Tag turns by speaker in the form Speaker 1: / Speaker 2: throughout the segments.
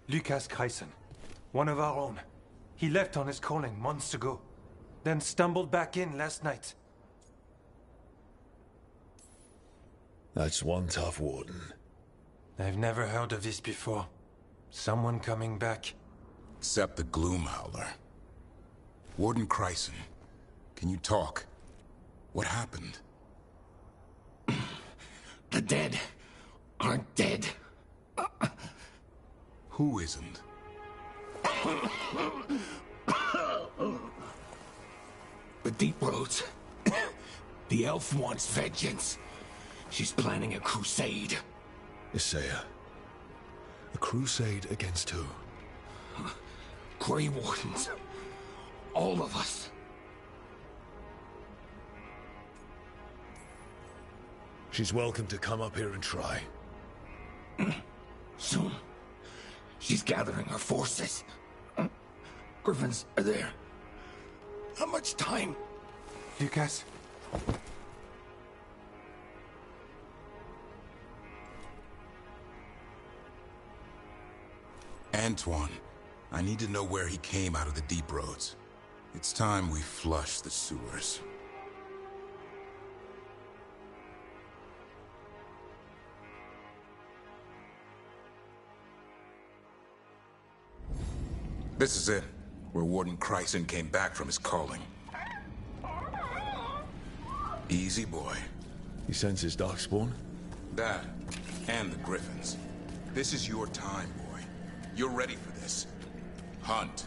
Speaker 1: Lucas Kreisen. One of our own. He left on his calling months ago. Then stumbled back in last night.
Speaker 2: That's one tough warden.
Speaker 1: I've never heard of this before. Someone coming back.
Speaker 3: Except the Gloom Howler. Warden Kreisen, can you talk? What happened?
Speaker 4: The dead aren't dead.
Speaker 3: Who isn't?
Speaker 4: The Deep Roads. The elf wants vengeance. She's planning a crusade.
Speaker 2: Isaiah. A crusade against who?
Speaker 4: Grey Wardens. All of us.
Speaker 2: She's welcome to come up here and try.
Speaker 4: Soon. She's gathering her forces. Griffins are there. How much time?
Speaker 1: Lucas?
Speaker 3: Antoine, I need to know where he came out of the Deep Roads. It's time we flush the sewers. This is it, where Warden Kreisen came back from his calling. Easy, boy.
Speaker 2: He sends his Darkspawn?
Speaker 3: That, and the Griffins. This is your time, boy. You're ready for this. Hunt.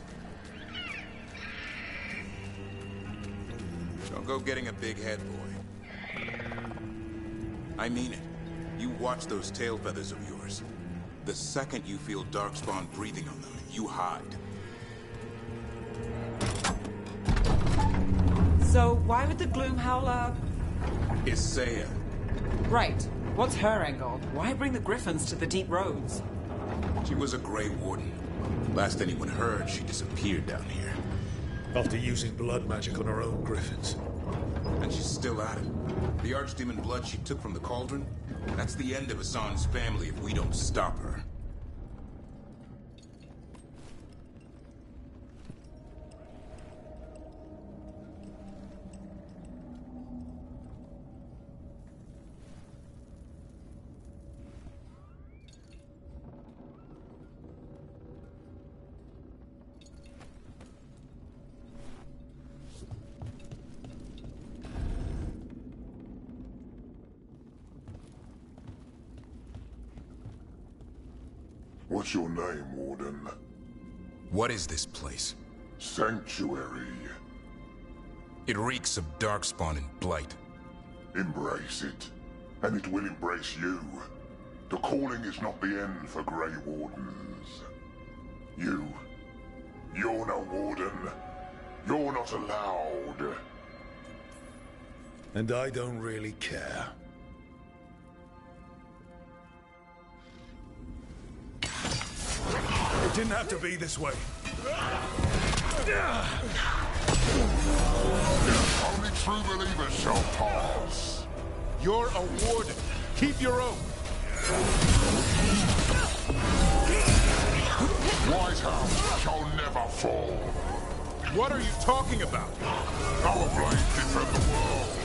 Speaker 3: Don't go getting a big head, boy. I mean it. You watch those tail feathers of yours. The second you feel Darkspawn breathing on them, you hide.
Speaker 5: So, why would the Gloom Howler...
Speaker 3: Isaiah.
Speaker 5: Right. What's her angle? Why bring the Griffins to the Deep Roads?
Speaker 3: She was a Grey Warden. Last anyone heard, she disappeared down here.
Speaker 2: After using blood magic on her own Griffins.
Speaker 3: And she's still at it. The Archdemon blood she took from the cauldron? That's the end of Hassan's family if we don't stop her.
Speaker 6: What's your name, Warden?
Speaker 3: What is this place?
Speaker 6: Sanctuary.
Speaker 3: It reeks of Darkspawn and Blight.
Speaker 6: Embrace it, and it will embrace you. The calling is not the end for Grey Wardens. You're no Warden. You're not allowed.
Speaker 2: And I don't really care. It didn't have to be this way.
Speaker 6: Only true believers shall pass.
Speaker 3: You're a warden. Keep your oath.
Speaker 6: White House shall never fall.
Speaker 3: What are you talking about?
Speaker 6: Our blades defend the world.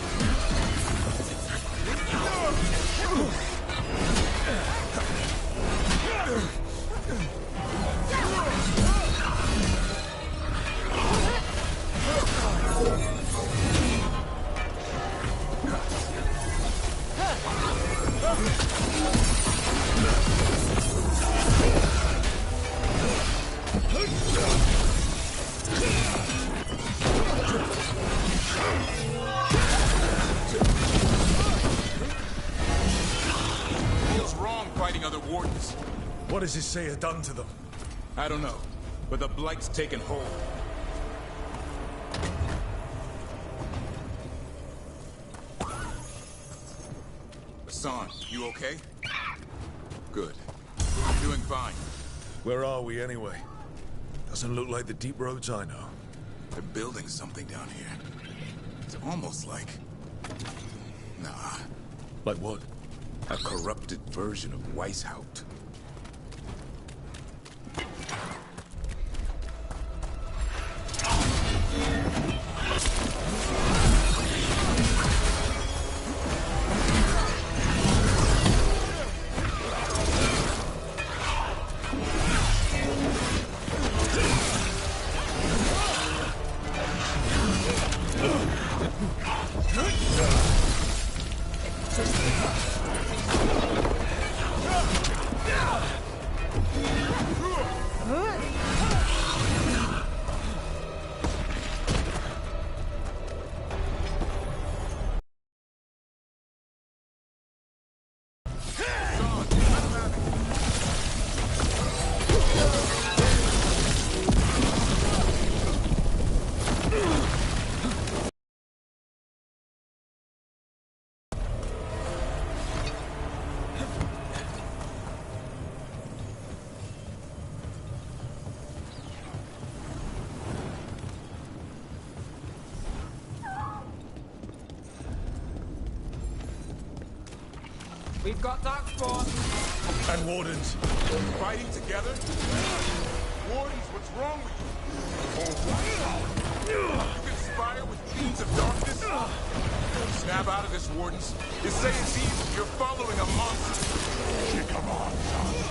Speaker 3: Feels wrong fighting other wardens.
Speaker 2: What has Isaiah done to them?
Speaker 3: I don't know, but the Blight's taken hold. Hassan, you okay? Good. You're doing fine.
Speaker 2: Where are we anyway? Doesn't look like the Deep Roads I know.
Speaker 3: They're building something down here. It's almost like... Nah.
Speaker 2: Like what?
Speaker 3: A corrupted version of Weishaupt.
Speaker 5: We've got Darkspawn.
Speaker 2: And Wardens.
Speaker 3: Fighting together? Wardens, what's wrong with you? You conspire with fiends of darkness? Snap out of this, Wardens. It's say it's easy. You're following a monster.
Speaker 6: Come on, son.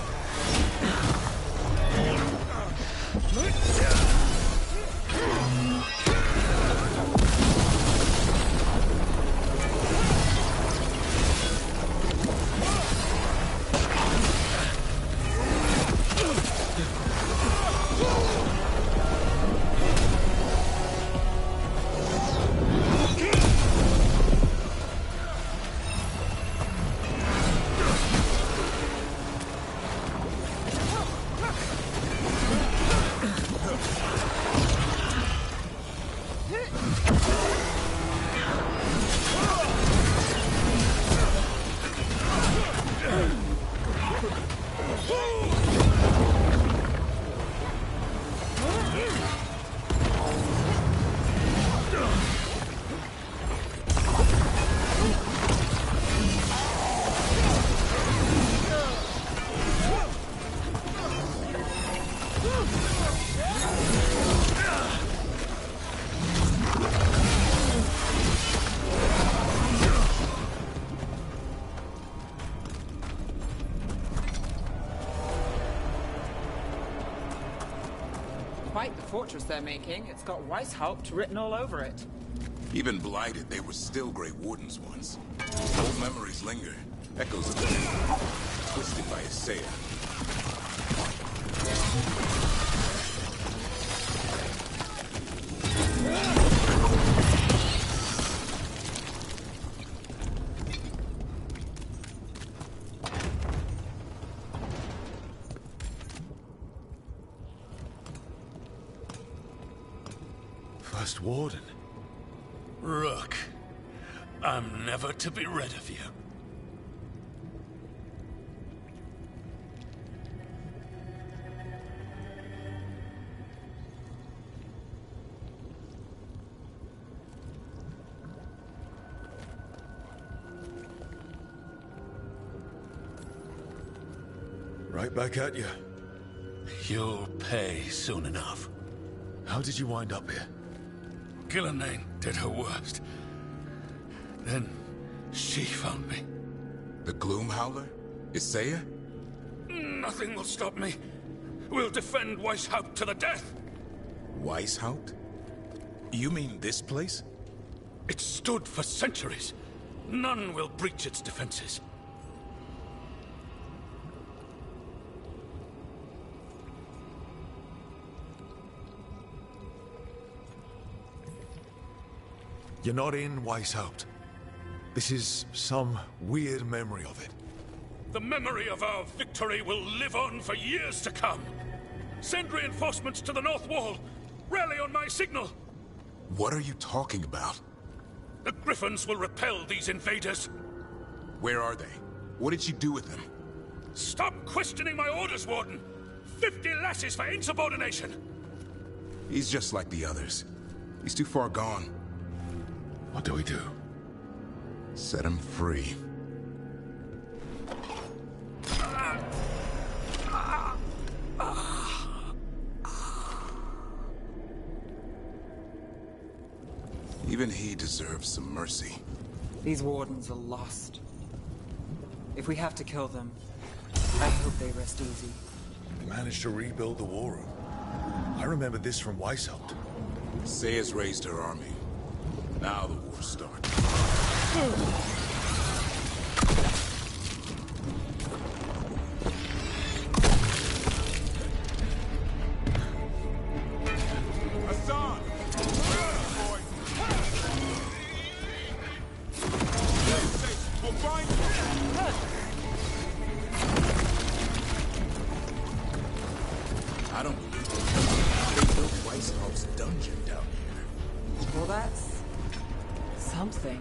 Speaker 5: Quite the fortress they're making. It's got Weishaupt written all over it.
Speaker 3: Even blighted, they were still Grey Wardens once. Old memories linger. Echoes of the twisted by Isaiah.
Speaker 2: First Warden.
Speaker 7: Rook, I'm never to be rid of you.
Speaker 2: Right back at you.
Speaker 7: You'll pay soon enough.
Speaker 2: How did you wind up here?
Speaker 7: Gillenane did her worst. Then she found me.
Speaker 3: The Gloom Howler? Isaiah?
Speaker 7: Nothing will stop me. We'll defend Weishaupt to the death.
Speaker 3: Weishaupt? You mean this place?
Speaker 7: It stood for centuries. None will breach its defenses.
Speaker 2: You're not in Weishaupt. This is some weird memory of it.
Speaker 7: The memory of our victory will live on for years to come. Send reinforcements to the North Wall. Rally on my signal.
Speaker 3: What are you talking about?
Speaker 7: The Griffins will repel these invaders.
Speaker 3: Where are they? What did you do with them?
Speaker 7: Stop questioning my orders, Warden. 50 lashes for insubordination.
Speaker 3: He's just like the others. He's too far gone.
Speaker 2: What do we do?
Speaker 3: Set him free. Even he deserves some mercy.
Speaker 5: These Wardens are lost. If we have to kill them, I hope they rest easy.
Speaker 2: They managed to rebuild the war room. I remember this from Weishaupt.
Speaker 3: Isaiah's raised her army. Now the war starts. Hassan! Boy! We'll find you! I don't believe it. They built Weishaupt's dungeon down here.
Speaker 5: Well, that's something.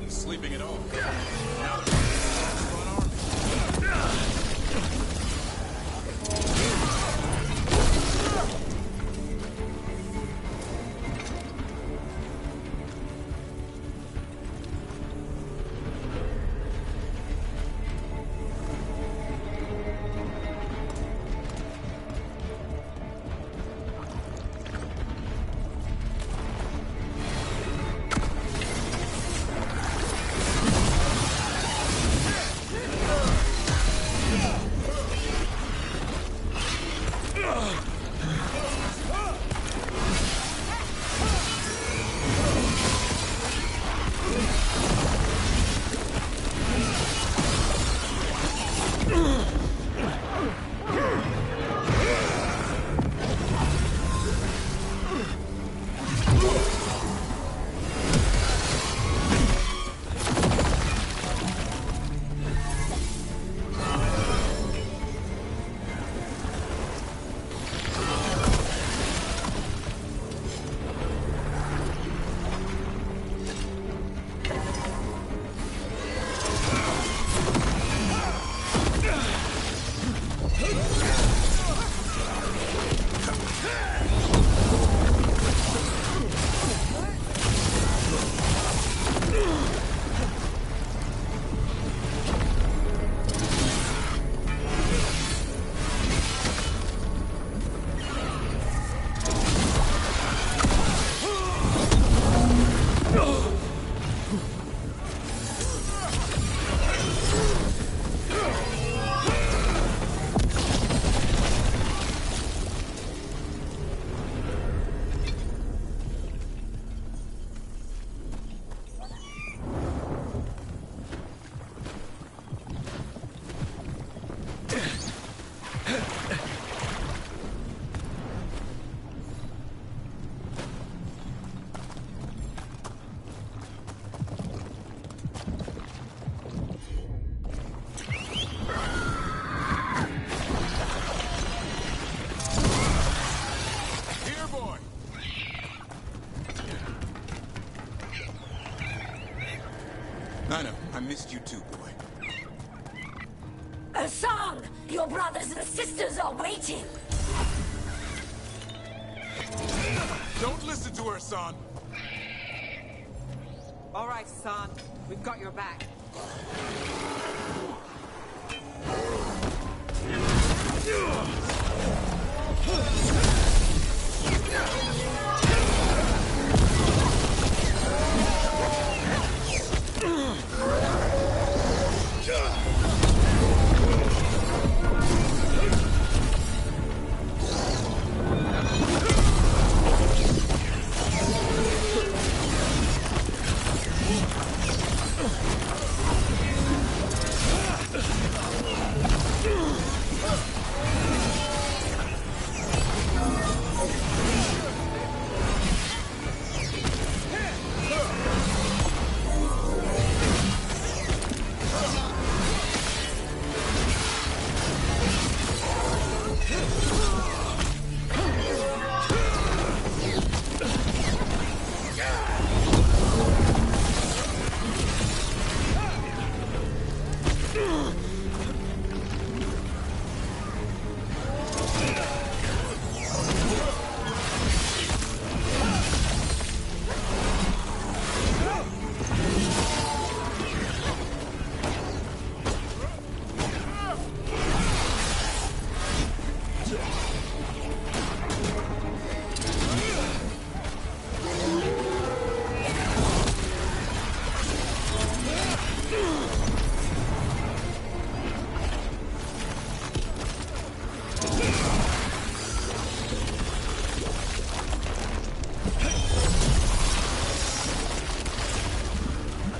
Speaker 3: wasn't sleeping at all. Now they're an army. I know. I missed you too, boy.
Speaker 8: Hassan! Your brothers and sisters are waiting!
Speaker 3: Don't listen to her, son!
Speaker 5: All right, son. We've got your back.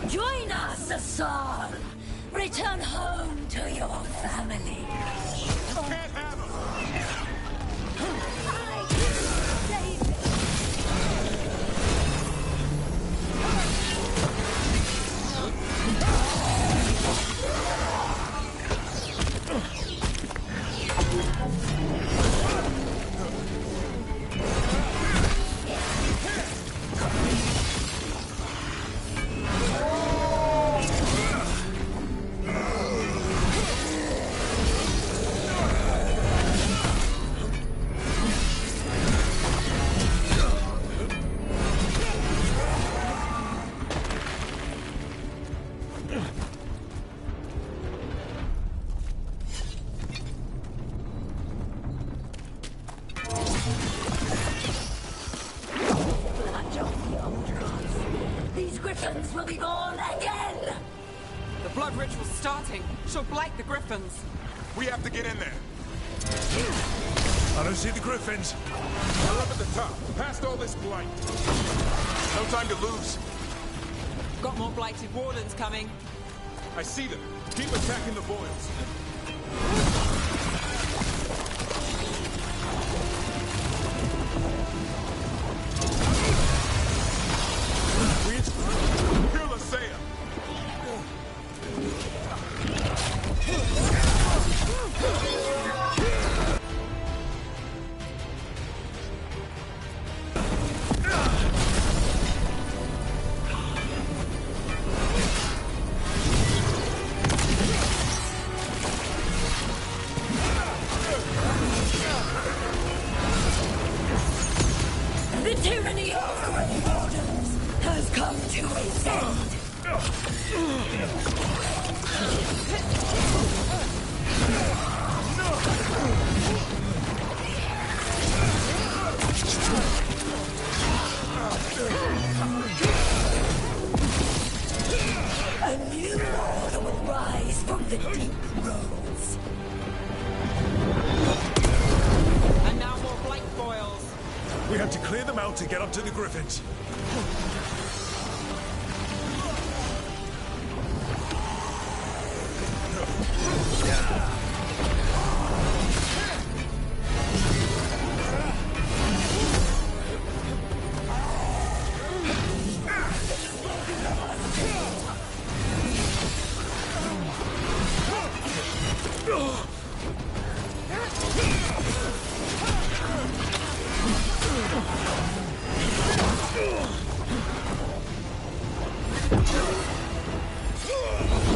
Speaker 8: Join us, Hassan! Return home to your family.
Speaker 3: You can't have him!
Speaker 8: I save it! Blood of the old gods. These griffins will be born again!
Speaker 5: The blood ritual's starting. She'll blight the griffins.
Speaker 3: We have to get in there.
Speaker 2: I don't see the griffins.
Speaker 3: They're up at the top, past all this blight. No time to lose.
Speaker 5: Got more blighted wardens coming.
Speaker 3: I see them. Keep attacking the boils. Kill Asaya.
Speaker 8: The tyranny of Grey Wardens has come to its end. A new order will rise from the deep roads.
Speaker 5: And now more blight boils.
Speaker 2: We have to clear them out to get up to the griffins.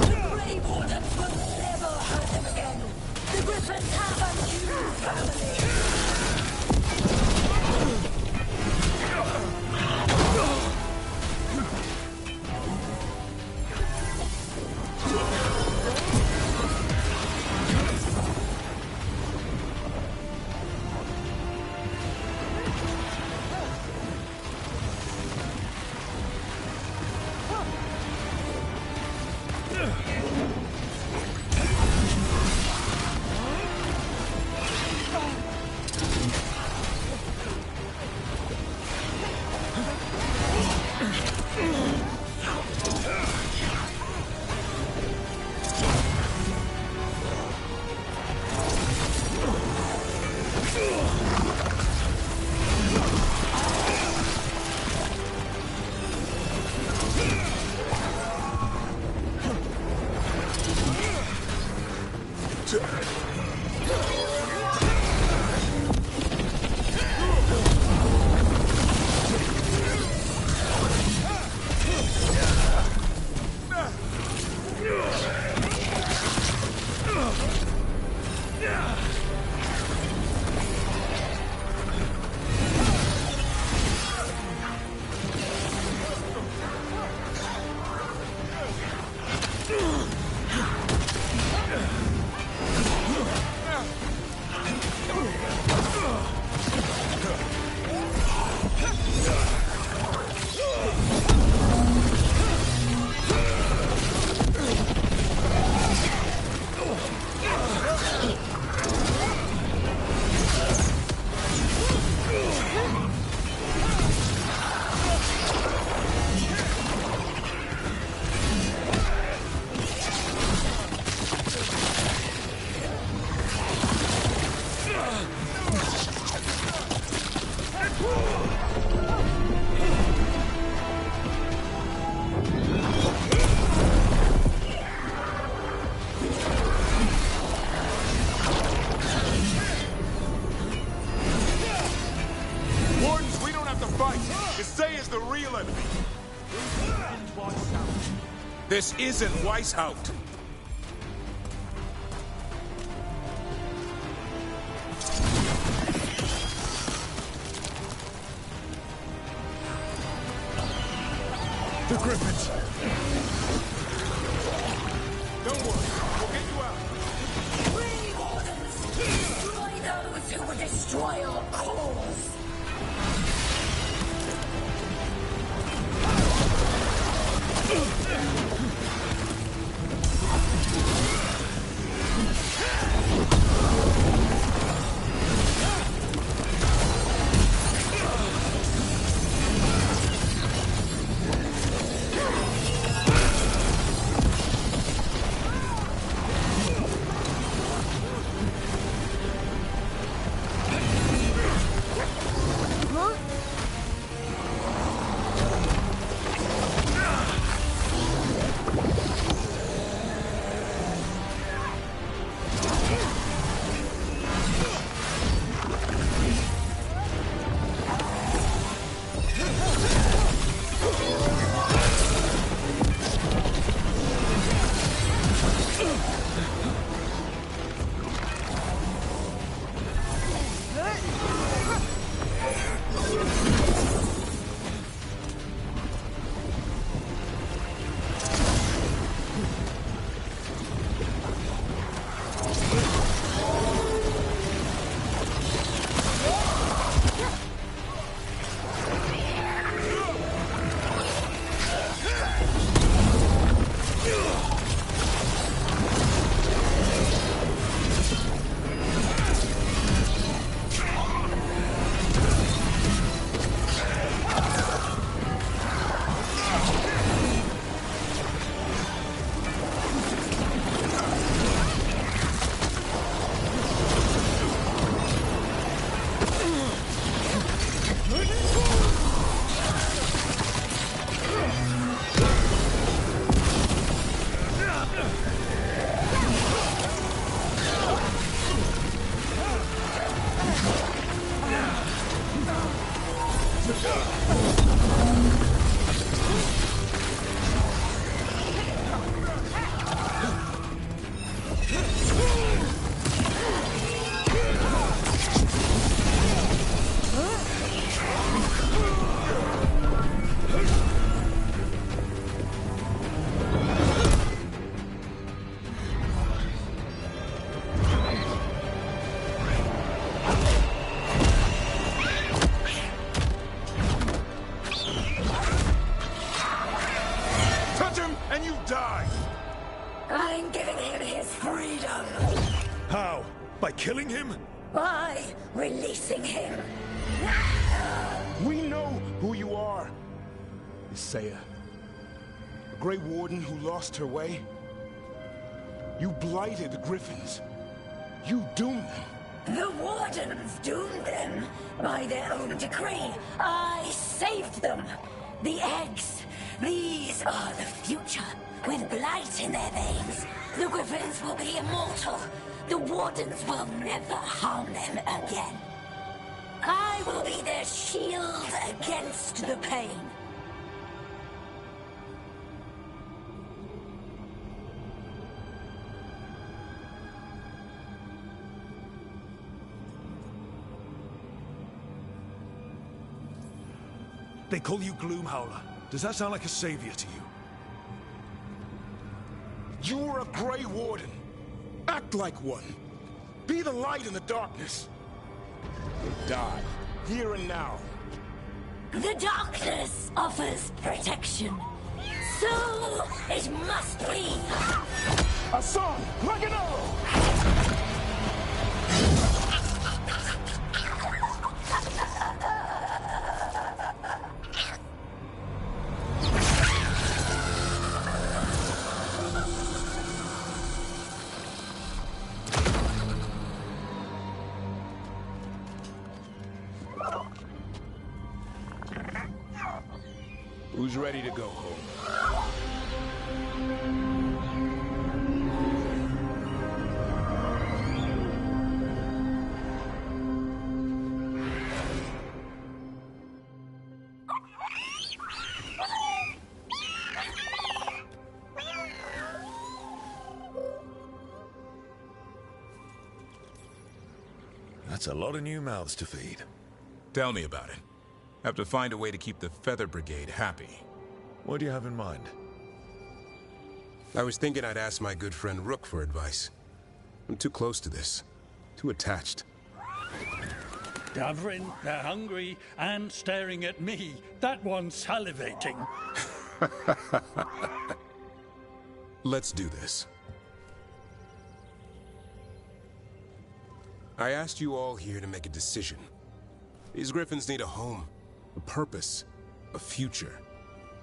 Speaker 8: The Grey Wardens will never hurt them again. The Griffins have a new family.
Speaker 3: This isn't Weiss out.
Speaker 2: The griffins!
Speaker 4: Don't worry, we'll get you out.
Speaker 8: Grey Wardens! Destroy those who would destroy our cause! I'm giving him his freedom.
Speaker 2: How? By killing him?
Speaker 8: By releasing him.
Speaker 9: We know who you are. Isaiah. The Grey Warden who lost her way. You blighted the Griffins. You doomed them.
Speaker 8: The Wardens doomed them by their own decree. I saved them. The eggs. These are the future. With blight in their veins, the Griffins will be immortal. The Wardens will never harm them again. I will be their shield against the pain.
Speaker 2: They call you Gloomhowler. Does that sound like a savior to you?
Speaker 9: You're a Grey Warden. Act like one. Be the light in the darkness. Or die, here and now.
Speaker 8: The darkness offers protection. So it must be.
Speaker 9: A song, like an arrow! Who's ready to go home?
Speaker 2: That's a lot of new mouths to feed.
Speaker 3: Tell me about it. Have to find a way to keep the Feather Brigade happy.
Speaker 2: What do you have in mind?
Speaker 10: I was thinking I'd ask my good friend Rook for advice. I'm too close to this. Too attached.
Speaker 7: Davrin, they're hungry and staring at me. That one's salivating.
Speaker 10: Let's do this. I asked you all here to make a decision. These griffins need a home, a purpose, a future.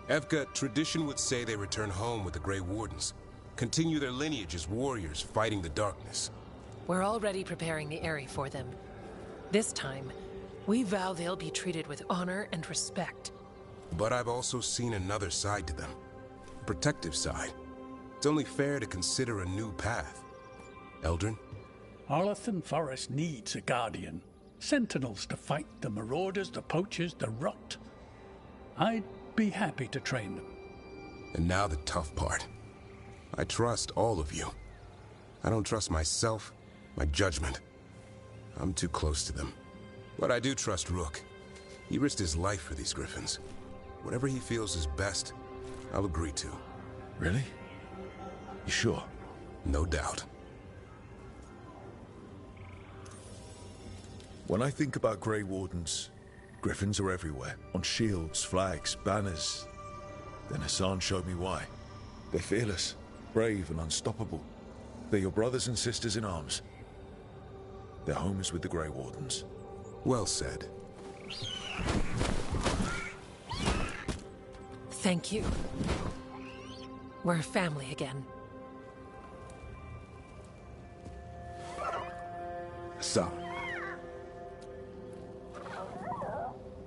Speaker 10: Evka, tradition would say they return home with the Grey Wardens, continue their lineage as warriors fighting the darkness.
Speaker 11: We're already preparing the Eyrie for them. This time, we vow they'll be treated with honor and respect.
Speaker 10: But I've also seen another side to them. A protective side. It's only fair to consider a new path. Eldrin?
Speaker 7: Arlathan Forest needs a guardian. Sentinels to fight the marauders, the poachers, the rot. I'd be happy to train them.
Speaker 10: And now the tough part. I trust all of you. I don't trust myself, my judgment. I'm too close to them. But I do trust Rook. He risked his life for these griffins. Whatever he feels is best, I'll agree to.
Speaker 2: Really? You sure?
Speaker 10: No doubt.
Speaker 2: When I think about Grey Wardens, griffins are everywhere. On shields, flags, banners. Then Hassan showed me why. They're fearless, brave, and unstoppable. They're your brothers and sisters in arms. Their home is with the Grey Wardens.
Speaker 10: Well said.
Speaker 11: Thank you. We're a family again.
Speaker 9: Hassan.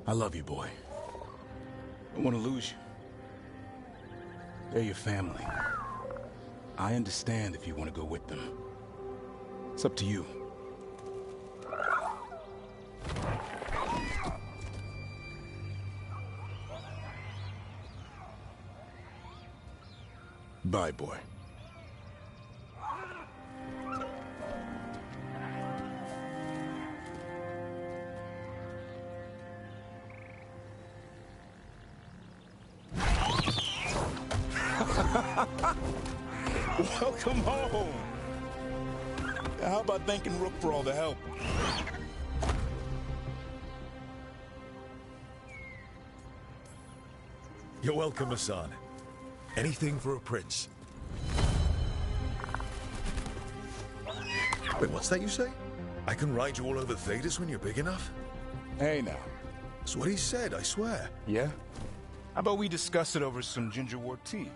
Speaker 9: I love you, boy. I don't want to lose you. They're your family. I understand if you want to go with them. It's up to you. Bye, boy. Welcome home. How about thanking Rook for all the help?
Speaker 2: You're welcome, Hassan. Anything for a prince. Wait, what's that you say? I can ride you all over Thedas when you're big enough?
Speaker 9: Hey, now.
Speaker 2: That's what he said, I swear.
Speaker 9: Yeah? How about we discuss it over some gingerwort tea?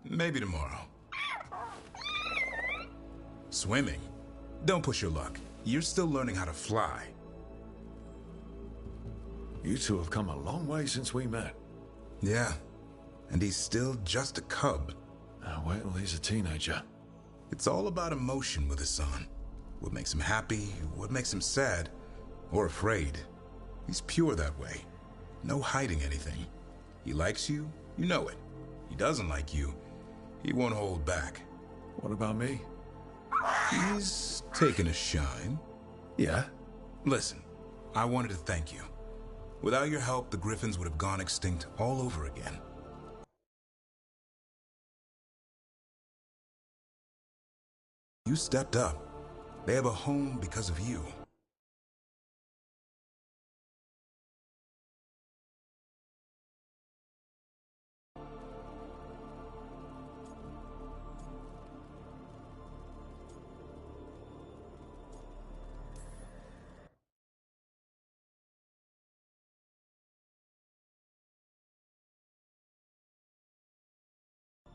Speaker 3: Maybe tomorrow. Swimming? Don't push your luck. You're still learning how to fly.
Speaker 2: You two have come a long way since we met.
Speaker 3: Yeah, and he's still just a cub.
Speaker 2: Wait till he's a teenager.
Speaker 3: It's all about emotion with his son. What makes him happy, what makes him sad, or afraid. He's pure that way. No hiding anything. He likes you, you know it. He doesn't like you, he won't hold back.
Speaker 2: What about me?
Speaker 3: He's taken a shine.
Speaker 2: Yeah?
Speaker 3: Listen, I wanted to thank you. Without your help, the Griffins would have gone extinct all over again. You stepped up. They have a home because of you.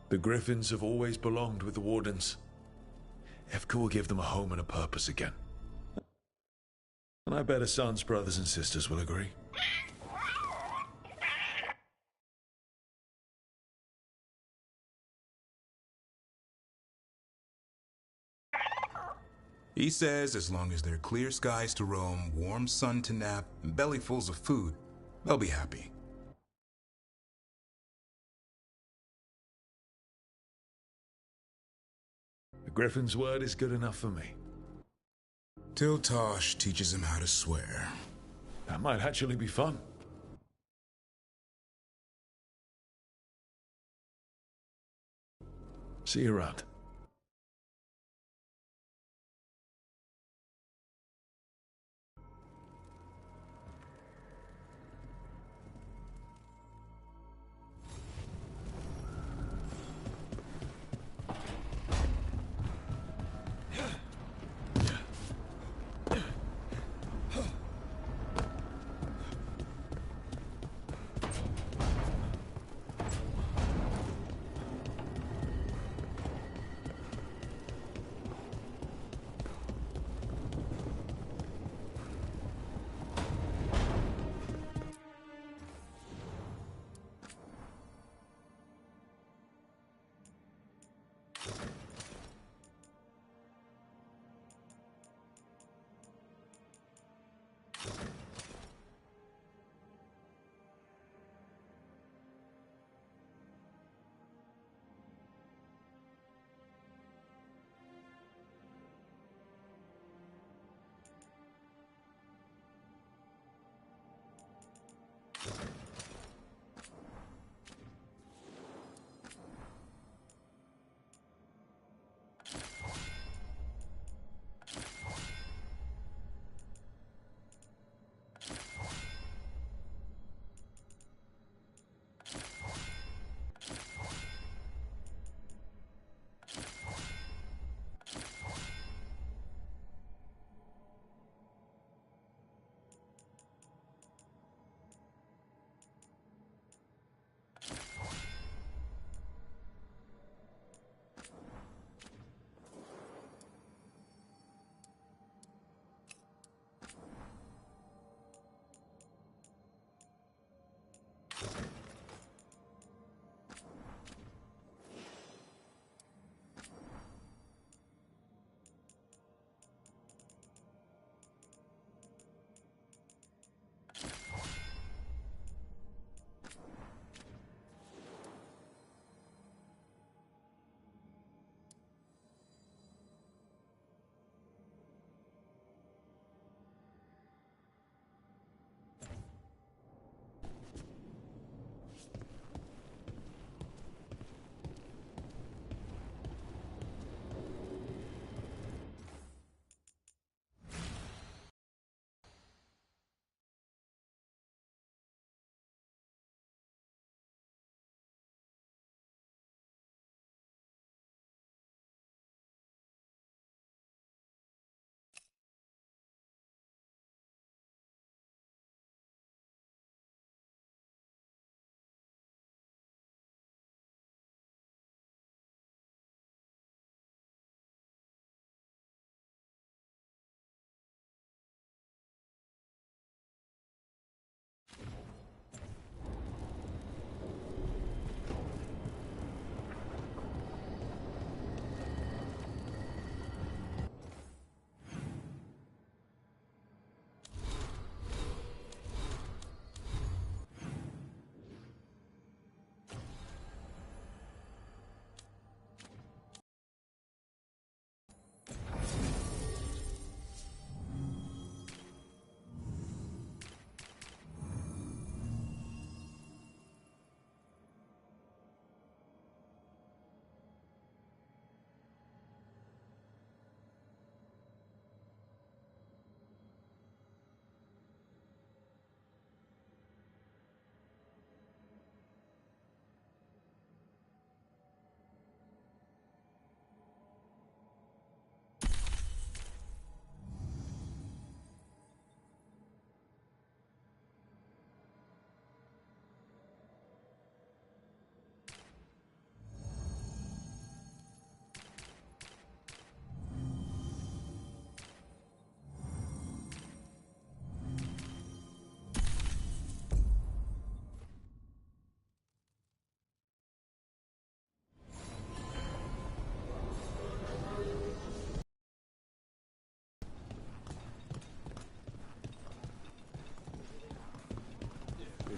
Speaker 2: The Griffins have always belonged with the Wardens. Evka will give them a home and a purpose again. And I bet Hassan's brothers and sisters will agree.
Speaker 3: He says as long as there are clear skies to roam, warm sun to nap, and bellyfuls of food, they'll be happy.
Speaker 2: The Griffin's word is good enough for me.
Speaker 3: Till Tosh teaches him how to swear.
Speaker 2: That might actually be fun. See you around.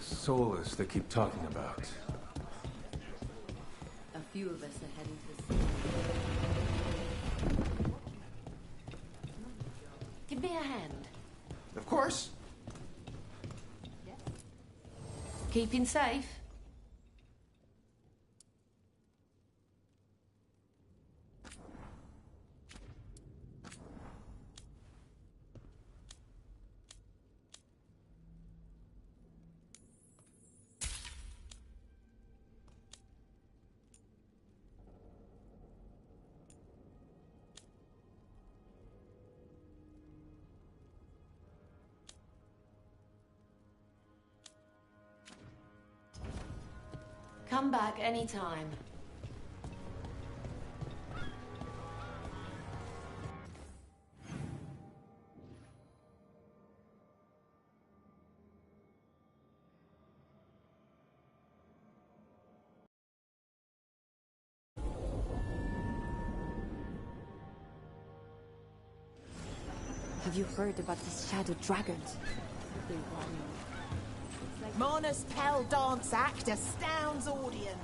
Speaker 12: soulless they keep talking about.
Speaker 13: A few of us are heading to the sea. Give me a hand.
Speaker 12: Of course.
Speaker 13: Keeping safe? Come back anytime.
Speaker 14: Have you heard about these shadow dragons?
Speaker 15: Mona's Pell dance act astounds audience.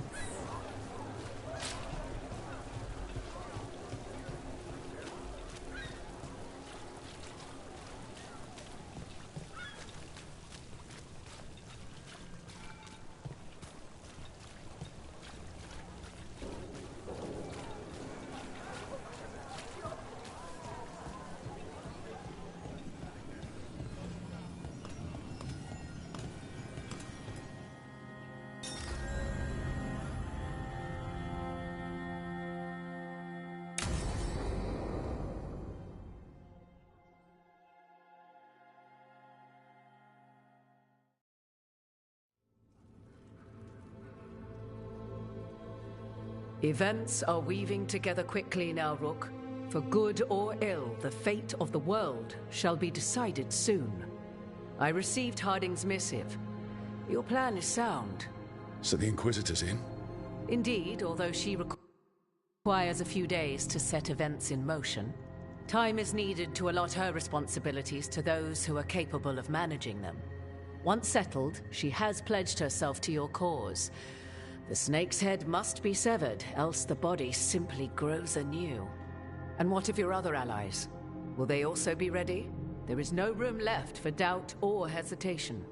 Speaker 16: Events are weaving together quickly now, Rook. For good or ill, the fate of the world shall be decided soon. I received Harding's missive. Your plan is sound.
Speaker 2: So the Inquisitor's in?
Speaker 16: Indeed, although she requires a few days to set events in motion. Time is needed to allot her responsibilities to those who are capable of managing them. Once settled, she has pledged herself to your cause. The snake's head must be severed, else the body simply grows anew. And what of your other allies? Will they also be ready? There is no room left for doubt or hesitation.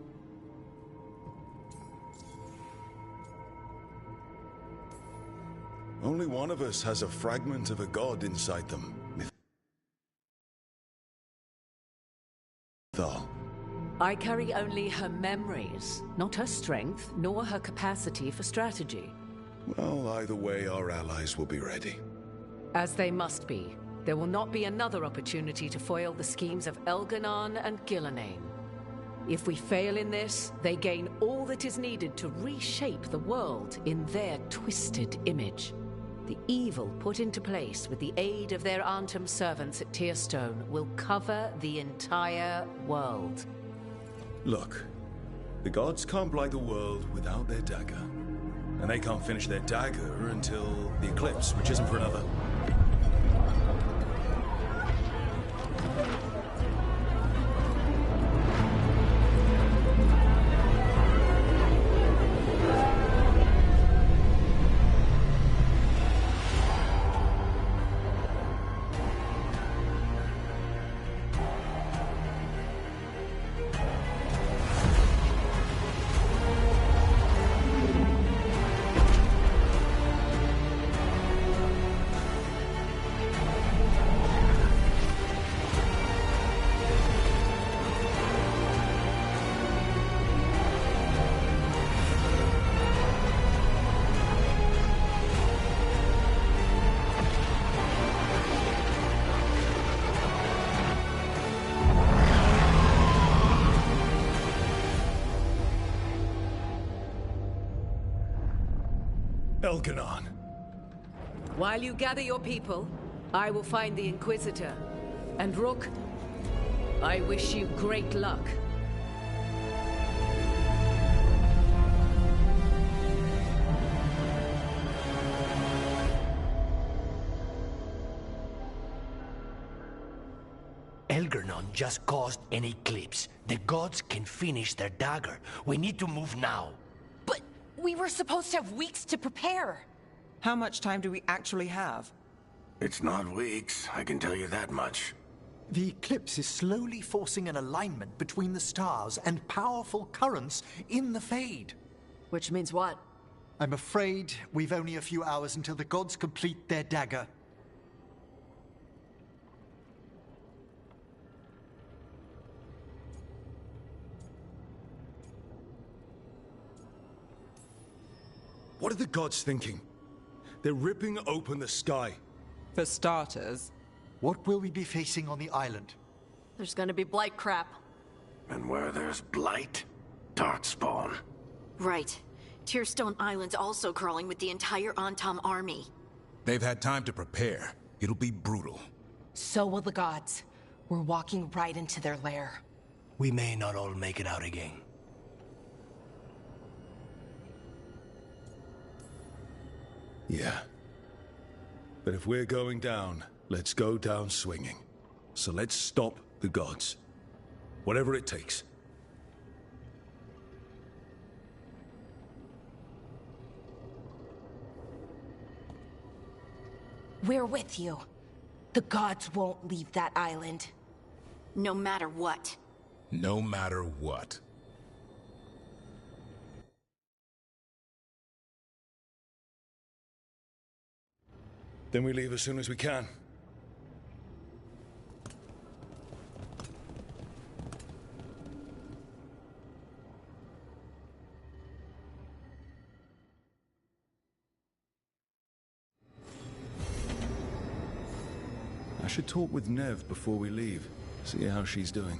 Speaker 2: Only one of us has a fragment of a god inside them. Thal.
Speaker 16: I carry only her memories, not her strength, nor her capacity for strategy.
Speaker 2: Well, either way, our allies will be ready.
Speaker 16: As they must be. There will not be another opportunity to foil the schemes of Elganon and Gillenane. If we fail in this, they gain all that is needed to reshape the world in their twisted image. The evil put into place with the aid of their Arnhem servants at Tearstone will cover the entire world.
Speaker 2: Look, the gods can't blight the world without their dagger. And they can't finish their dagger until the eclipse, which isn't for another. Elganon.
Speaker 16: While you gather your people, I will find the Inquisitor. And Rook, I wish you great luck.
Speaker 17: El Veilguard just caused an eclipse. The gods can finish their dagger. We need to move now.
Speaker 18: But we were supposed to have weeks to prepare.
Speaker 5: How much time do we actually have?
Speaker 17: It's not weeks, I can tell you that much.
Speaker 19: The eclipse is slowly forcing an alignment between the stars and powerful currents in the Fade.
Speaker 18: Which means what?
Speaker 19: I'm afraid we've only a few hours until the gods complete their dagger.
Speaker 2: What are the gods thinking? They're ripping open the sky.
Speaker 5: For starters.
Speaker 19: What will we be facing on the island?
Speaker 18: There's gonna be blight crap.
Speaker 17: And where there's blight, darkspawn.
Speaker 18: Right. Tearstone Island's also crawling with the entire Antam army.
Speaker 3: They've had time to prepare. It'll be brutal.
Speaker 20: So will the gods. We're walking right into their lair.
Speaker 17: We may not all make it out again.
Speaker 2: Yeah. But if we're going down, let's go down swinging. So let's stop the gods. Whatever it takes.
Speaker 20: We're with you. The gods won't leave that island.
Speaker 18: No matter what.
Speaker 3: No matter what.
Speaker 2: Then we leave as soon as we can. I should talk with Nev before we leave, see how she's doing.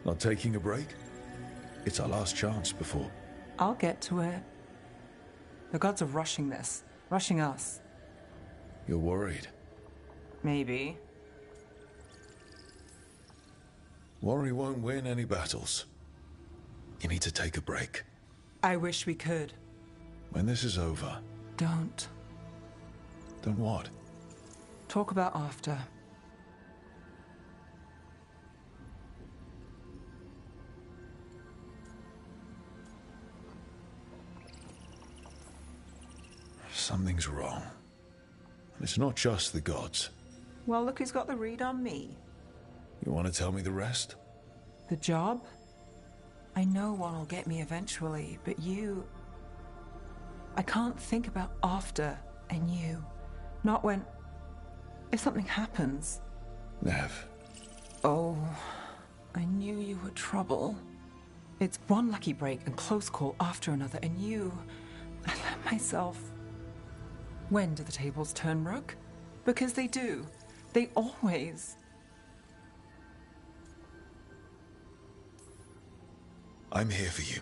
Speaker 2: Not taking a break? It's our last chance before.
Speaker 5: I'll get to it. The gods are rushing this. Rushing us.
Speaker 2: You're worried?
Speaker 5: Maybe.
Speaker 2: Worry won't win any battles. You need to take a break.
Speaker 5: I wish we could.
Speaker 2: When this is over...
Speaker 5: Don't.
Speaker 2: Don't what?
Speaker 5: Talk about after.
Speaker 2: Something's wrong. And it's not just the gods.
Speaker 5: Well, look who's got the read on me.
Speaker 2: You want to tell me the rest?
Speaker 5: The job? I know one will get me eventually, but you... I can't think about after and you. Not when... If something happens.
Speaker 2: Nev.
Speaker 5: Oh, I knew you were trouble. It's one lucky break and close call after another, and you... I let myself... When do the tables turn, Rook? Because they do. They always...
Speaker 2: I'm here for you.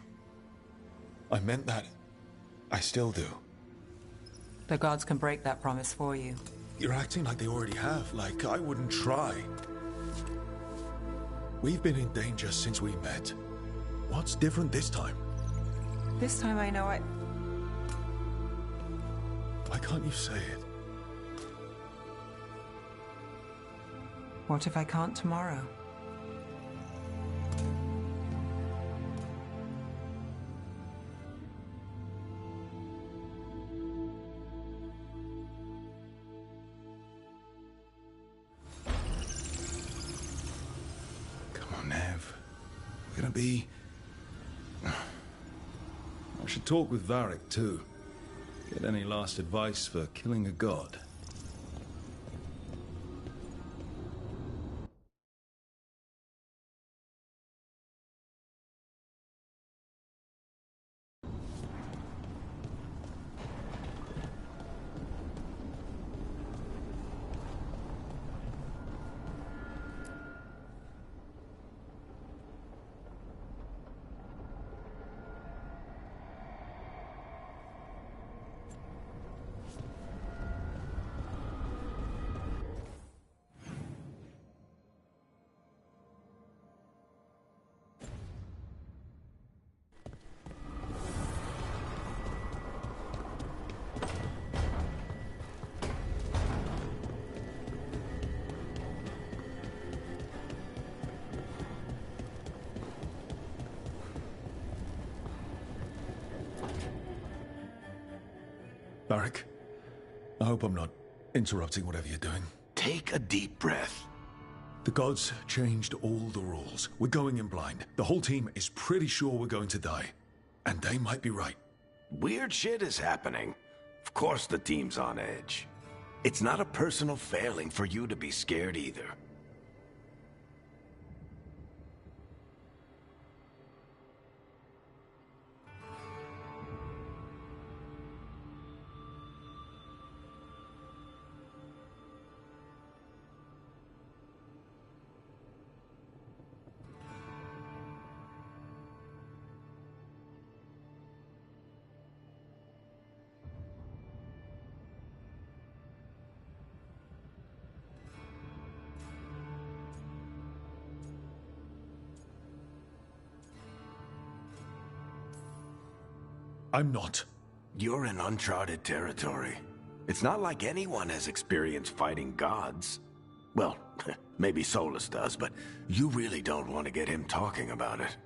Speaker 2: I meant that. I still do.
Speaker 5: The gods can break that promise for you.
Speaker 2: You're acting like they already have, like I wouldn't try. We've been in danger since we met. What's different this time?
Speaker 5: This time I know
Speaker 2: Why can't you say it?
Speaker 5: What if I can't tomorrow?
Speaker 2: Come on, Nev. We're gonna be... I should talk with Varric, too. Get any last advice for killing a god. Barak, I hope I'm not interrupting whatever you're doing.
Speaker 17: Take a deep breath.
Speaker 2: The gods changed all the rules. We're going in blind. The whole team is pretty sure we're going to die. And they might be right.
Speaker 17: Weird shit is happening. Of course the team's on edge. It's not a personal failing for you to be scared either.
Speaker 2: I'm not.
Speaker 17: You're in uncharted territory. It's not like anyone has experience fighting gods. Well, maybe Solus does, but you really don't want to get him talking about it.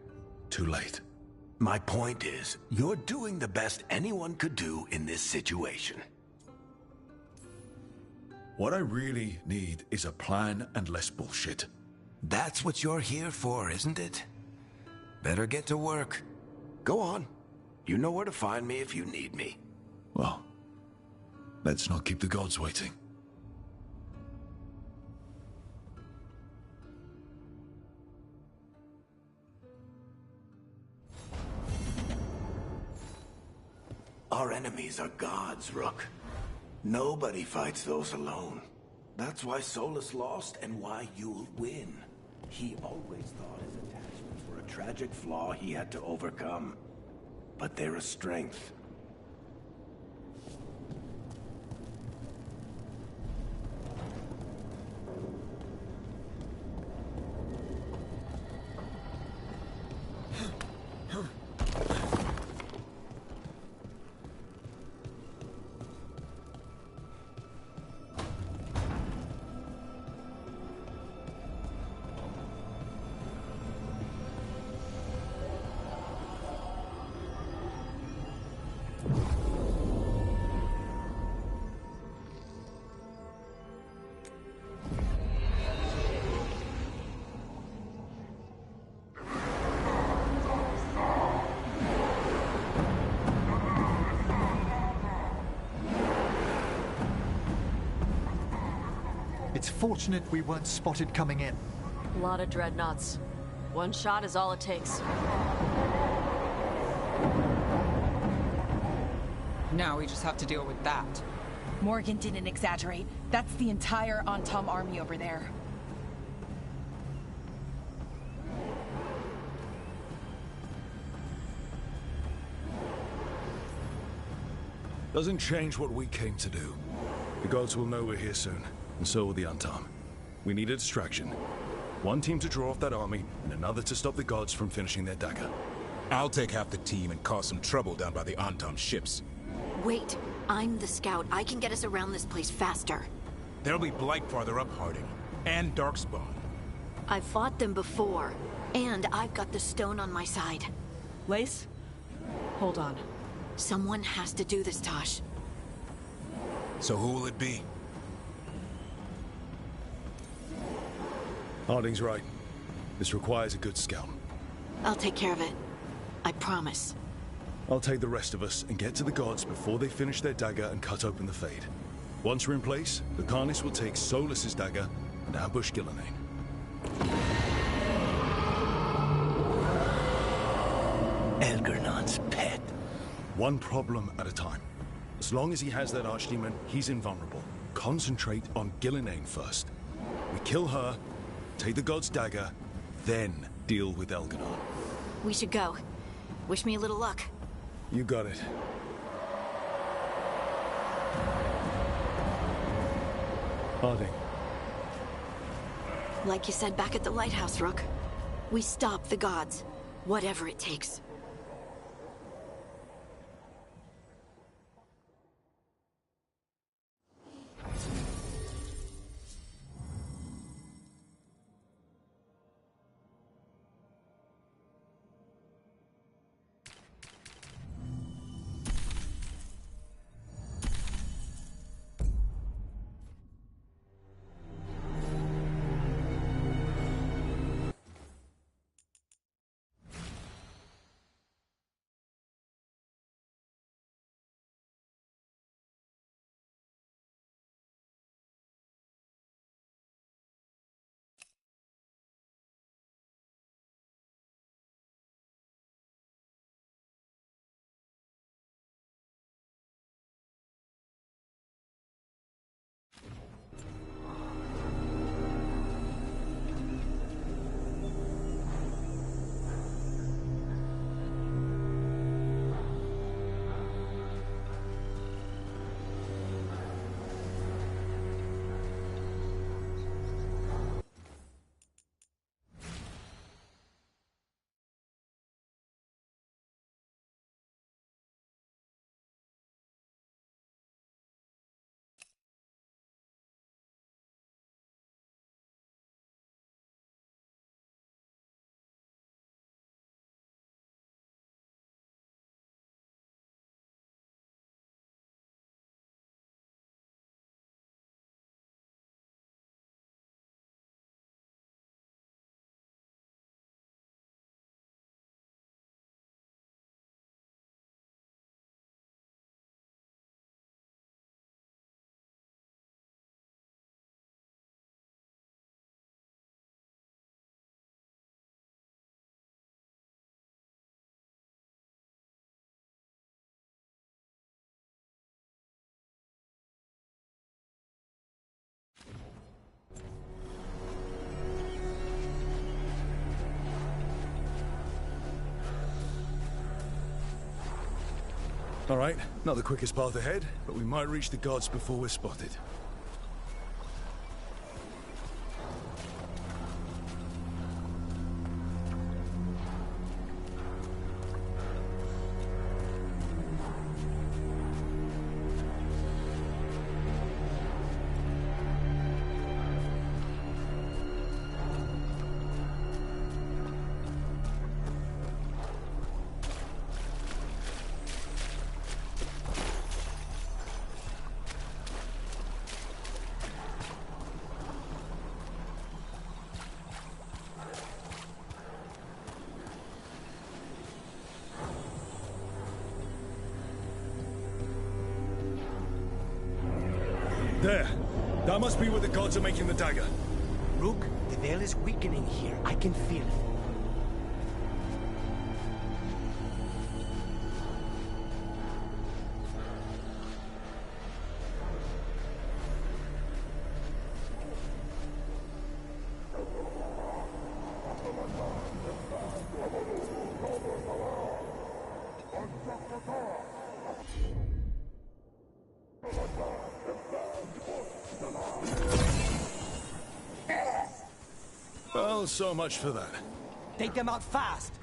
Speaker 2: Too late.
Speaker 17: My point is, you're doing the best anyone could do in this situation.
Speaker 2: What I really need is a plan and less bullshit.
Speaker 17: That's what you're here for, isn't it? Better get to work. Go on. You know where to find me if you need me.
Speaker 2: Well, let's not keep the gods waiting.
Speaker 17: Our enemies are gods, Rook. Nobody fights those alone. That's why Solus lost and why you'll win. He always thought his attachments were a tragic flaw he had to overcome. But they're a strength.
Speaker 19: It's fortunate we weren't spotted coming in.
Speaker 21: A lot of dreadnoughts. One shot is all it takes.
Speaker 5: Now we just have to deal with that.
Speaker 20: Morgan didn't exaggerate. That's the entire Antom army over there.
Speaker 2: Doesn't change what we came to do. The gods will know we're here soon, and so will the Antom. We need a distraction. One team to draw off that army, and another to stop the gods from finishing their dagger.
Speaker 3: I'll take half the team and cause some trouble down by the Antom ships.
Speaker 18: Wait, I'm the scout. I can get us around this place faster.
Speaker 3: There'll be Blight farther up, Harding. And Darkspawn.
Speaker 18: I've fought them before. And I've got the stone on my side.
Speaker 20: Lace? Hold on.
Speaker 18: Someone has to do this, Tosh.
Speaker 3: So who will it be?
Speaker 2: Harding's right. This requires a good scout.
Speaker 18: I'll take care of it. I promise.
Speaker 2: I'll take the rest of us and get to the gods before they finish their dagger and cut open the Fade. Once we're in place, the Carnis will take Solus's dagger and ambush Gillenane.
Speaker 17: Elgernon's pet.
Speaker 2: One problem at a time. As long as he has that archdemon, he's invulnerable. Concentrate on Gillenane first. We kill her, take the god's dagger, then deal with Elgernon.
Speaker 18: We should go. Wish me a little luck.
Speaker 2: You got it. Harding.
Speaker 18: Like you said back at the lighthouse, Rook. We stop the gods. Whatever it takes.
Speaker 2: All right, not the quickest path ahead, but we might reach the gods before we're spotted. There. That must be where the gods are making the dagger.
Speaker 1: Rook, the veil is weakening here. I can feel it.
Speaker 2: Well, so much for that.
Speaker 1: Take them out fast!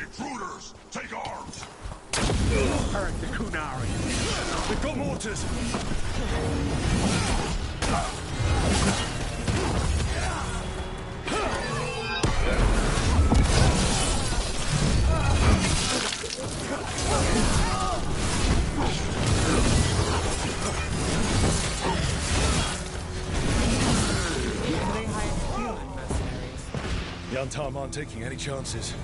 Speaker 6: Intruders, take arms!
Speaker 1: Hurt the Kunari!
Speaker 2: We've got mortars! Yantam aren't taking any chances.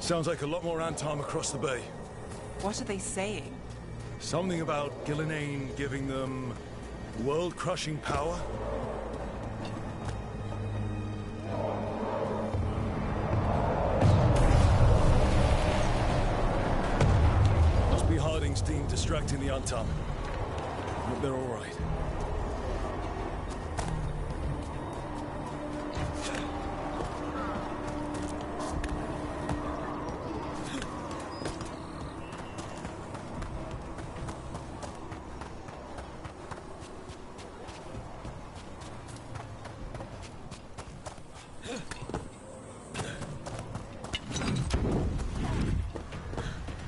Speaker 2: Sounds like a lot more Antam across the bay.
Speaker 5: What are they saying?
Speaker 2: Something about Gillenane giving them world-crushing power? Must be Harding's team distracting the Antam. Hope they're all right.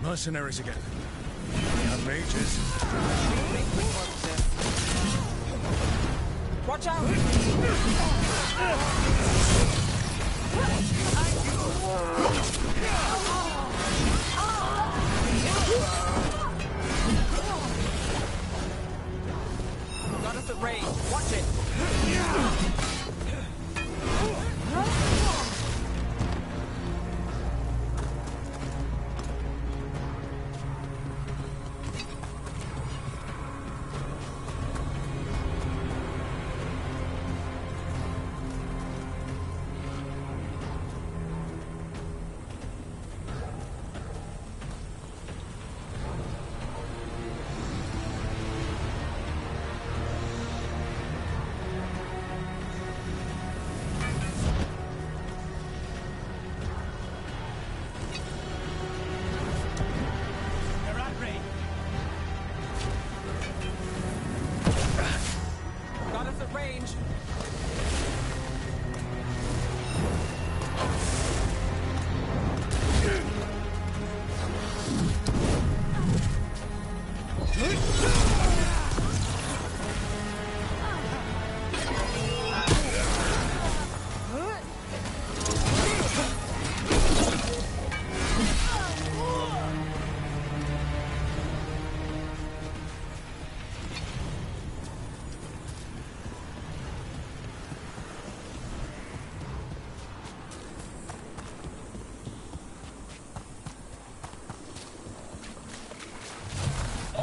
Speaker 2: Mercenaries again. And mages.
Speaker 5: Watch out! Got us at range. Watch it!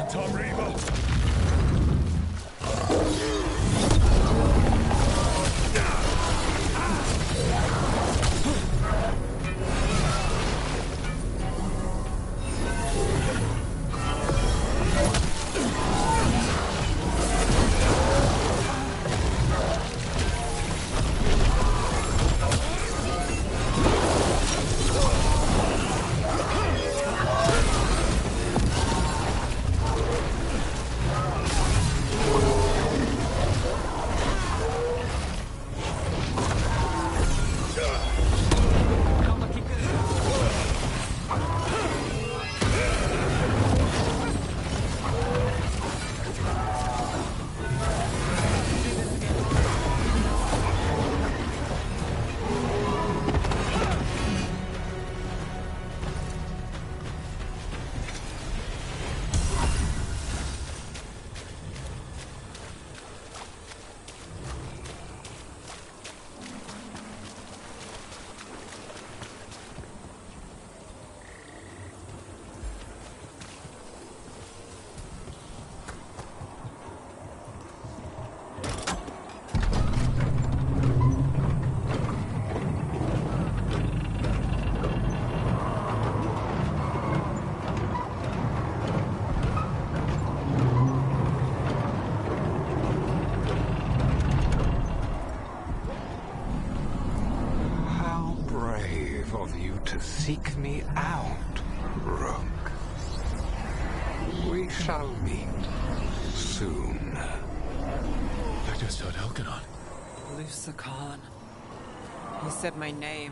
Speaker 2: Tom Reaver!
Speaker 4: To seek me out, Rook. We shall meet soon.
Speaker 2: I just heard Elkanon.
Speaker 5: Lusa Khan. He said my name.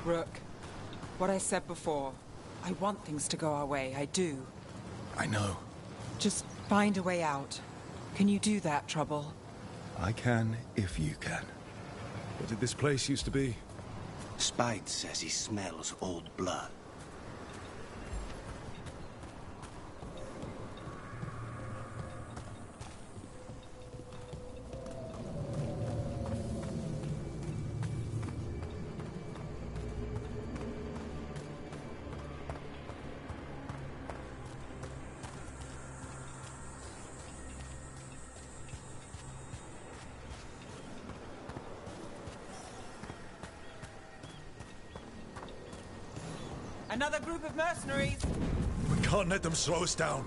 Speaker 5: Rook, what I said before, I want things to go our way, I do.
Speaker 2: I know.
Speaker 5: Just find a way out. Can you do that, Trouble?
Speaker 2: I can if you can. What did this place used to be?
Speaker 1: Spite says he smells old blood.
Speaker 5: Another group of mercenaries!
Speaker 2: We can't let them slow us down.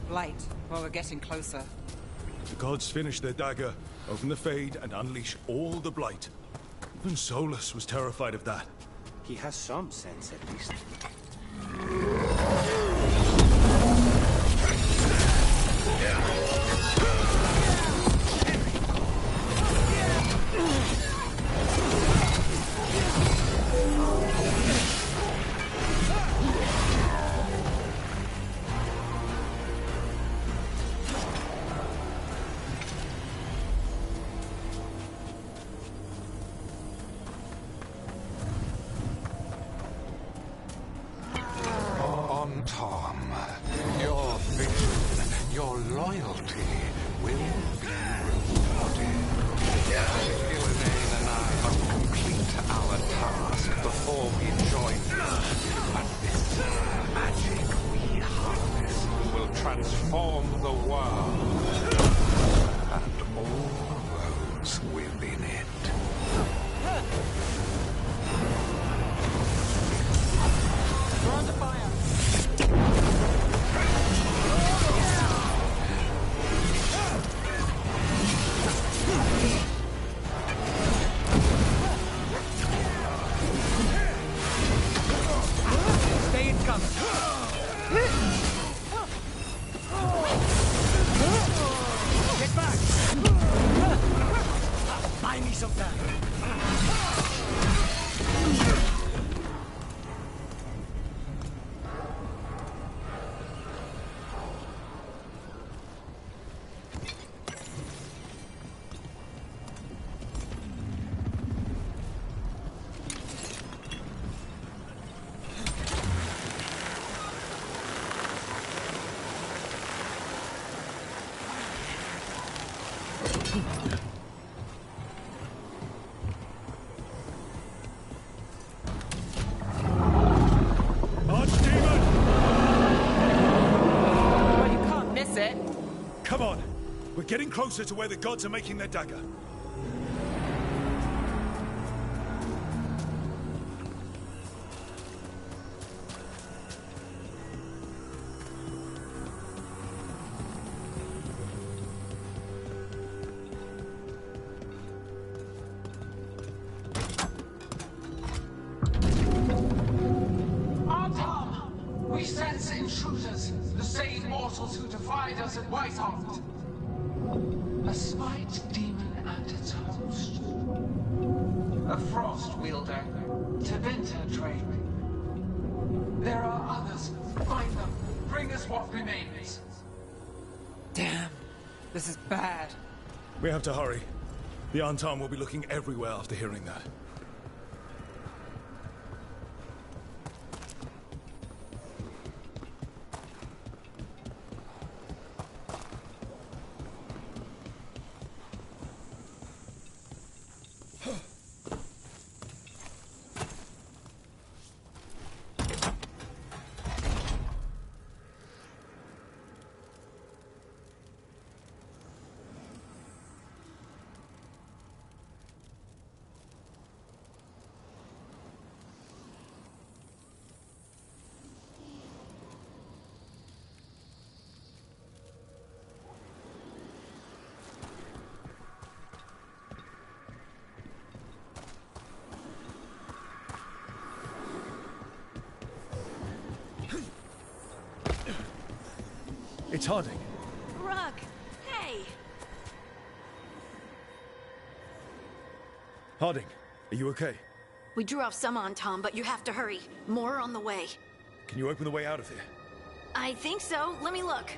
Speaker 5: Light. Well, we're getting closer.
Speaker 2: The gods finish their dagger, open the Fade, and unleash all the Blight. Even Solus was terrified of that.
Speaker 1: He has some sense, at least.
Speaker 2: Archdemon!
Speaker 5: Well, you can't miss it.
Speaker 2: Come on! We're getting closer to where the gods are making their dagger.
Speaker 8: We sense intruders, the same mortals who defied us at Whitehart. A spite demon and its host. A frost wielder, Tevinter Drake. There are others. Find them. Bring us what remains.
Speaker 5: Damn. This is bad.
Speaker 2: We have to hurry. The Antam will be looking everywhere after hearing that. It's Harding.
Speaker 18: Rook, hey!
Speaker 2: Harding, are you okay?
Speaker 18: We drew off some on Tom, but you have to hurry. More on the way.
Speaker 2: Can you open the way out of here?
Speaker 18: I think so. Let me look.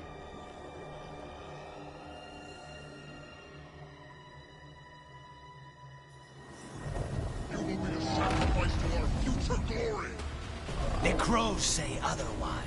Speaker 6: You will be a sacrifice to our future glory!
Speaker 1: The crows say otherwise.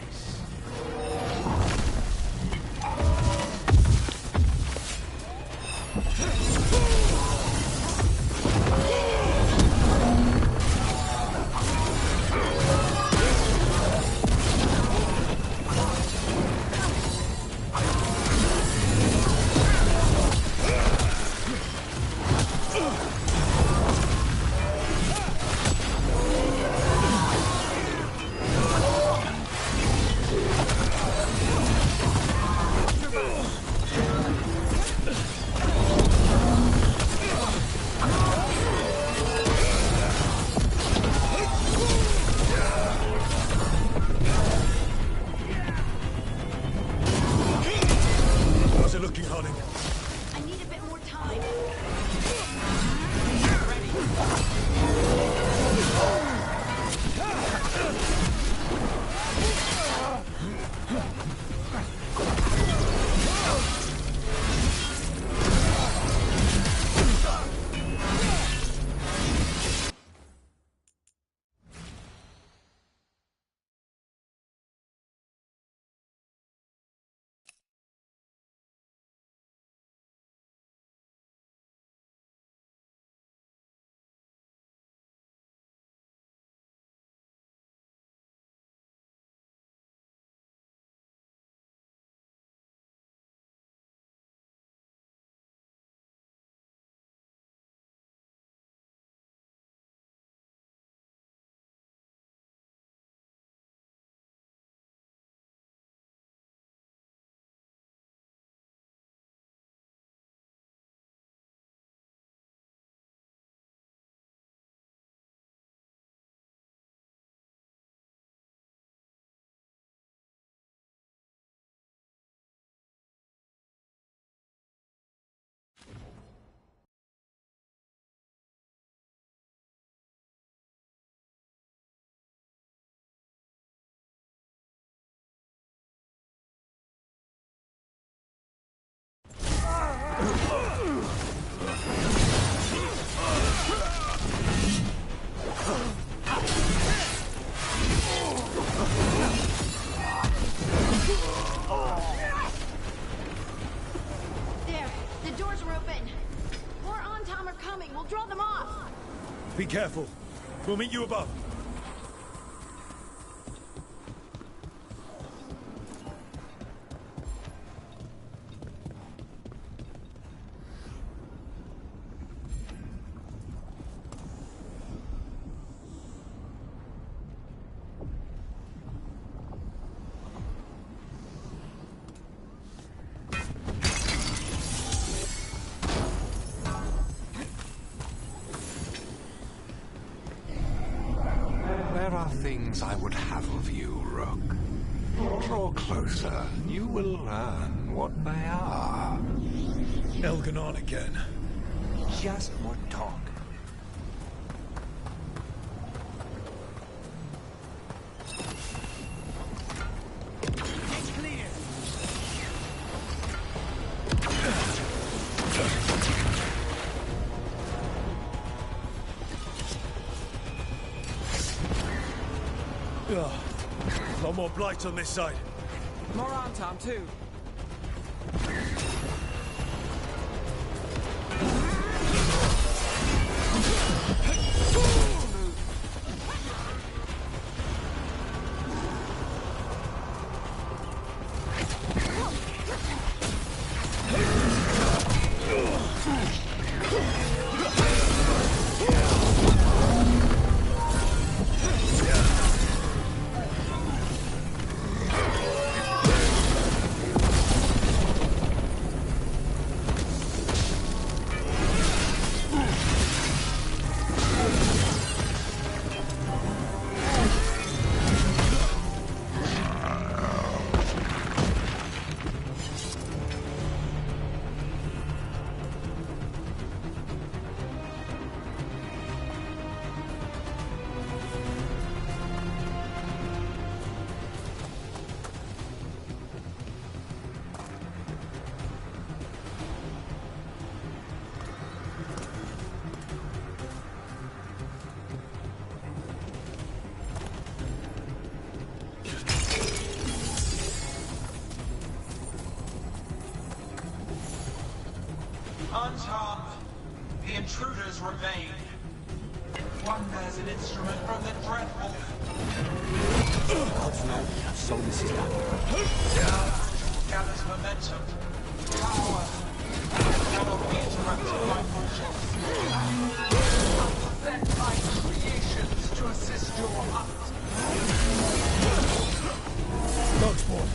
Speaker 18: open! More on-time are coming. We'll draw them off.
Speaker 2: Be careful. We'll meet you above.
Speaker 4: There are things I would have of you, Rook. Draw closer, you will learn what they are.
Speaker 2: Elganon again.
Speaker 1: Just more talk. It's clear.
Speaker 2: A lot more blight on this side.
Speaker 5: More arm time, too.
Speaker 8: Unharmed, the intruders remain. One bears an instrument from the dreadful.
Speaker 1: Gods know so this is done.
Speaker 8: Gathers momentum. Power. Cannot be interrupted by motion. Sent by creations to assist your hunt.
Speaker 2: Darkspawn.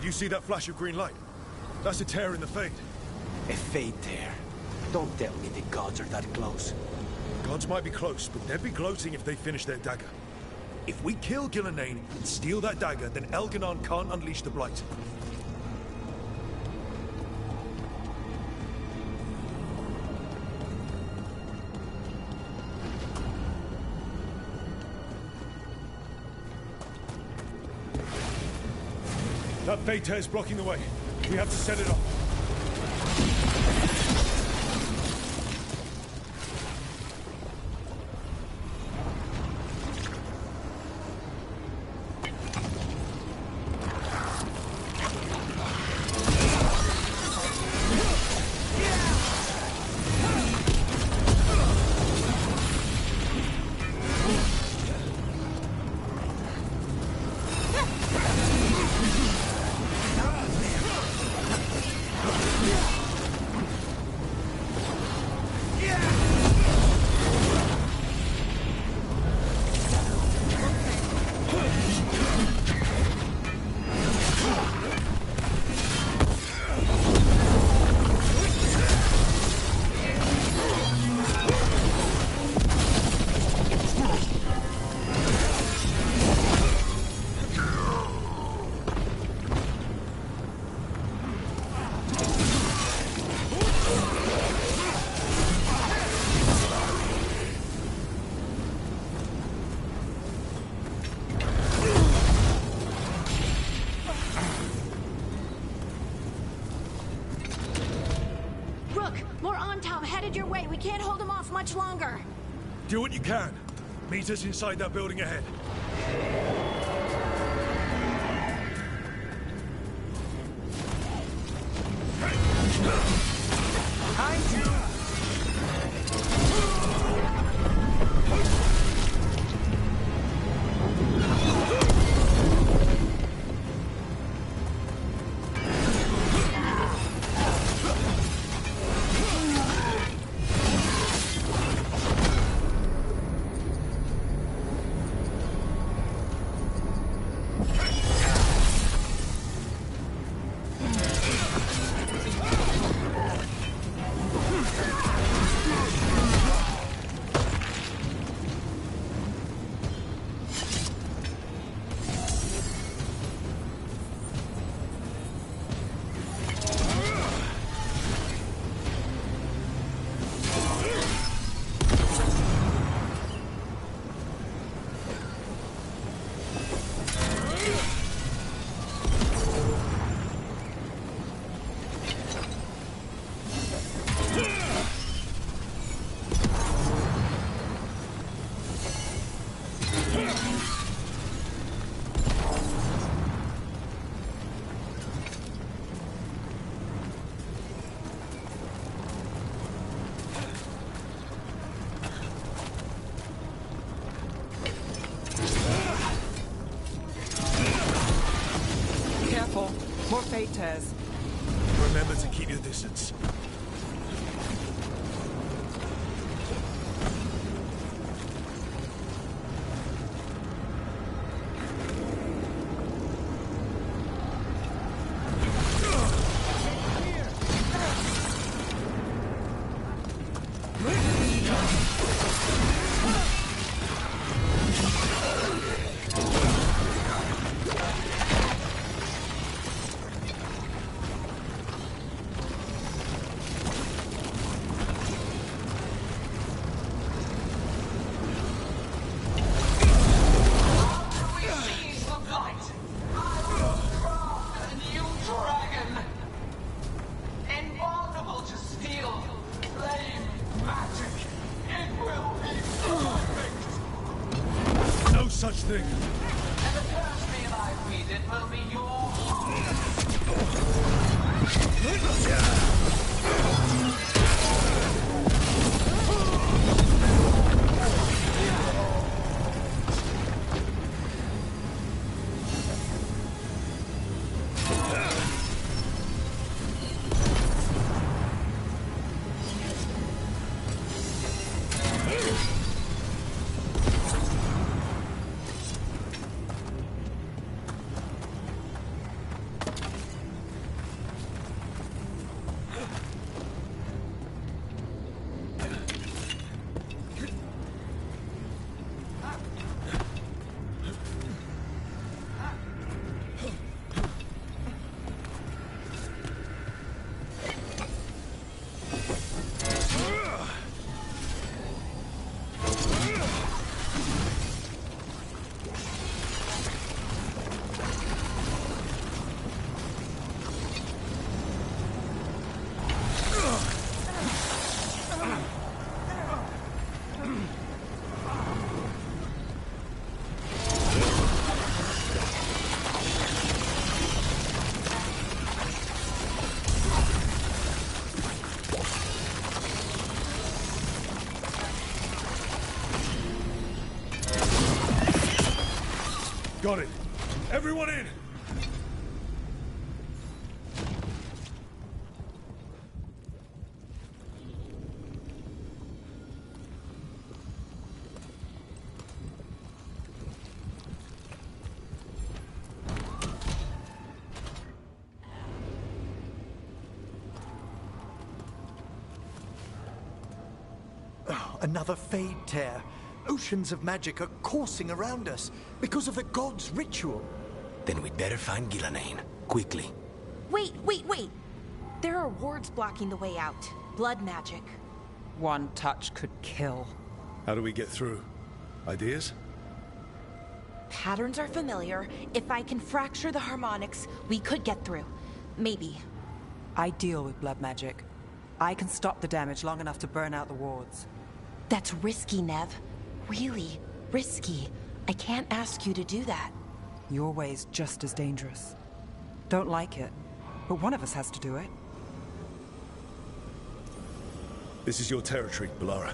Speaker 2: Did you see that flash of green light? That's a tear in the Fade.
Speaker 1: A Fade tear. Don't tell me the gods are that close.
Speaker 2: Gods might be close, but they'd be gloating if they finish their dagger. If we kill Gillenane and steal that dagger, then Elganon can't unleash the Blight. That Fade tear's blocking the way. We have to set it off.
Speaker 18: Your way. We can't hold him off much longer.
Speaker 2: Do what you can. Meet us inside that building ahead.
Speaker 1: Behind you!
Speaker 5: More Fade tears.
Speaker 2: Remember to keep your distance. Such thing.
Speaker 8: And the curse may I read it will be your
Speaker 2: Got it. Everyone in!
Speaker 19: Another Fade Tear. Oceans of magic are coursing around us because of the god's ritual.
Speaker 17: Then we'd better find Ghilanane. Quickly.
Speaker 20: Wait. There are wards blocking the way out. Blood magic.
Speaker 5: One touch could kill.
Speaker 2: How do we get through? Ideas?
Speaker 20: Patterns are familiar. If I can fracture the harmonics, we could get through. Maybe.
Speaker 5: I deal with blood magic. I can stop the damage long enough to burn out the wards.
Speaker 20: That's risky, Nev. Really risky. I can't ask you to do that.
Speaker 5: Your way's just as dangerous. Don't like it, but one of us has to do it.
Speaker 2: This is your territory, Bellara.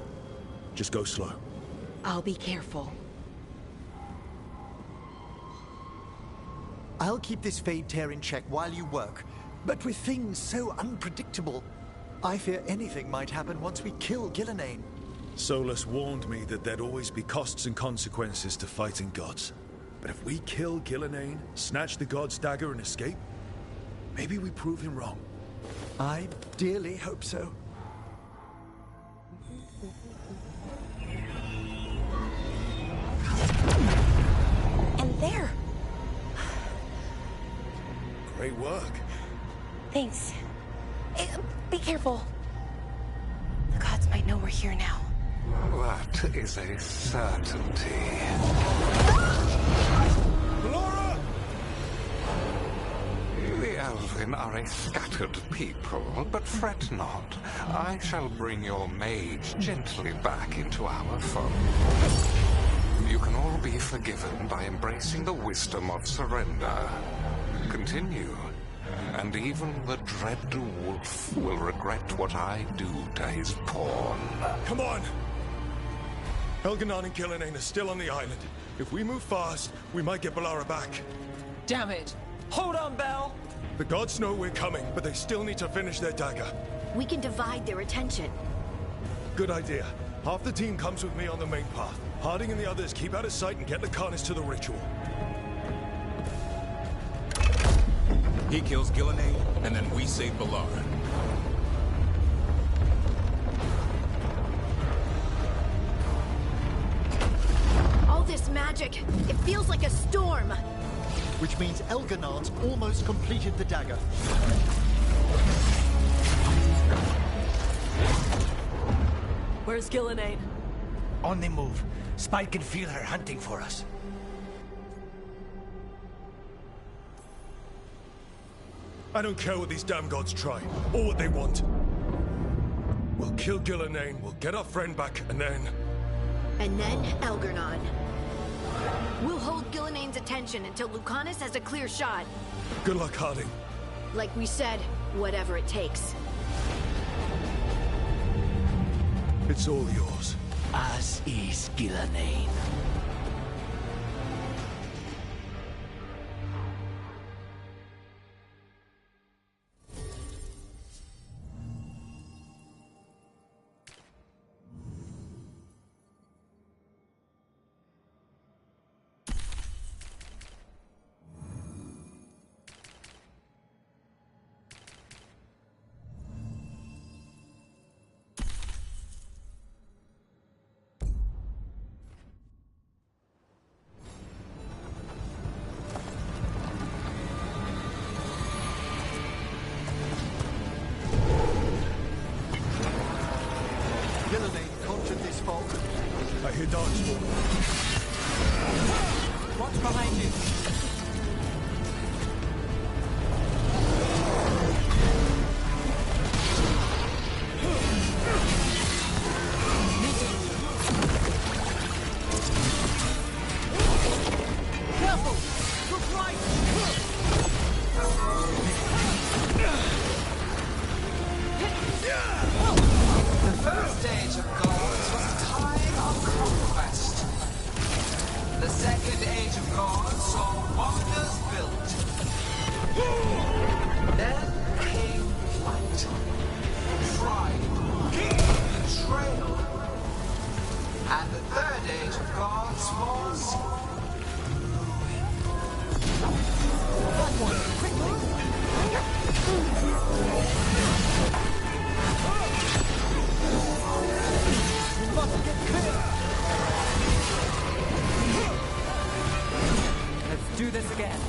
Speaker 2: Just go slow.
Speaker 20: I'll be careful.
Speaker 19: I'll keep this Fade Tear in check while you work, but with things so unpredictable, I fear anything might happen once we kill Ghilanane.
Speaker 2: Solus warned me that there'd always be costs and consequences to fighting gods. But if we kill Ghilanane, snatch the god's dagger and escape, maybe we prove him wrong.
Speaker 19: I dearly hope so.
Speaker 20: And there!
Speaker 2: Great work.
Speaker 20: Thanks. Be careful. The gods might know we're here now.
Speaker 4: That is a certainty.
Speaker 2: Bellara!
Speaker 4: The Elven are a scattered people, but fret not. I shall bring your mage gently back into our fold. You can all be forgiven by embracing the wisdom of surrender. Continue, and even the dread wolf will regret what I do to his pawn.
Speaker 2: Come on! Elganon and Ghilanane are still on the island. If we move fast, we might get Bellara back.
Speaker 5: Damn it! Hold on, Bell!
Speaker 2: The gods know we're coming, but they still need to finish their dagger.
Speaker 18: We can divide their attention.
Speaker 2: Good idea. Half the team comes with me on the main path. Harding and the others keep out of sight and get Lucanus to the ritual.
Speaker 3: He kills Ghilanane, and then we save Bellara.
Speaker 18: All this magic, it feels like a storm.
Speaker 19: Which means Elganon's almost completed the dagger.
Speaker 21: Where's Ghilanane?
Speaker 17: On the move. Spike can feel her hunting for us.
Speaker 2: I don't care what these damn gods try, or what they want. We'll kill Ghilanane, we'll get our friend back, and then...
Speaker 18: And then Elgarnon. We'll hold Gillanane's attention until Lucanus has a clear shot.
Speaker 2: Good luck, Harding.
Speaker 18: Like we said, whatever it takes.
Speaker 2: It's all yours.
Speaker 17: As is Ghilanane.
Speaker 19: Ghilanane conjured this fog.
Speaker 2: I hear darkspawn.
Speaker 5: What's behind you?
Speaker 19: Careful! Look right!
Speaker 8: The first age of gods was a time of conquest. The second age of gods saw And the third age of gods was...
Speaker 5: Let's do this again.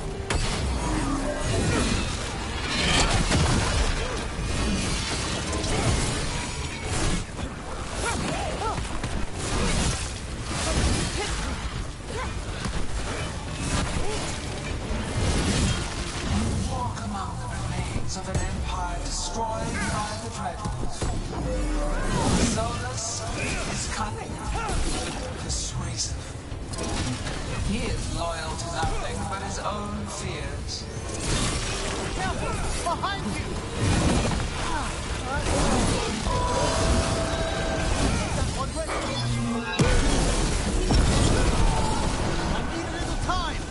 Speaker 8: Walk among the remains of an empire destroyed by the Dreadnought. Solus is cunning, persuasive. He is loyal to nothing but his own fears.
Speaker 15: Careful! Behind you! That one ready. I need a little time!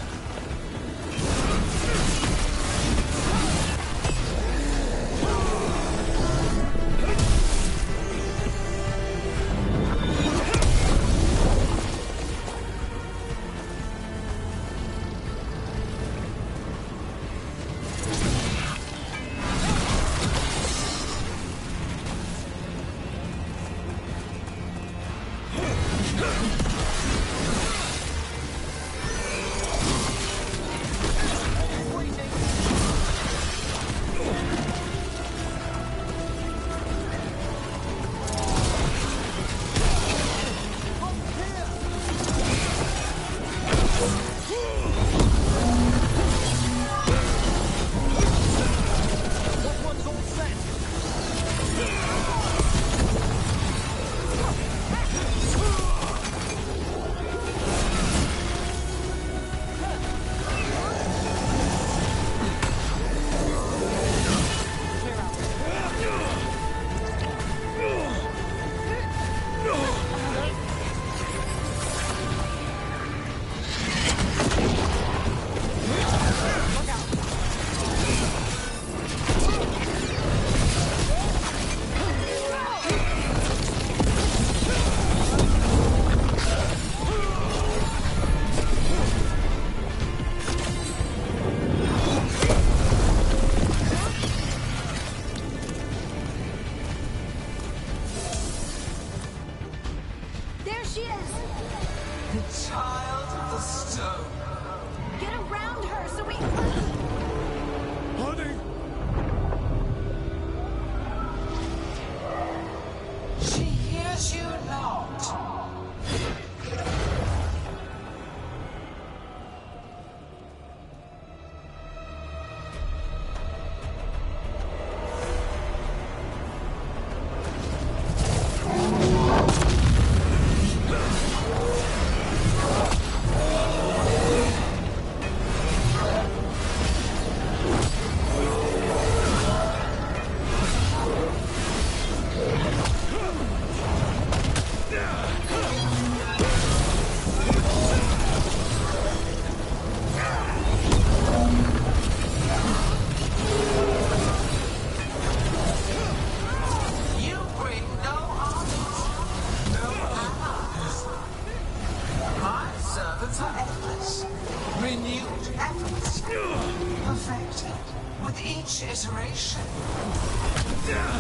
Speaker 8: iteration.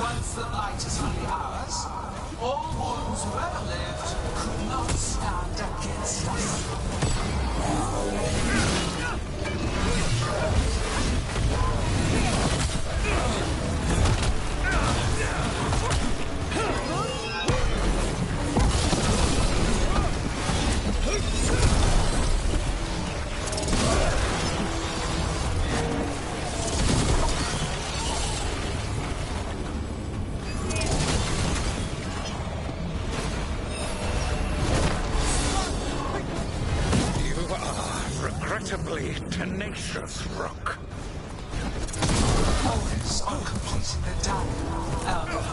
Speaker 8: Once the light is fully ours, all wardens who ever lived could not stand against us.
Speaker 4: Tenacious, Rook.
Speaker 8: Focus on completing the dialogue, Elder.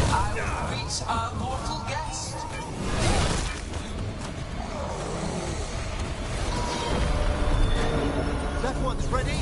Speaker 8: I will greet our mortal guest.
Speaker 15: That one's ready.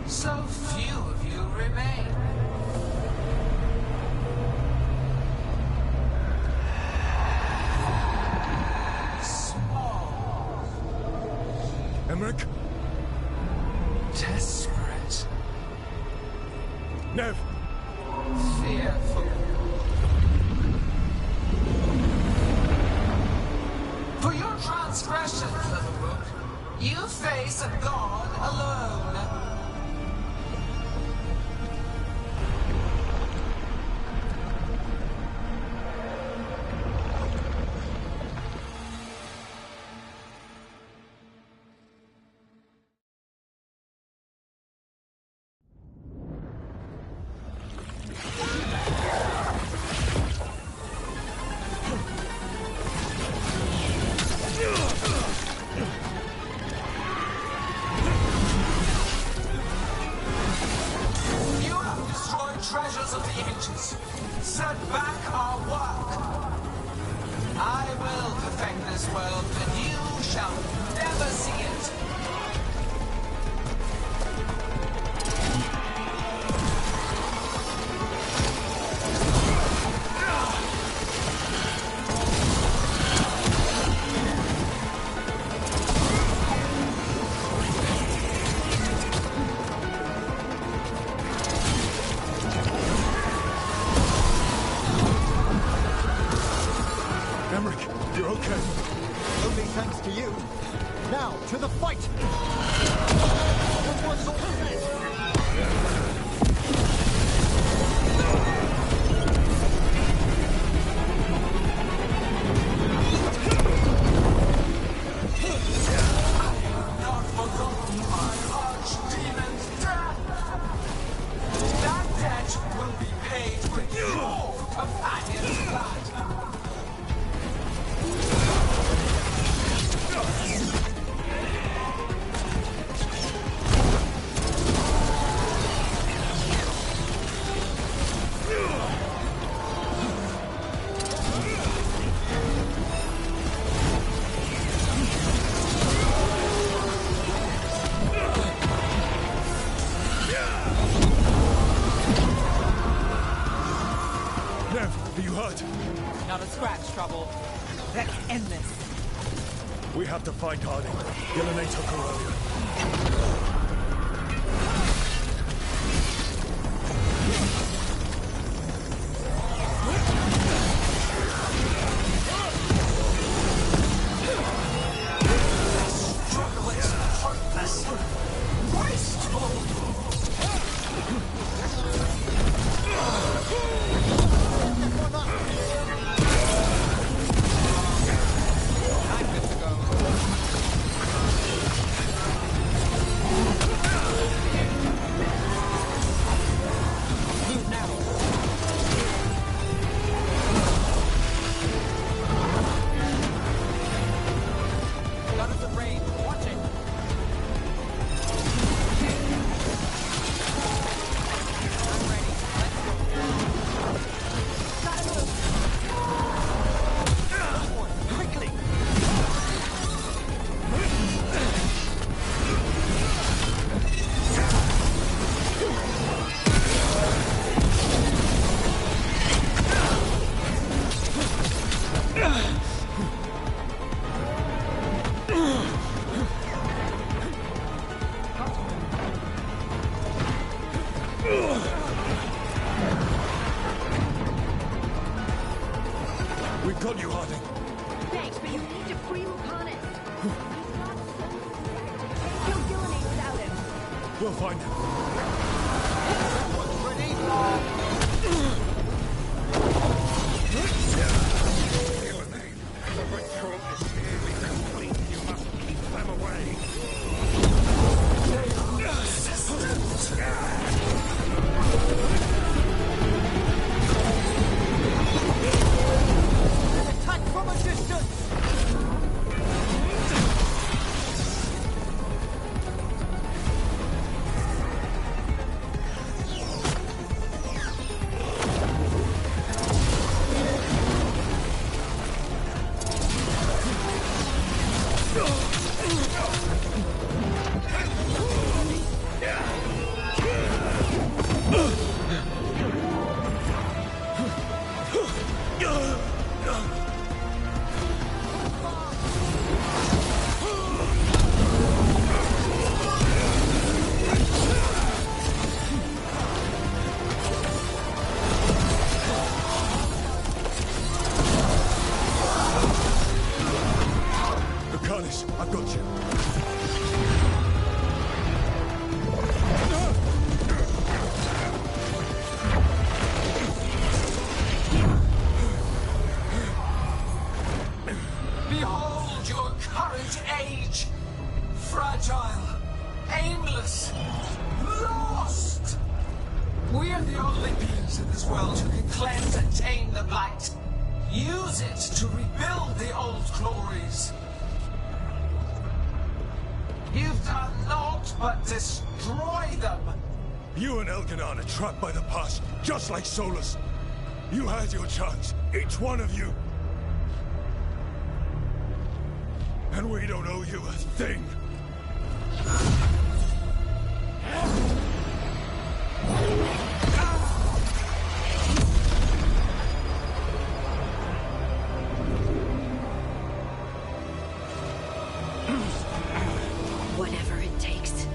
Speaker 8: So few of you remain. Small.
Speaker 2: Emmerich?
Speaker 8: Desperate.
Speaker 2: Nev!
Speaker 8: Fearful. For your transgressions, little rook, you face a god alone. Treasures of the ages. Set back our work. I will perfect this world, and you shall never see it.
Speaker 2: You're okay.
Speaker 19: Only thanks to you. Now, to the fight! What was all this?
Speaker 8: Not forgotten my archdemon's death. That debt will be paid with your companion's blood.
Speaker 2: Nev, are you hurt?
Speaker 5: Not a scratch, Trouble. Let's end this.
Speaker 2: We have to find Harding. Gillenay took her earlier. We've got you, Harding.
Speaker 18: Thanks, but you need to free Lucanus. Kill Gillenay without him.
Speaker 2: We'll find him.
Speaker 6: Gillenay, the ritual is nearly complete. You must keep them away.
Speaker 8: They are resistant.
Speaker 19: Attack from a distance!
Speaker 2: Lucanus, I've got you.
Speaker 8: Behold your current age! Fragile, aimless, lost! We are the only beings in this world who can cleanse and tame the blight. Use it to rebuild the old glories. You've done naught but destroy them.
Speaker 2: You and Elganon are trapped by the past, just like Solus. You had your chance, each one of you. And we don't owe you a thing.
Speaker 18: Whatever it takes.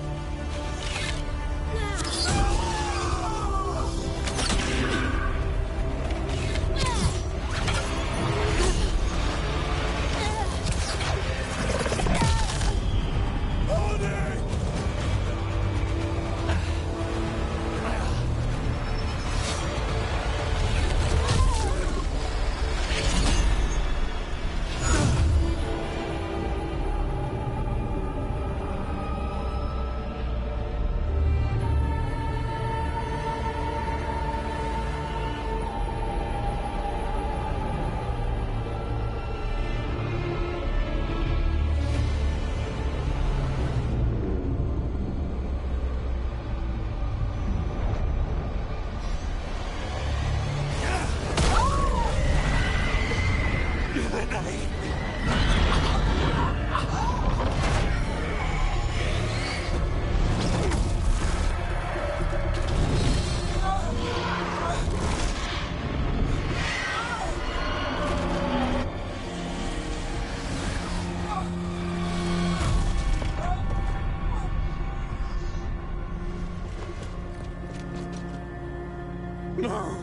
Speaker 8: No.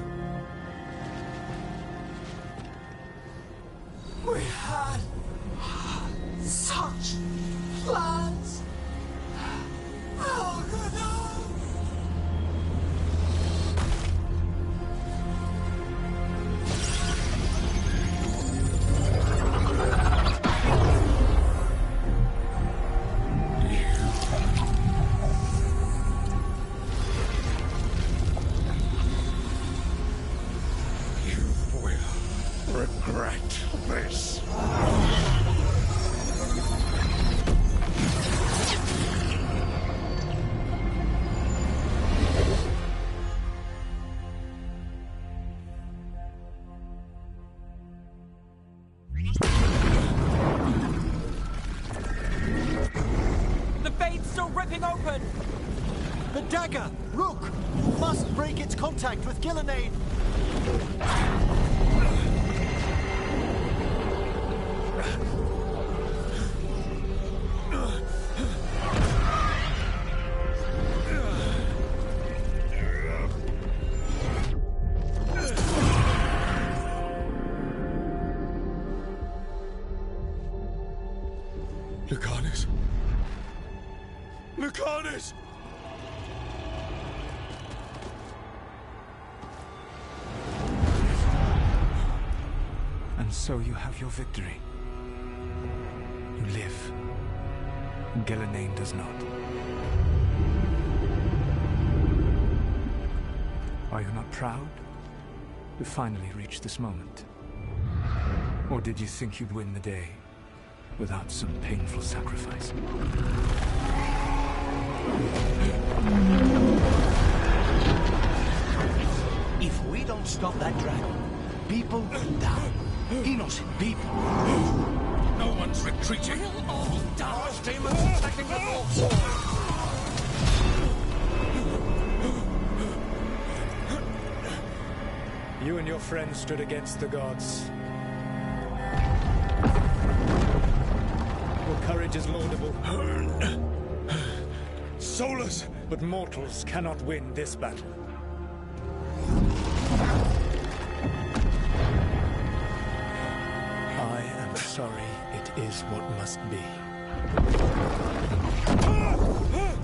Speaker 8: We had such plans. Elganon!
Speaker 2: Regret this.
Speaker 19: The fade's still ripping open! The dagger! Rook! You must break its contact with Gillenane!
Speaker 2: Lucanus! Lucanus!
Speaker 1: And so you have your victory. You live. Gillenane does not. Are you not proud to finally reach this moment? Or did you think you'd win the day without some painful sacrifice?
Speaker 17: If we don't stop that dragon, people will die. Innocent people.
Speaker 2: No one's retreating.
Speaker 8: We'll all die. Demons attacking the north.
Speaker 1: You and your friends stood against the gods. Your courage is laudable.
Speaker 2: Solus!
Speaker 1: But mortals cannot win this battle. I am sorry, it is what must be.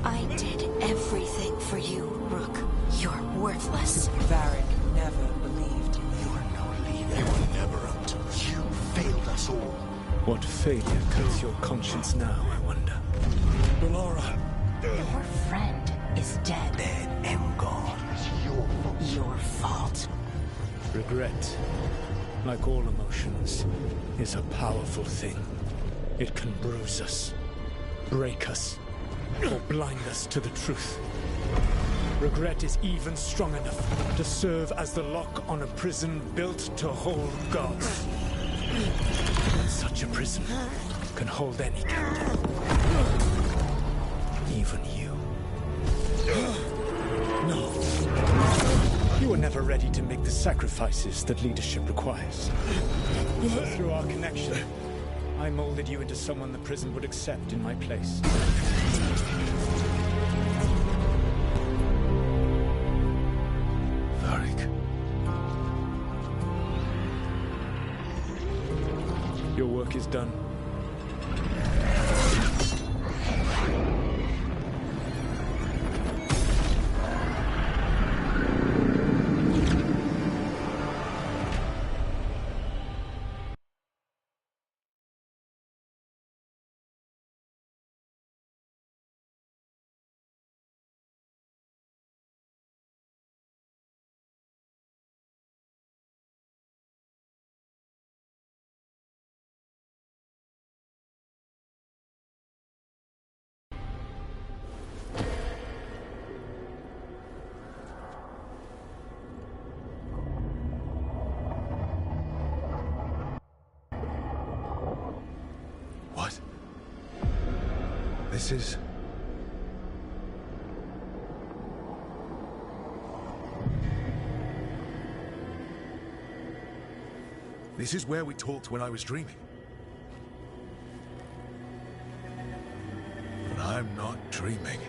Speaker 18: I did everything for you, Rook. You're worthless.
Speaker 5: Varric never believed in you.
Speaker 19: You're no leader. You were never up to it. You failed us all.
Speaker 1: What failure cuts your conscience now, I wonder?
Speaker 19: Bellanaris.
Speaker 20: Your friend is dead.
Speaker 19: Dead and gone. It's your fault.
Speaker 20: Your fault.
Speaker 1: Regret, like all emotions, is a powerful thing. It can bruise us, break us, or blind us to the truth. Regret is even strong enough to serve as the lock on a prison built to hold gods. Such a prison can hold any captive. Even you. No. You were never ready to make the sacrifices that leadership requires. Through our connection, I molded you into someone the prison would accept in my place.
Speaker 2: Varric.
Speaker 1: Your work is done.
Speaker 2: What? This is... This is where we talked when I was dreaming. But I'm not dreaming.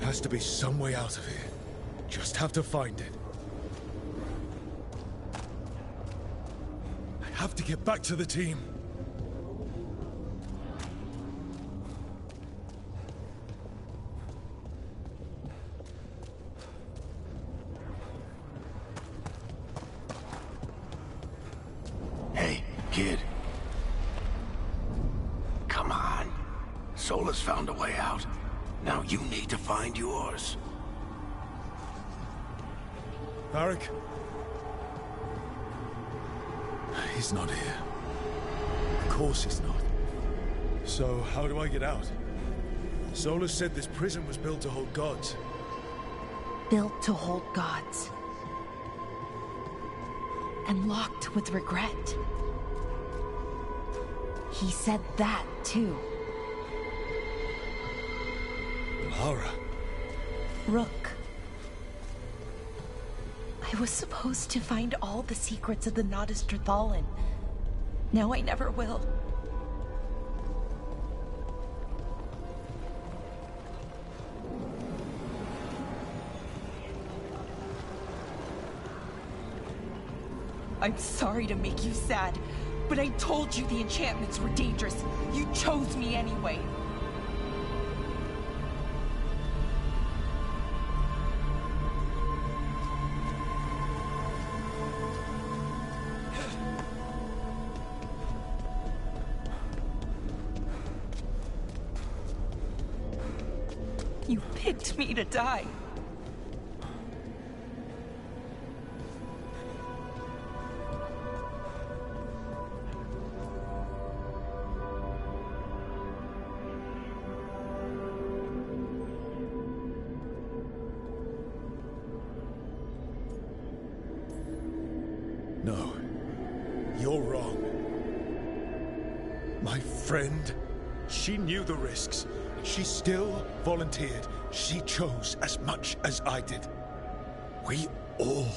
Speaker 2: Has to be some way out of here. Just have to find it. I have to get back to the team.
Speaker 17: Hey, kid. Come on. Solus found a way out. Now you need to find yours.
Speaker 2: Varric? He's not here. Of course he's not. So, how do I get out? Solus said this prison was built to hold gods.
Speaker 20: Built to hold gods. And locked with regret. He said that, too.
Speaker 2: Lara.
Speaker 20: Rook. I was supposed to find all the secrets of the Nodus Trithallan. Now I never will. I'm sorry to make you sad, but I told you the enchantments were dangerous. You chose me anyway. You picked me to die.
Speaker 2: No. You're wrong. My friend, she knew the risks. She still volunteered. She chose as much as I did. We all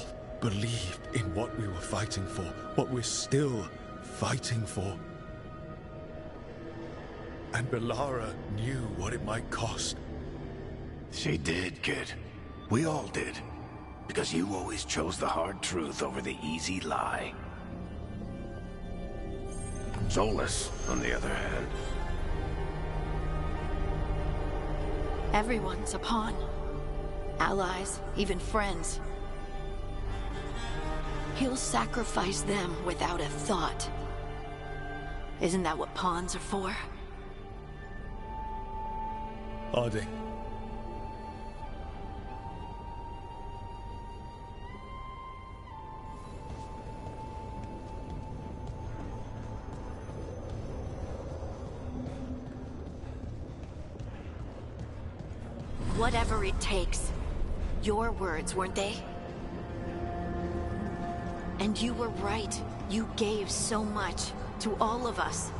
Speaker 2: believed in what we were fighting for, what we're still fighting for. And Bellara knew what it might cost.
Speaker 17: She did, kid. We all did. Because you always chose the hard truth over the easy lie. Solus, on the other hand.
Speaker 18: Everyone's a pawn. Allies, even friends. He'll sacrifice them without a thought. Isn't that what pawns are for?
Speaker 2: Harding.
Speaker 18: Whatever it takes. Your words, weren't they? And you were right. You gave so much to all of us.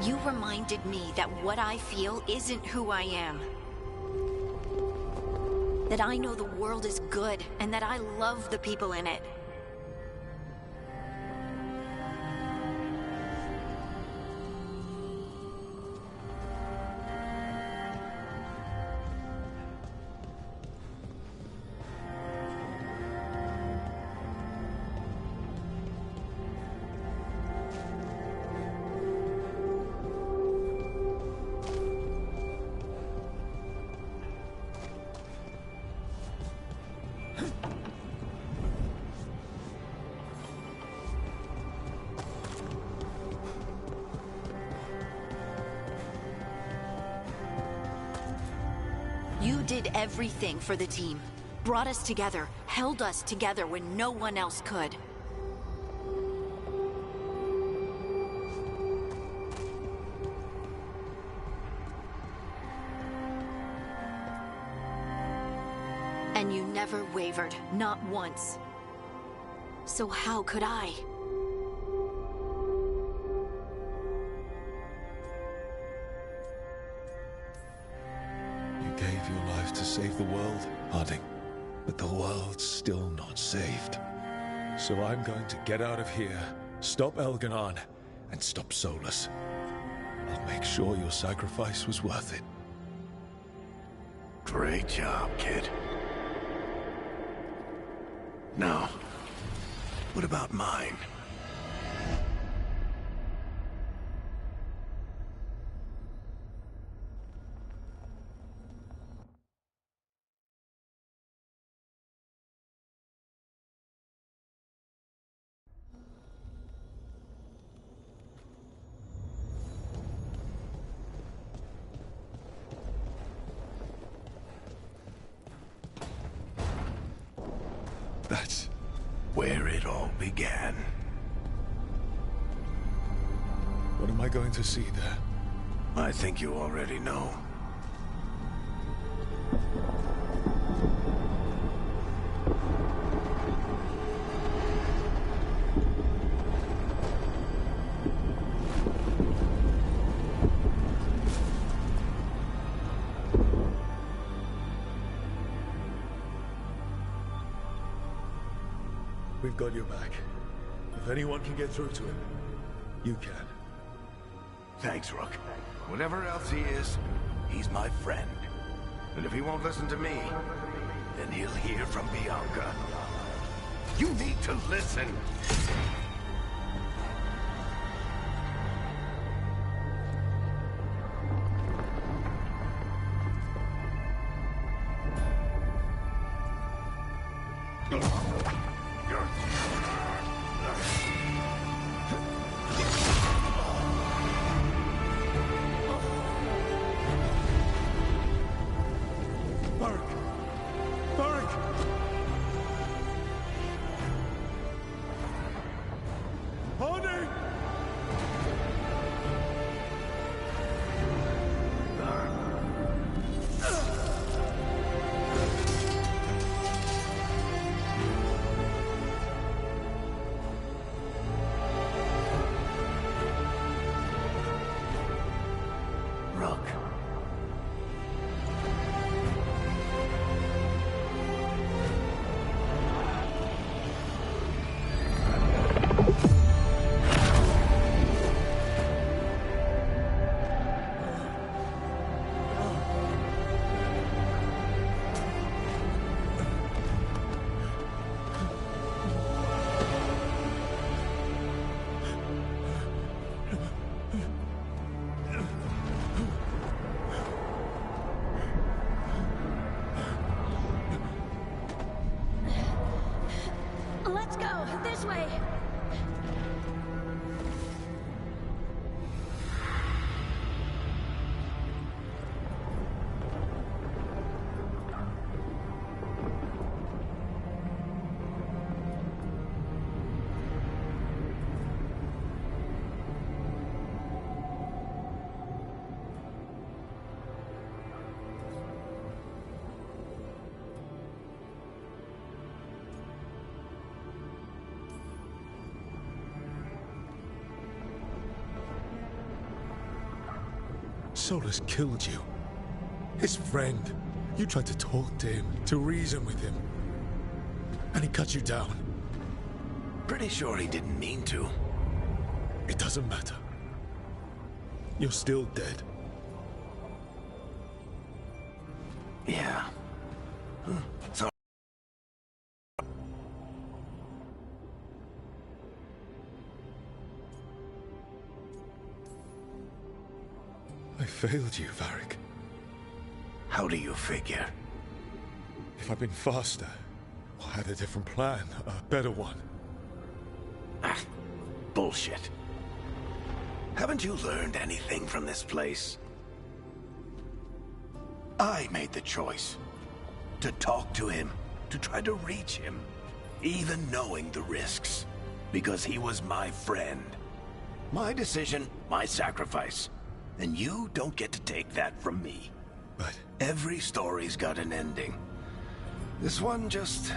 Speaker 18: You reminded me that what I feel isn't who I am. That I know the world is good, and that I love the people in it. You did everything for the team. Brought us together, held us together when no one else could. And you never wavered, not once. So how could I?
Speaker 2: You gave your life to save the world, Harding. But the world's still not saved. So I'm going to get out of here, stop Elganon, and stop Solus. I'll make sure your sacrifice was worth it.
Speaker 17: Great job, kid. Now, what about mine?
Speaker 2: That's
Speaker 17: where it all began.
Speaker 2: What am I going to see there?
Speaker 17: I think you already know.
Speaker 2: We've got your back. If anyone can get through to him, you can.
Speaker 17: Thanks, Rook. Whatever else he is, he's my friend. And if he won't listen to me, then he'll hear from Bianca. You need to listen!
Speaker 2: Solus killed you. His friend. You tried to talk to him, to reason with him. And he cut you down.
Speaker 17: Pretty sure he didn't mean to.
Speaker 2: It doesn't matter. You're still dead.
Speaker 17: Yeah. So
Speaker 2: I failed you, Varric.
Speaker 17: how do you figure?
Speaker 2: If I'd been faster, or had a different plan, a better one.
Speaker 17: Ah, bullshit. Haven't you learned anything from this place? I made the choice. To talk to him, to try to reach him, even knowing the risks. Because he was my friend. My decision, my sacrifice. And you don't get to take that from me.
Speaker 2: But
Speaker 17: every story's got an ending. This one just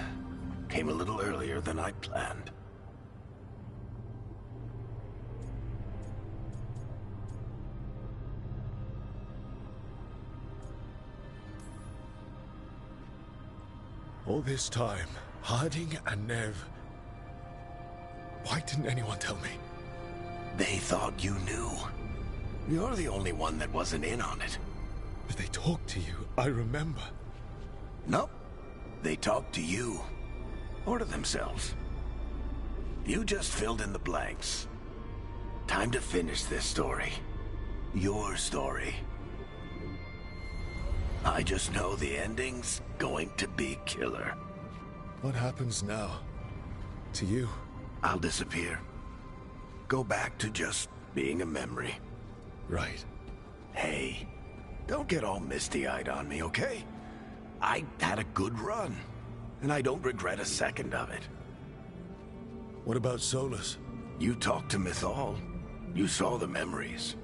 Speaker 17: came a little earlier than I'd planned.
Speaker 2: all this time, Harding and Nev... Why didn't anyone tell me?
Speaker 17: They thought you knew. You're the only one that wasn't in on it.
Speaker 2: But they talked to you, I remember.
Speaker 17: Nope. They talked to you. Or to themselves. You just filled in the blanks. Time to finish this story. Your story. I just know the ending's going to be killer.
Speaker 2: What happens now? To you?
Speaker 17: I'll disappear. Go back to just being a memory.
Speaker 2: Right.
Speaker 17: Hey, don't get all misty-eyed on me, okay? I had a good run, and I don't regret a second of it.
Speaker 2: What about Solus?
Speaker 17: You talked to Mythal. You saw the memories.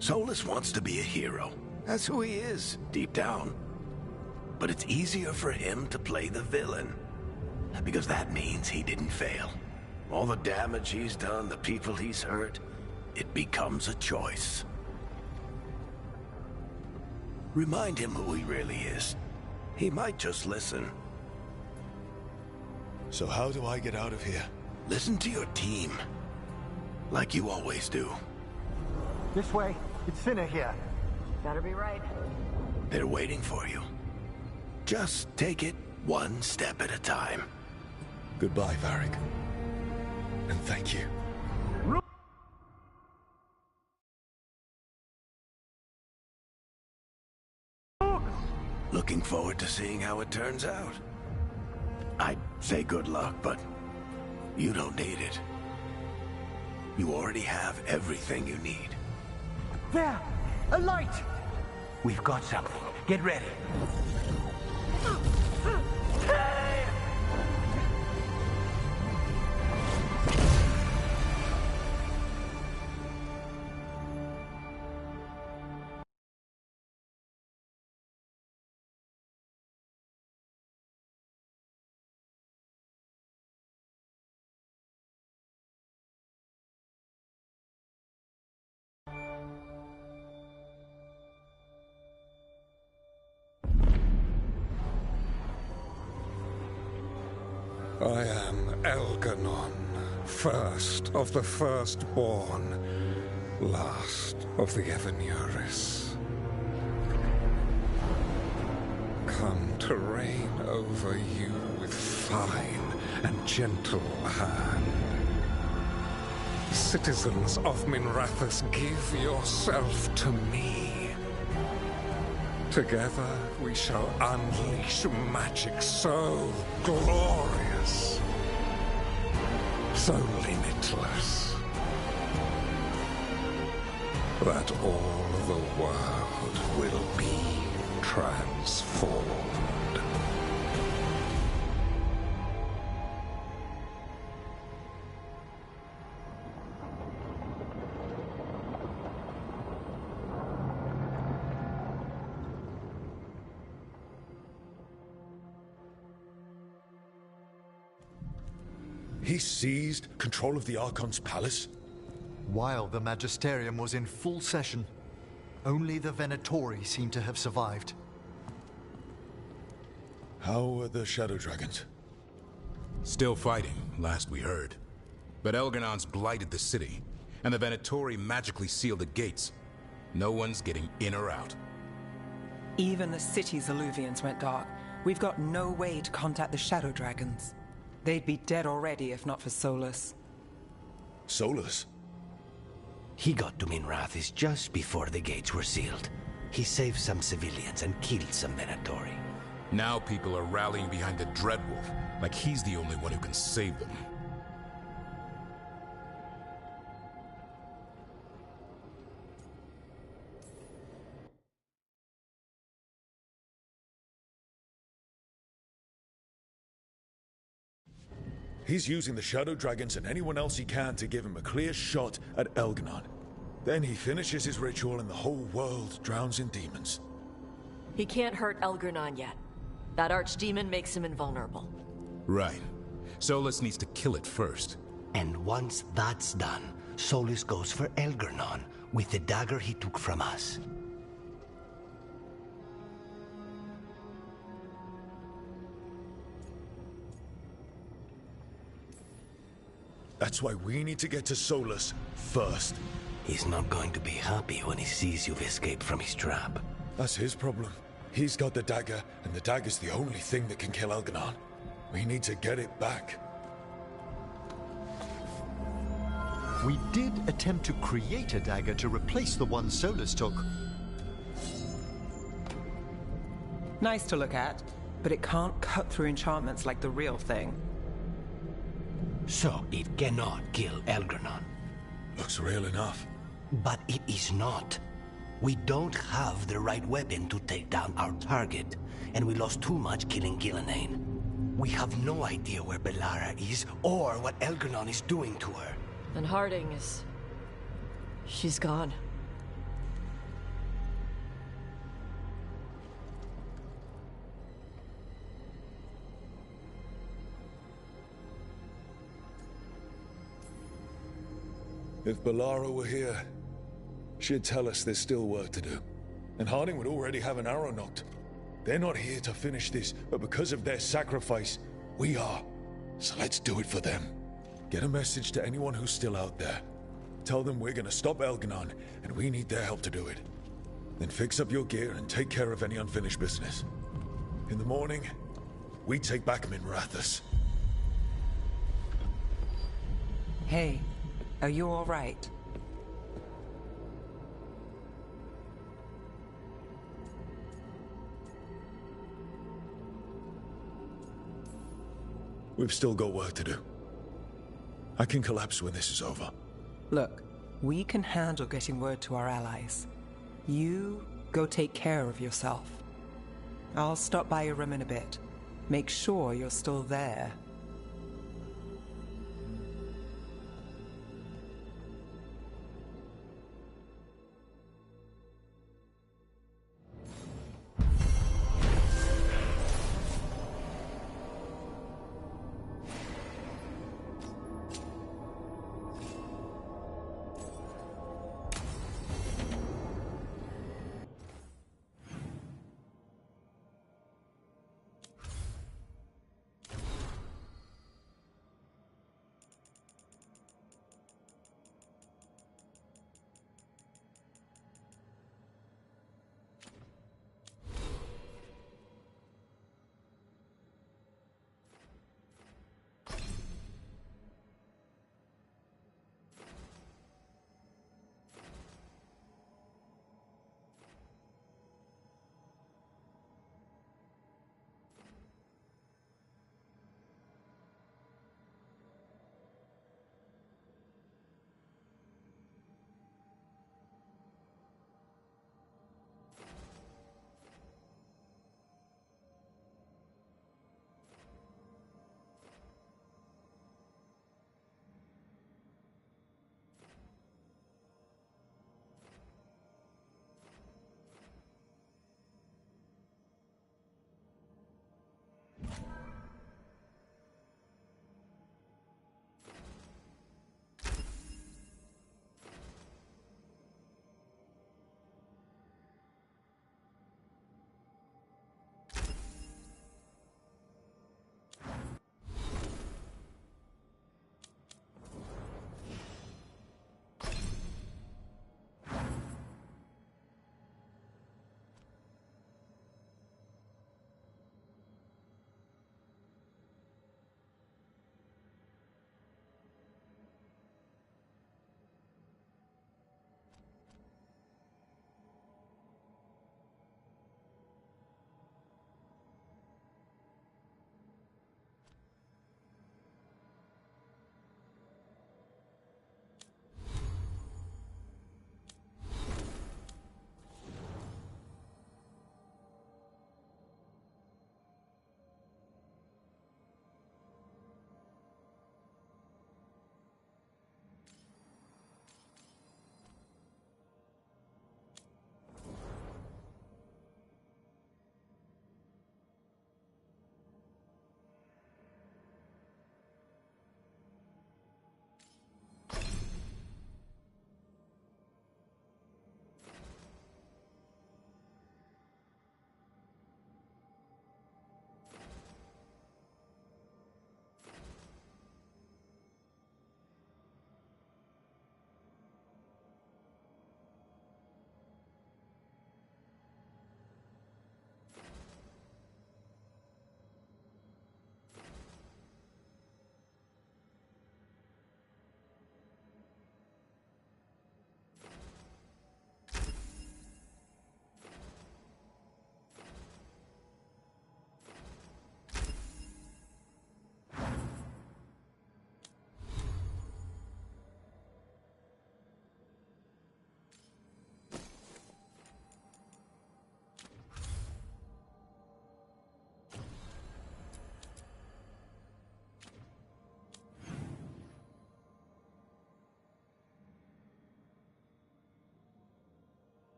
Speaker 17: Solus wants to be a hero. That's who he is, deep down. But it's easier for him to play the villain. Because that means he didn't fail. All the damage he's done, the people he's hurt, it becomes a choice. Remind him who he really is. He might just listen.
Speaker 2: So how do I get out of here?
Speaker 17: Listen to your team. Like you always do.
Speaker 19: This way. It's thinner here.
Speaker 21: Better be right.
Speaker 17: They're waiting for you. Just take it one step at a time.
Speaker 2: Goodbye, Varric. And thank you.
Speaker 17: Looking forward to seeing how it turns out. I'd say good luck, but you don't need it. You already have everything you need.
Speaker 7: There! A light! We've got something. Get ready.
Speaker 4: I am Elganon, first of the firstborn, last of the Veilguard. Come to reign over you with fine and gentle hand. Citizens of Minrathous, give yourself to me. Together we shall unleash magic so glorious, so limitless, that all the world will be transformed.
Speaker 2: He seized control of the Archon's palace?
Speaker 19: While the Magisterium was in full session. Only the Venatori seem to have survived.
Speaker 2: How are the Shadow Dragons?
Speaker 3: Still fighting, last we heard. But Elgarnon's blighted the city, and the Venatori magically sealed the gates. No one's getting in or out.
Speaker 5: Even the city's Illuvians went dark. We've got no way to contact the Shadow Dragons. They'd be dead already if not for Solus.
Speaker 2: Solus?
Speaker 10: He got to Minrathis just before the gates were sealed. He saved some civilians and killed some Venatori.
Speaker 3: Now people are rallying behind the Dreadwolf, like he's the only one who can save them.
Speaker 2: He's using the Shadow Dragons and anyone else he can to give him a clear shot at Elgarnon. Then he finishes his ritual and the whole world drowns in demons.
Speaker 21: He can't hurt Elgarnon yet. That archdemon makes him invulnerable.
Speaker 3: Right. Solus needs to kill it first.
Speaker 10: And once that's done, Solus goes for Elgarnon with the dagger he took from us.
Speaker 2: That's why we need to get to Solus first.
Speaker 10: He's not going to be happy when he sees you've escaped from his trap.
Speaker 2: That's his problem. He's got the dagger, and the dagger's the only thing that can kill Elgarnon. We need to get it back.
Speaker 19: We did attempt to create a dagger to replace the one Solus took.
Speaker 5: Nice to look at, but it can't cut through enchantments like the real thing.
Speaker 10: So it cannot kill Elgarnon.
Speaker 2: Looks real enough.
Speaker 10: But it is not. We don't have the right weapon to take down our target, and we lost too much killing Gillenane. We have no idea where Bellara is, or what Elgarnon is doing to her.
Speaker 21: And Harding is... she's gone.
Speaker 2: If Bellara were here, she'd tell us there's still work to do. And Harding would already have an arrow knocked. They're not here to finish this, but because of their sacrifice, we are. So let's do it for them. Get a message to anyone who's still out there. Tell them we're gonna stop Elgarnon, and we need their help to do it. Then fix up your gear and take care of any unfinished business. In the morning, we take back Minrathis.
Speaker 5: Hey, are you all right?
Speaker 2: We've still got work to do. I can collapse when this is over.
Speaker 5: Look, we can handle getting word to our allies. You go take care of yourself. I'll stop by your room in a bit. Make sure you're still there.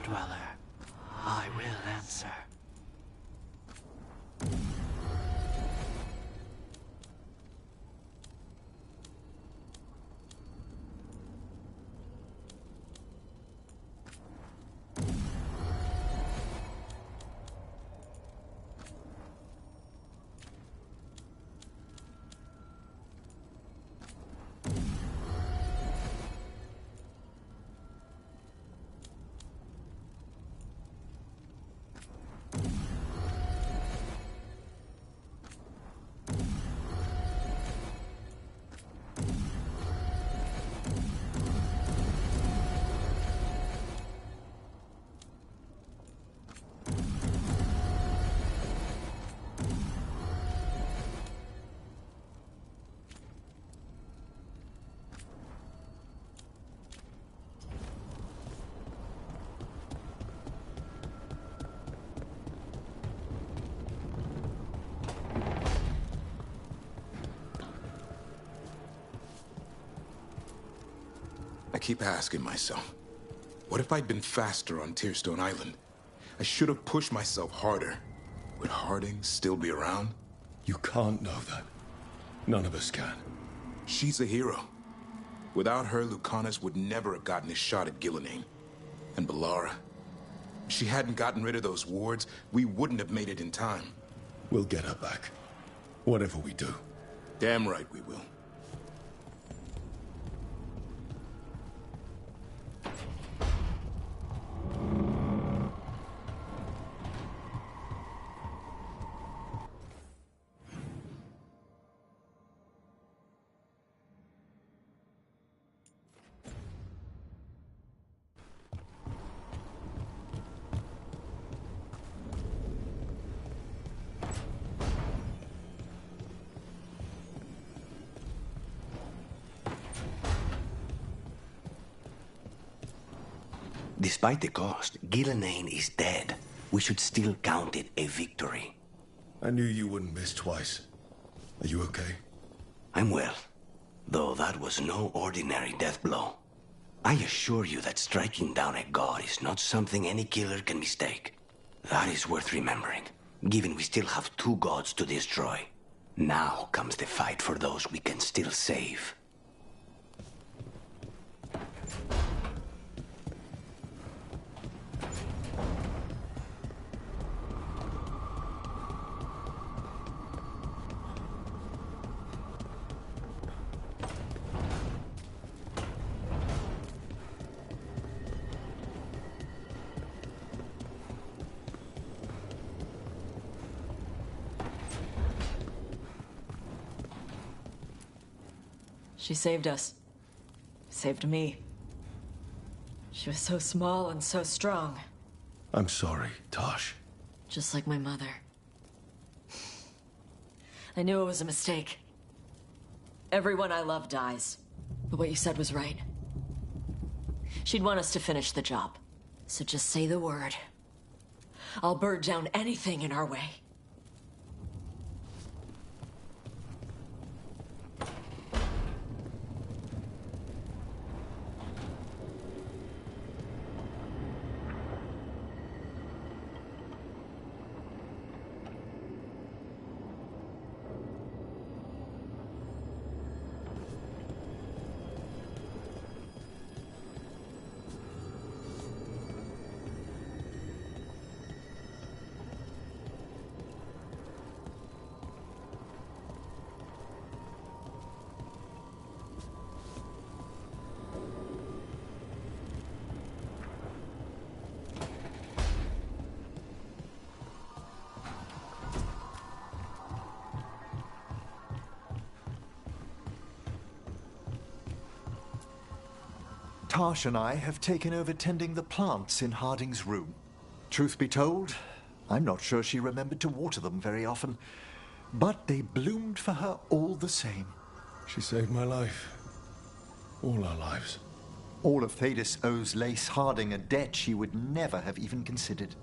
Speaker 10: Dweller, I will answer.
Speaker 3: I keep asking myself, what if I'd been faster on Tearstone Island? I should have pushed myself harder. Would Harding still be around?
Speaker 2: You can't know that. None of us can.
Speaker 3: She's a hero. Without her, Lucanus would never have gotten his shot at Gillenane. And Bellara. If she hadn't gotten rid of those wards, we wouldn't have made it in time.
Speaker 2: We'll get her back. Whatever we do.
Speaker 3: Damn right we will.
Speaker 10: Despite the cost, Gillenane is dead. We should still count it a victory.
Speaker 2: I knew you wouldn't miss twice. Are you okay?
Speaker 10: I'm well, though that was no ordinary death blow. I assure you that striking down a god is not something any killer can mistake. That is worth remembering, given we still have 2 gods to destroy. Now comes the fight for those we can still save.
Speaker 21: She saved us. Saved me. She was so small and so strong.
Speaker 2: I'm sorry, Tosh.
Speaker 21: Just like my mother. I knew it was a mistake. Everyone I love dies. But what you said was right. She'd want us to finish the job. So just say the word. I'll burn down anything in our way.
Speaker 19: Tosh and I have taken over tending the plants in Harding's room. Truth be told, I'm not sure she remembered to water them very often, but they bloomed for her all the same.
Speaker 2: She saved my life. All our lives.
Speaker 19: All of Thedas owes Lace Harding a debt she would never have even considered.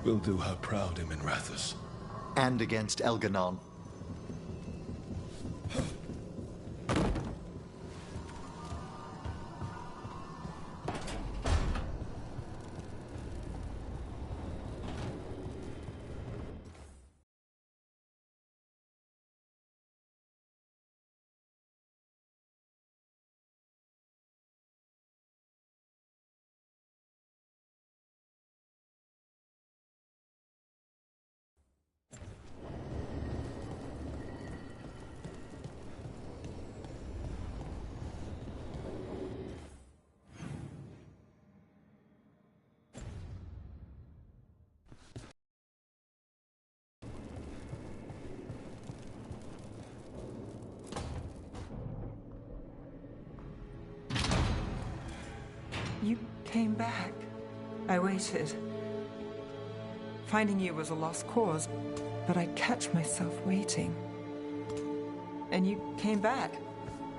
Speaker 2: We'll do her proud in Minrathous.
Speaker 19: And against Elganon.
Speaker 5: You came back. I waited. Finding you was a lost cause, but I'd catch myself waiting. And you came back.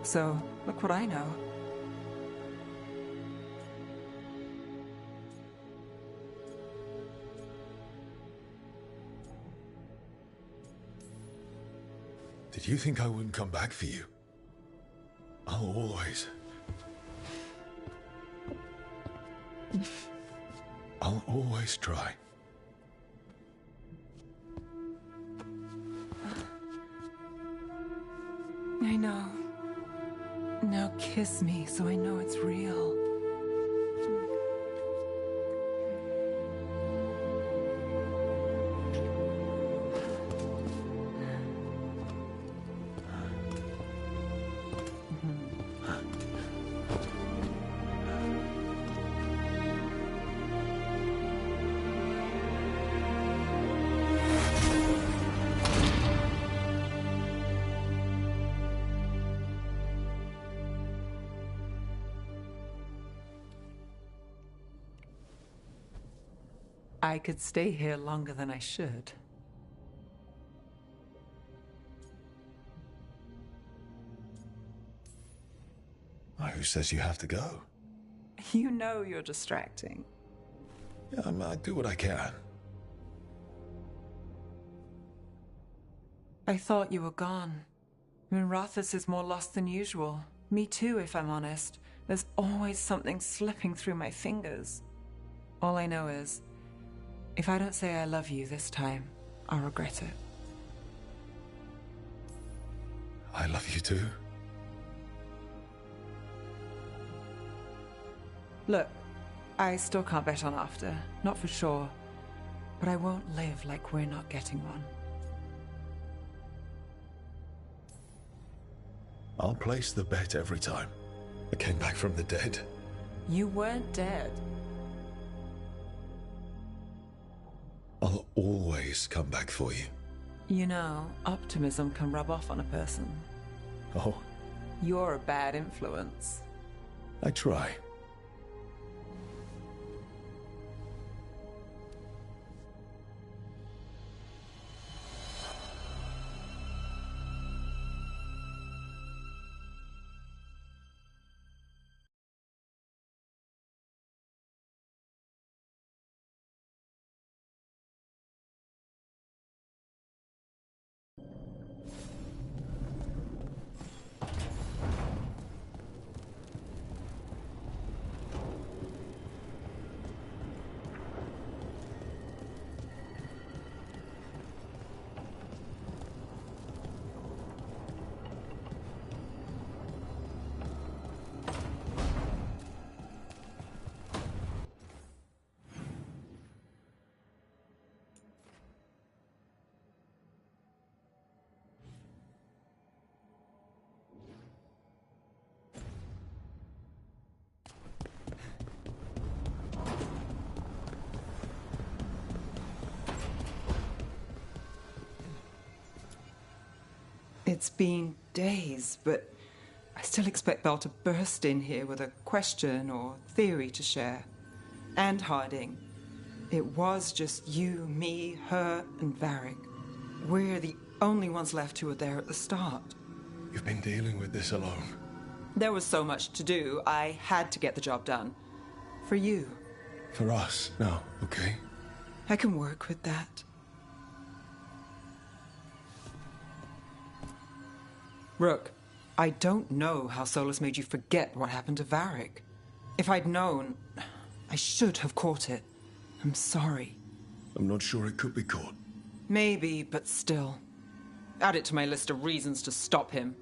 Speaker 5: So, look what I know.
Speaker 2: Did you think I wouldn't come back for you? I'll always try.
Speaker 5: I know. Now kiss me so I know it's real. I could stay here longer than I should.
Speaker 2: Who says you have to go?
Speaker 5: You know you're distracting.
Speaker 2: Yeah, I do what I can.
Speaker 5: I thought you were gone. Minrathous is more lost than usual. Me too, if I'm honest. There's always something slipping through my fingers. All I know is, if I don't say I love you this time, I'll regret it.
Speaker 2: I love you too.
Speaker 5: Look, I still can't bet on after, not for sure. But I won't live like we're not getting one.
Speaker 2: I'll place the bet every time. I came back from the dead.
Speaker 5: You weren't dead.
Speaker 2: I'll always come back for you.
Speaker 5: You know, optimism can rub off on a person.
Speaker 2: Oh?
Speaker 5: You're a bad influence.
Speaker 2: I try.
Speaker 5: It's been days, but I still expect Belle to burst in here with a question or theory to share. And Harding. It was just you, me, her, and Varric. We're the only ones left who were there at the start.
Speaker 2: You've been dealing with this alone.
Speaker 5: There was so much to do, I had to get the job done. For you.
Speaker 2: For us, no, okay?
Speaker 5: I can work with that. Rook, I don't know how Solus made you forget what happened to Varric. If I'd known, I should have caught it. I'm sorry.
Speaker 2: I'm not sure it could be caught.
Speaker 5: Maybe, but still. Add it to my list of reasons to stop him.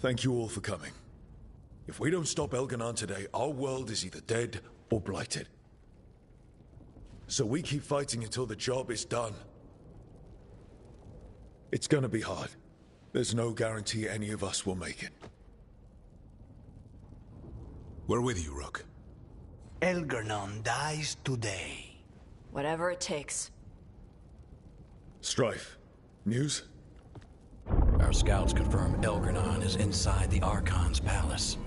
Speaker 2: Thank you all for coming. If we don't stop Elganon today, our world is either dead or blighted. So we keep fighting until the job is done. It's gonna be hard. There's no guarantee any of us will make it.
Speaker 3: We're with you, Rook.
Speaker 10: Elganon dies today.
Speaker 21: Whatever it takes.
Speaker 2: Strife, news?
Speaker 11: Our scouts confirm Elganon is inside the Archon's palace.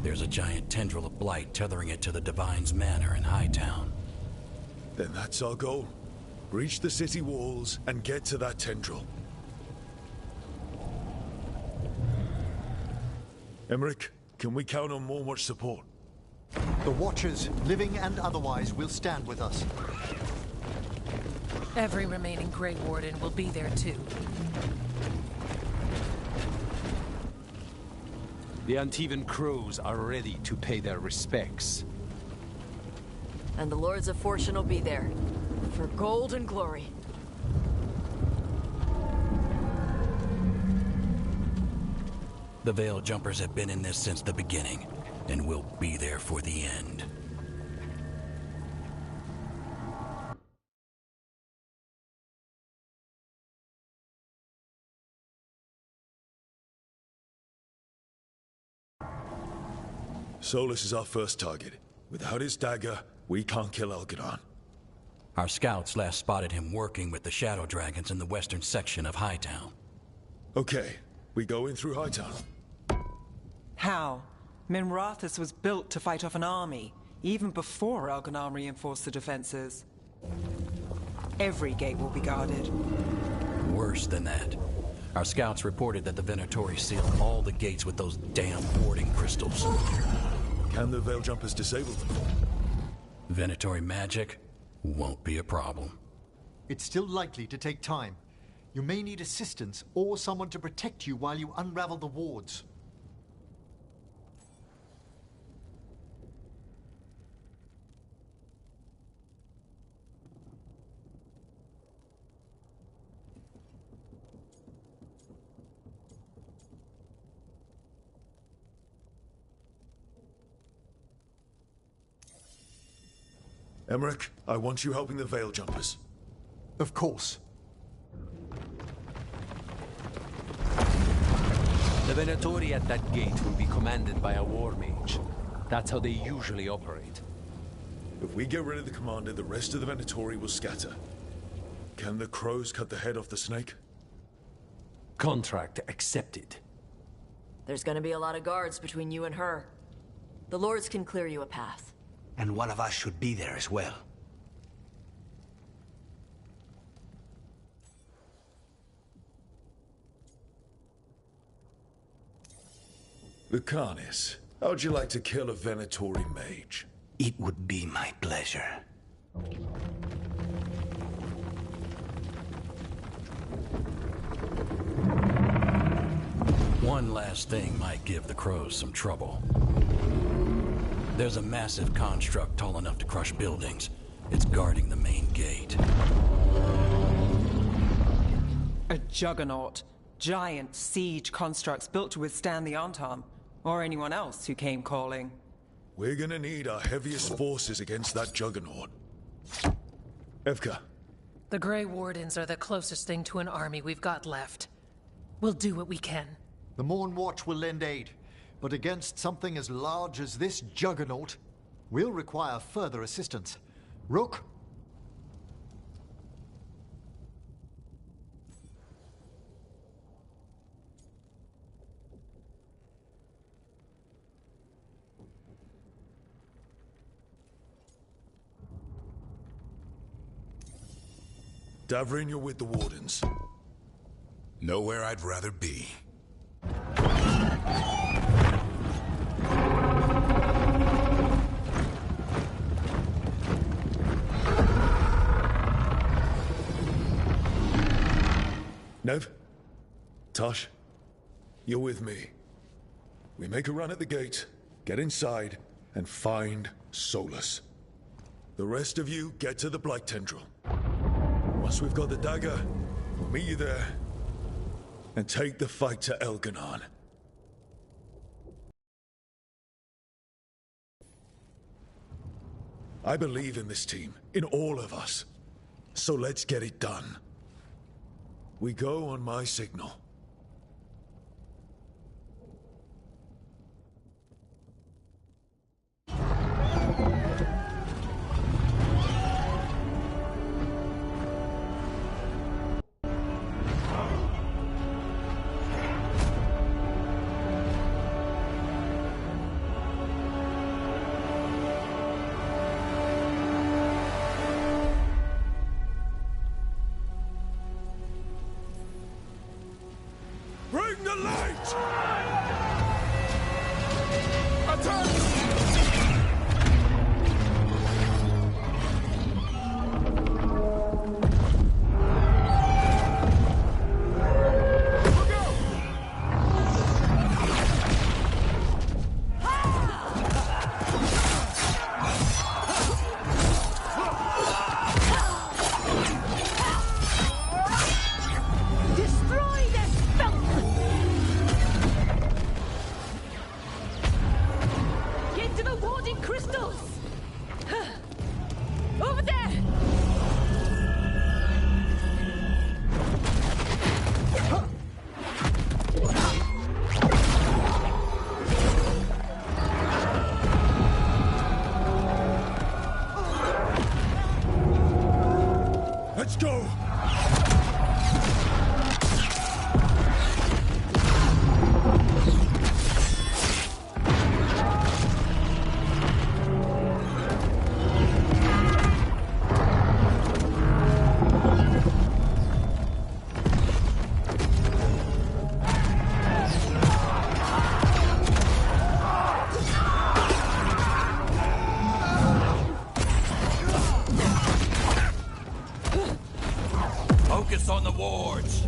Speaker 11: There's a giant tendril of blight tethering it to the Divine's manor in Hightown.
Speaker 2: Then that's our goal. Breach the city walls and get to that tendril. Emmerich, can we count on more much support?
Speaker 19: The Watchers, living and otherwise, will stand with us.
Speaker 22: Every remaining Grey Warden will be there too.
Speaker 23: The Antivan crows are ready to pay their respects.
Speaker 21: And the Lords of Fortune will be there. For gold and glory.
Speaker 11: The Veil Jumpers have been in this since the beginning, and will be there for the end.
Speaker 2: Solus is our first target. Without his dagger, we can't kill Elganon.
Speaker 11: Our scouts last spotted him working with the Shadow Dragons in the western section of Hightown.
Speaker 2: Okay, we go in through Hightown.
Speaker 5: How? Minrathous was built to fight off an army, even before Elganon reinforced the defenses. Every gate will be guarded.
Speaker 11: Worse than that. Our scouts reported that the Venatori sealed all the gates with those damn warding crystals.
Speaker 2: Can the Veil Jumpers disable them?
Speaker 11: Venatori magic won't be a problem.
Speaker 19: It's still likely to take time. You may need assistance or someone to protect you while you unravel the wards.
Speaker 2: Emmerich, I want you helping the Veil Jumpers.
Speaker 19: Of course.
Speaker 23: The Venatori at that gate will be commanded by a war mage. That's how they usually operate.
Speaker 2: If we get rid of the commander, the rest of the Venatori will scatter. Can the crows cut the head off the snake?
Speaker 23: Contract accepted.
Speaker 21: There's gonna be a lot of guards between you and her. The Lords can clear you a path.
Speaker 10: And one of us should be there as well.
Speaker 2: Lucanis, how'd you like to kill a Venatori mage?
Speaker 10: It would be my pleasure.
Speaker 11: One last thing might give the crows some trouble. There's a massive construct tall enough to crush buildings. It's guarding the main gate.
Speaker 5: A juggernaut. Giant siege constructs built to withstand the Antam, or anyone else who came calling.
Speaker 2: We're gonna need our heaviest forces against that juggernaut. Evka.
Speaker 22: The Grey Wardens are the closest thing to an army we've got left. We'll do what we can.
Speaker 19: The Morn Watch will lend aid, but against something as large as this juggernaut, we'll require further assistance. Rook?
Speaker 2: Davrin, you're with the Wardens.
Speaker 3: Nowhere I'd rather be.
Speaker 2: Nev? Tosh? You're with me. We make a run at the gate, get inside, and find Solus. The rest of you get to the Blight Tendril. Once we've got the dagger, we'll meet you there and take the fight to Elganon. I believe in this team, in all of us. So let's get it done. We go on my signal.
Speaker 6: Bring the light! Attack! Let's go!
Speaker 11: Focus on the wards.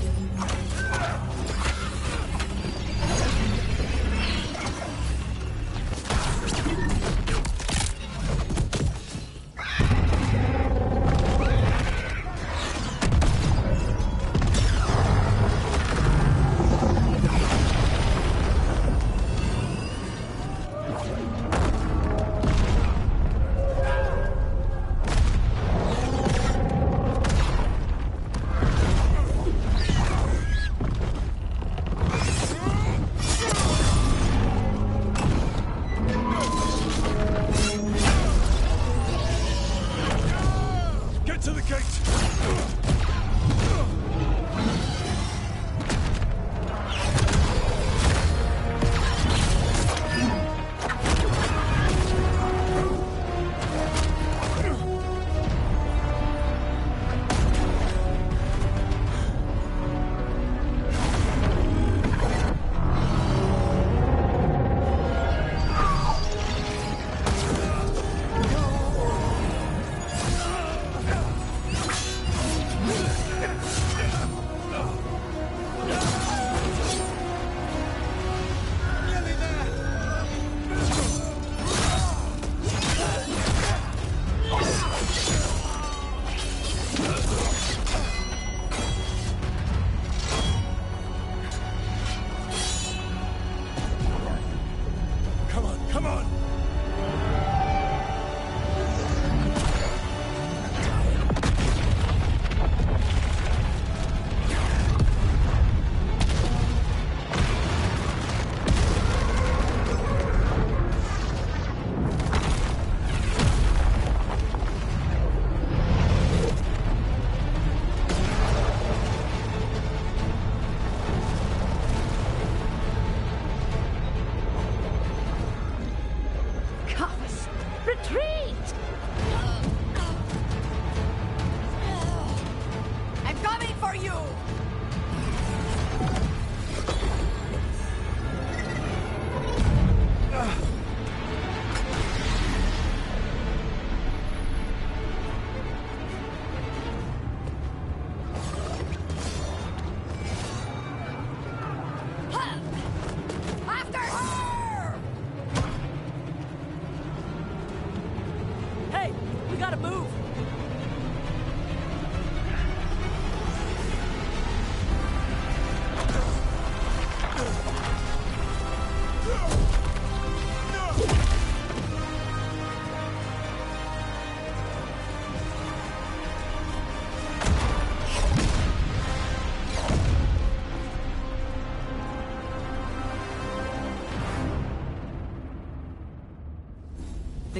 Speaker 6: Get to the gate!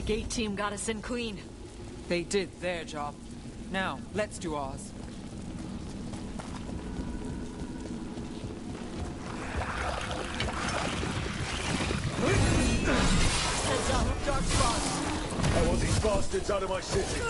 Speaker 21: The gate team got us in clean.
Speaker 5: They did their job. Now, let's do ours.
Speaker 21: Heads up, dark spots.
Speaker 2: I want these bastards out of my city.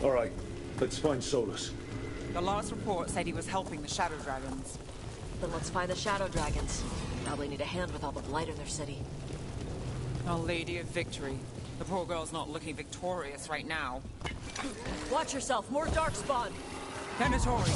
Speaker 2: All right, let's find Solus.
Speaker 5: The last report said he was helping the Shadow Dragons.
Speaker 21: Then let's find the Shadow Dragons. Probably need a hand with all the blight in their city.
Speaker 5: Our Lady of Victory. The poor girl's not looking victorious right now.
Speaker 21: Watch yourself, more darkspawn!
Speaker 5: Venatori,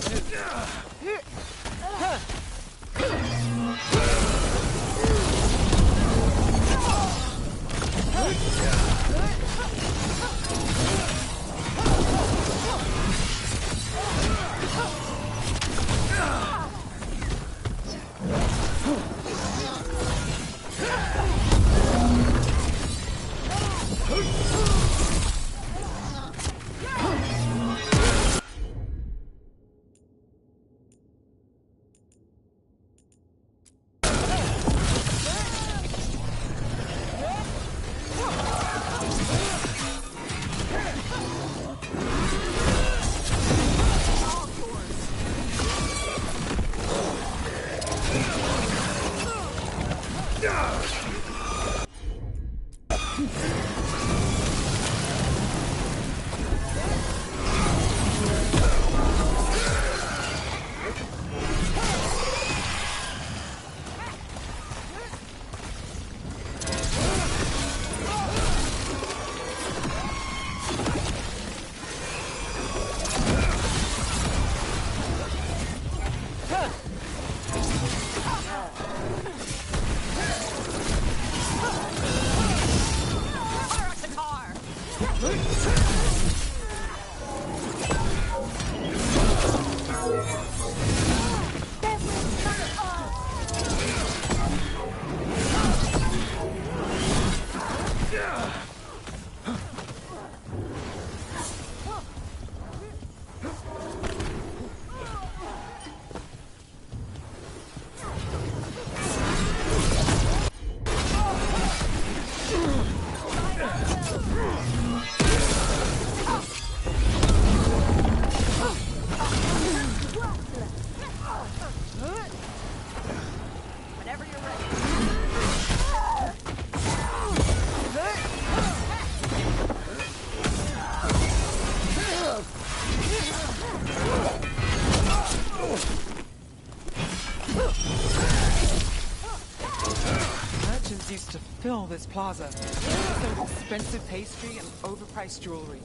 Speaker 5: used to fill this plaza. So expensive pastry and overpriced jewelry.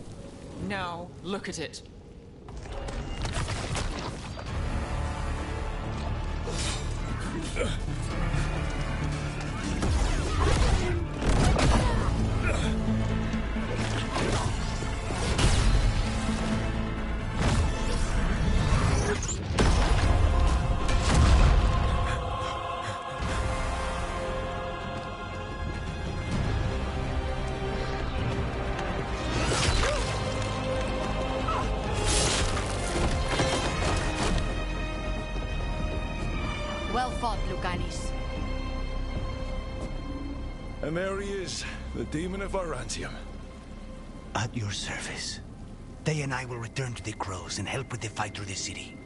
Speaker 5: Now, look at it.
Speaker 18: Well fought, Lucanis.
Speaker 2: And there he is, the demon of Byzantium.
Speaker 10: At your service. They and I will return to the Crows and help with the fight through the city.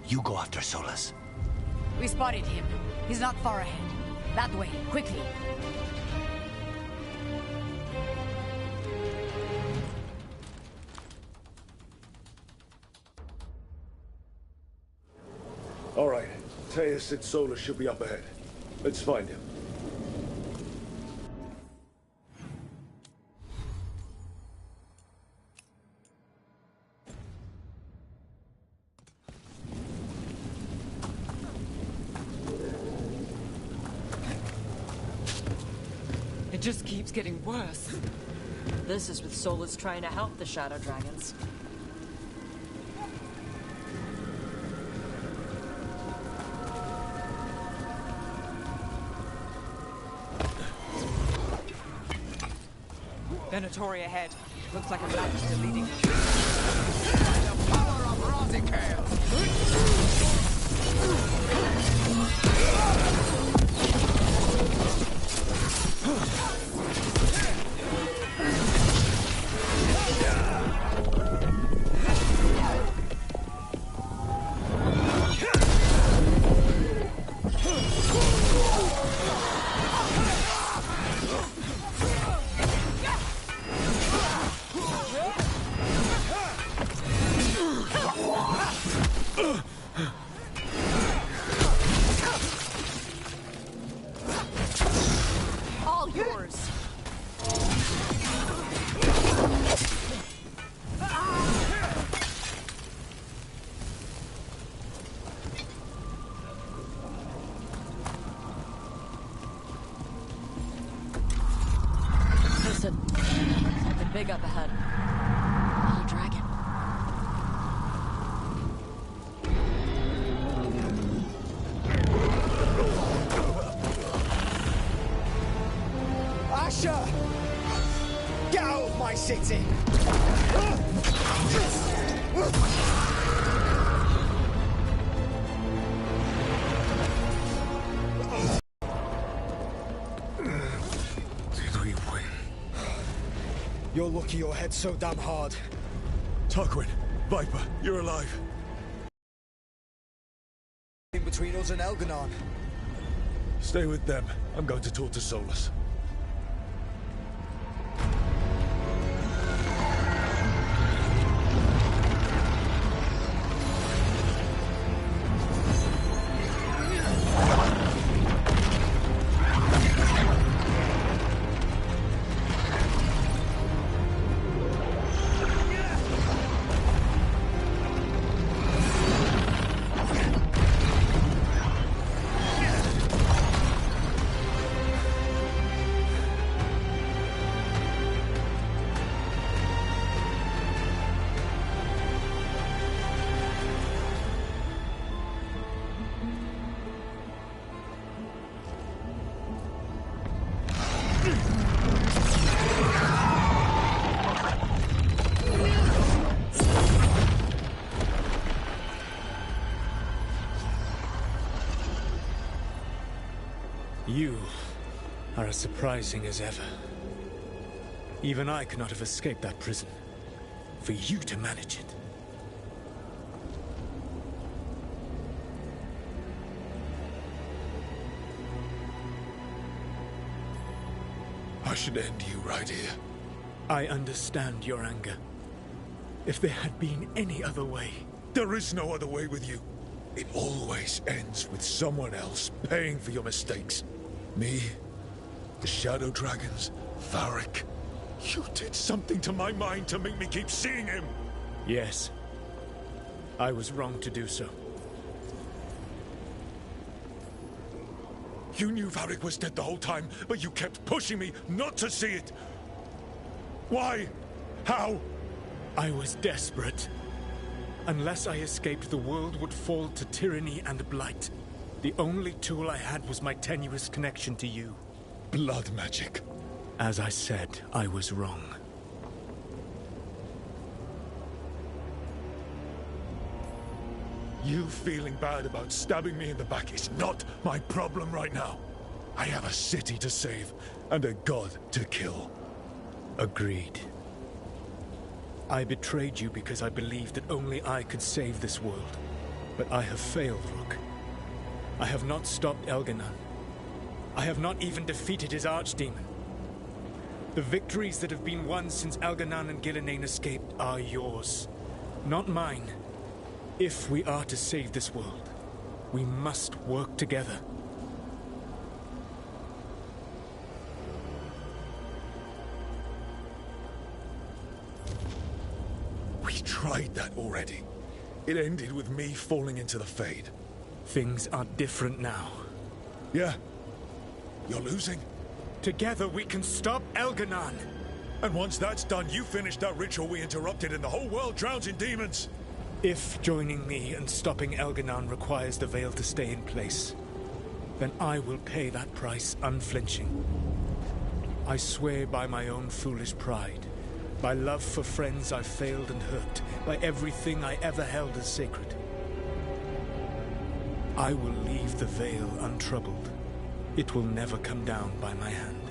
Speaker 10: You go after Solus.
Speaker 18: We spotted him. He's not far ahead. That way, quickly.
Speaker 2: All right. Teus said Solus should be up ahead. Let's find him.
Speaker 5: It just keeps getting worse.
Speaker 21: This is with Solus trying to help the Shadow Dragons.
Speaker 5: Venatori ahead. Looks like a Lannister leading.
Speaker 7: The power of Rosicale!
Speaker 18: All yours.
Speaker 21: Listen, something big up ahead. A dragon.
Speaker 7: Asher! Get out of my city!
Speaker 2: Did we win?
Speaker 7: You're lucky your head's so damn hard.
Speaker 2: Tarquin, Viper, you're alive.
Speaker 7: In between us and Elganon.
Speaker 2: Stay with them. I'm going to talk to Solus.
Speaker 1: You are as surprising as ever. Even I could not have escaped that prison. For you to manage it.
Speaker 2: I should end you right here.
Speaker 1: I understand your anger. If there had been any other way...
Speaker 2: There is no other way with you. It always ends with someone else paying for your mistakes. Me, the Shadow Dragons, Varric. You did something to my mind to make me keep seeing him.
Speaker 1: Yes. I was wrong to do so.
Speaker 2: You knew Varric was dead the whole time, but you kept pushing me not to see it. Why? How?
Speaker 1: I was desperate. Unless I escaped, the world would fall to tyranny and blight. The only tool I had was my tenuous connection to you.
Speaker 2: Blood magic.
Speaker 1: As I said, I was wrong.
Speaker 2: You feeling bad about stabbing me in the back is not my problem right now. I have a city to save and a god to kill.
Speaker 1: Agreed. I betrayed you because I believed that only I could save this world. But I have failed, Rook. I have not stopped Elganon. I have not even defeated his archdemon. The victories that have been won since Elganon and Ghilanane escaped are yours, not mine. If we are to save this world, we must work together.
Speaker 2: We tried that already. It ended with me falling into the Fade.
Speaker 1: Things are different now.
Speaker 2: Yeah. You're losing.
Speaker 1: Together we can stop Elganon.
Speaker 2: And once that's done, you finish that ritual we interrupted and the whole world drowns in demons.
Speaker 1: If joining me and stopping Elganon requires the Veil to stay in place, then I will pay that price unflinching. I swear by my own foolish pride, by love for friends I've failed and hurt, by everything I ever held as sacred. I will leave the Veil untroubled. It will never come down by my hand.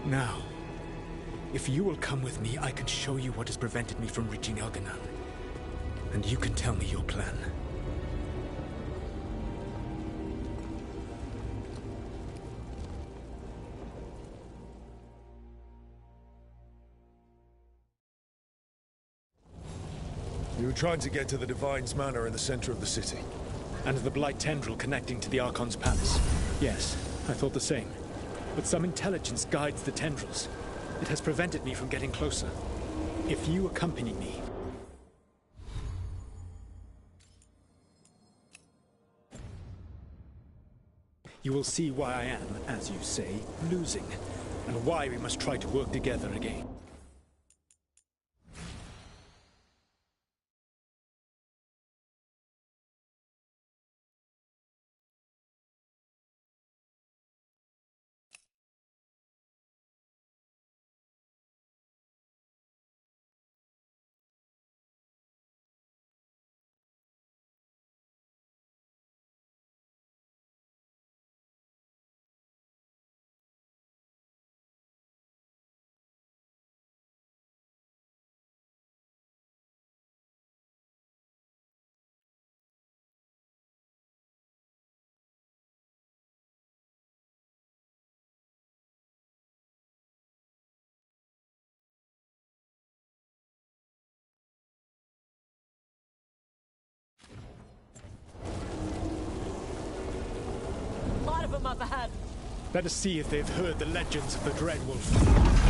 Speaker 1: Now, if you will come with me, I can show you what has prevented me from reaching Elganon. And you can tell me your plan.
Speaker 2: You were trying to get to the Divine's Manor in the center of the city.
Speaker 1: And the Blight tendril connecting to the Archon's palace. Yes, I thought the same. But some intelligence guides the tendrils. It has prevented me from getting closer. If you accompany me... you will see why I am, as you say, losing. And why we must try to work together again.
Speaker 21: Up ahead.
Speaker 1: Let us see if they've heard the legends of the Dreadwolf.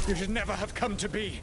Speaker 1: You should never have come to be.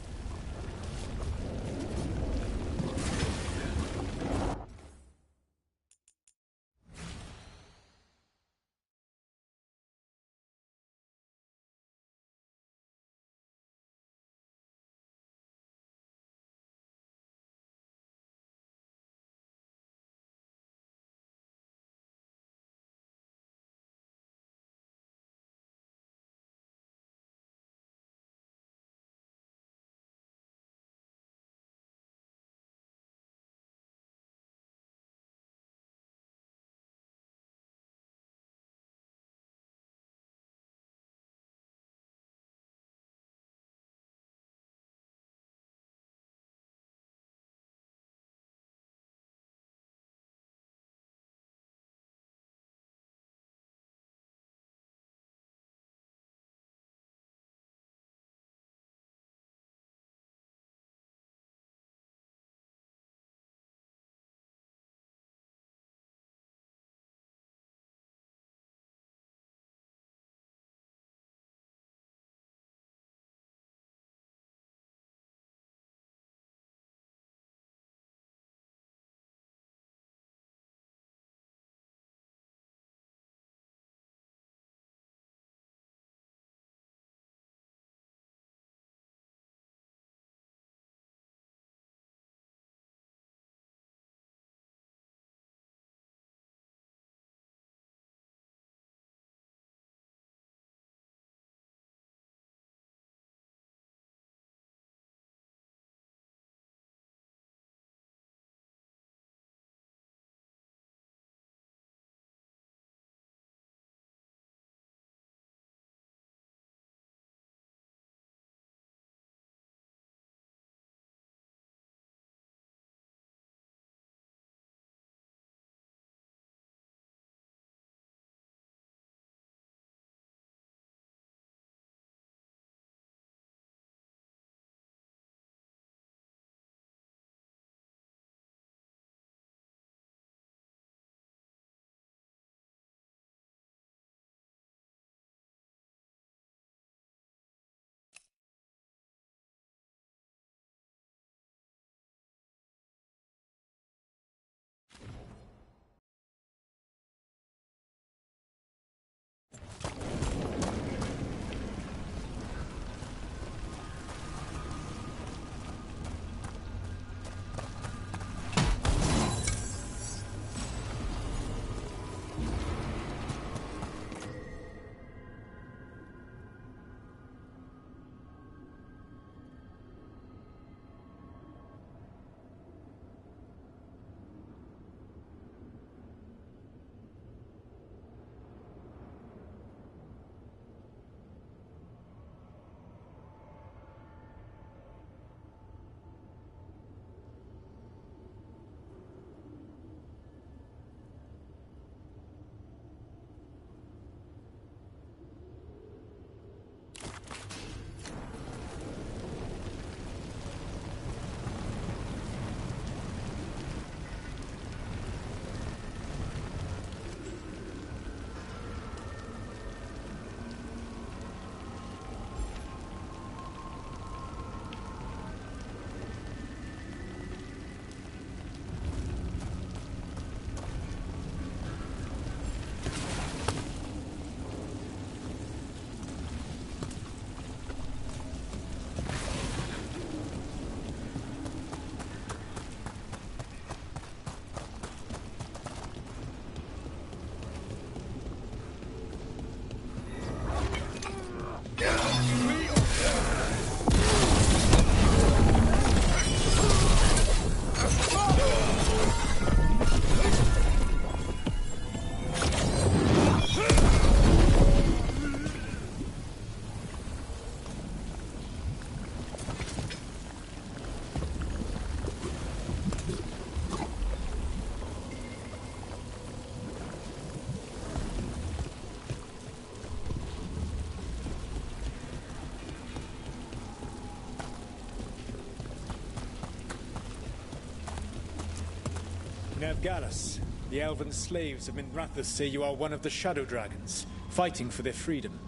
Speaker 1: Nevgalis, the elven slaves of Minrathous say you are one of the Shadow Dragons, fighting for their freedom.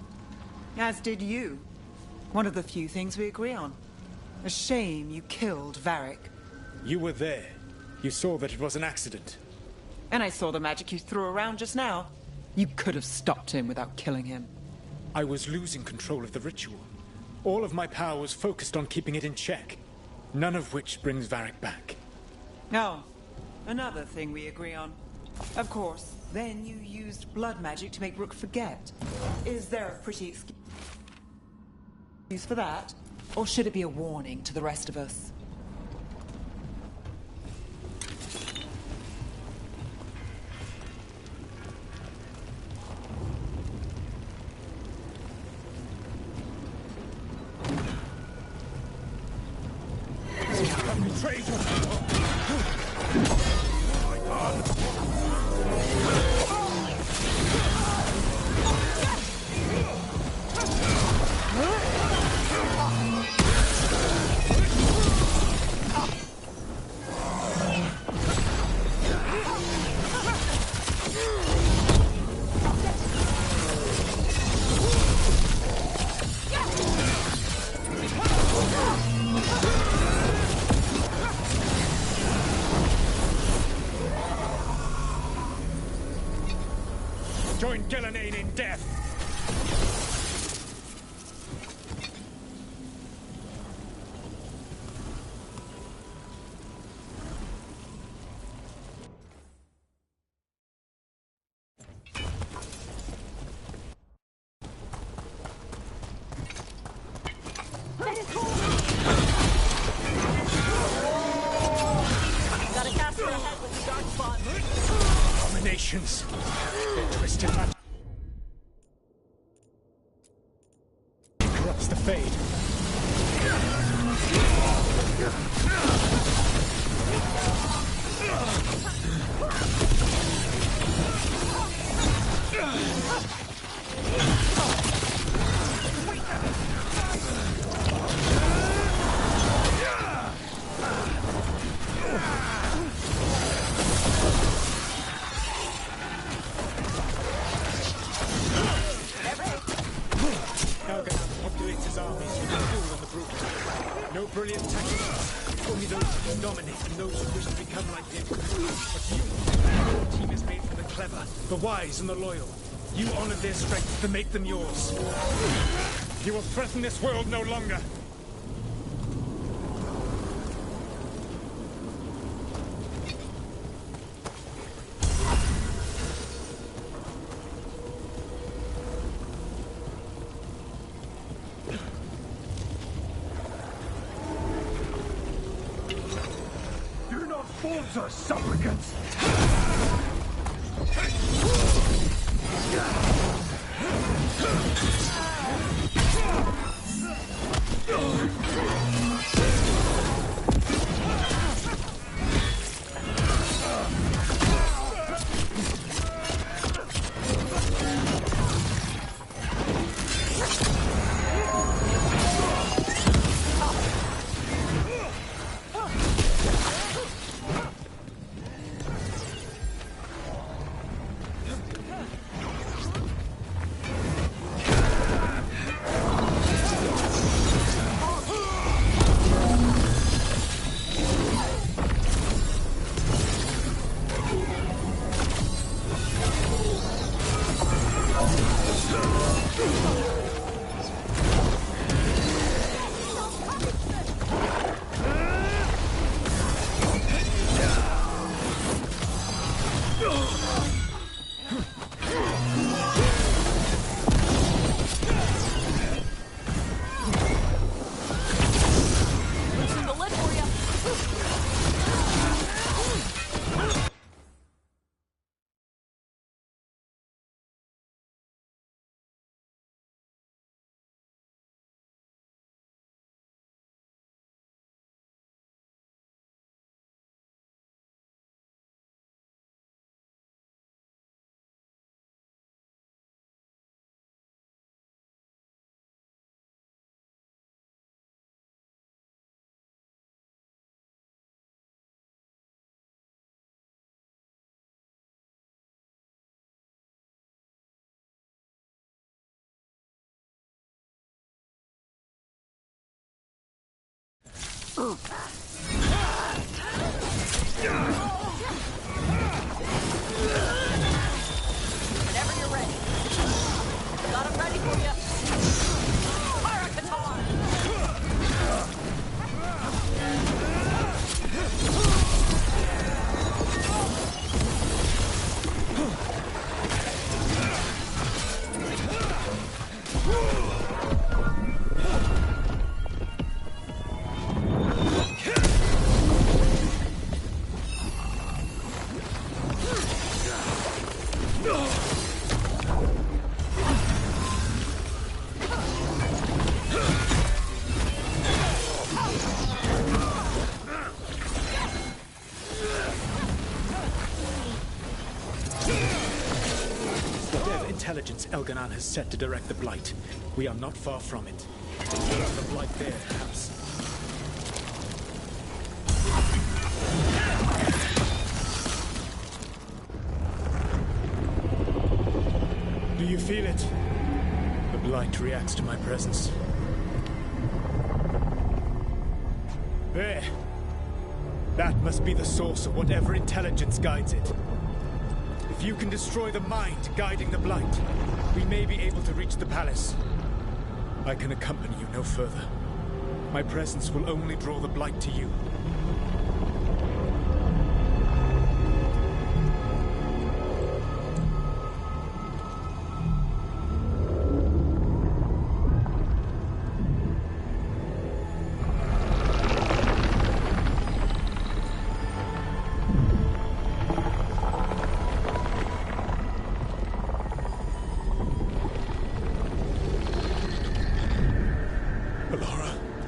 Speaker 5: As did you. One of the few things we agree on. A shame you killed Varric.
Speaker 1: You were there. You saw that it was an accident.
Speaker 5: And I saw the magic you threw around just now. You could have stopped him without killing him.
Speaker 1: I was losing control of the ritual. All of my power was focused on keeping it in check. None of which brings Varric back.
Speaker 5: Oh, another thing we agree on. Of course, then you used blood magic to make Rook forget. Is there a pretty excuse for that? Or should it be a warning to the rest of us?
Speaker 1: Join Ghilanane in death!
Speaker 15: Gotta cast her ahead with the dark spot.
Speaker 1: Abominations! Their twisted magic corrupts the Fade. Populates his armies with the fool and the brutal. No brilliant tactics. Only those who can dominate and those who wish to become like him. But you, your team is made for the clever, the wise, and the loyal. You honored their strength to make them yours. You will threaten this world no longer.
Speaker 7: Fools are supplicants!
Speaker 21: Whenever you're ready. Got him ready for you.
Speaker 1: Whatever intelligence Elganon has set to direct the Blight, we are not far from it. The Blight there, perhaps. Do you feel it? The Blight reacts to my presence. There. That must be the source of whatever intelligence guides it. If you can destroy the mind guiding the Blight, we may be able to reach the palace. I can accompany you no further. My presence will only draw the Blight to you.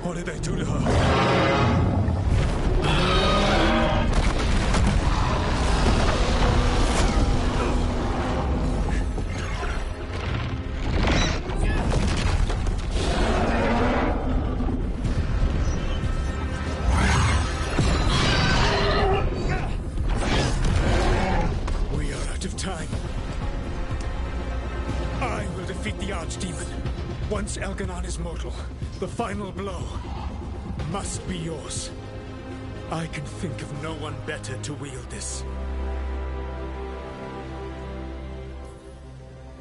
Speaker 2: What did they do to her?
Speaker 1: We are out of time. I will defeat the Archdemon. Once Elganon is mortal, the final blow must be yours. I can think of no one better to wield this.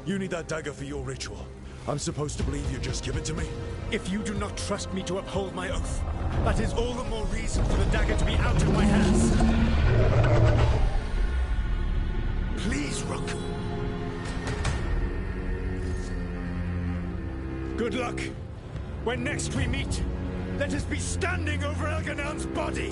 Speaker 2: You need that dagger for your ritual. I'm supposed to believe you just give it to me?
Speaker 1: If you do not trust me to uphold my oath, that is all the more reason for the dagger to be out of my hands. Please, Rook. Good luck. When next we meet, let us be standing over Elganon's body!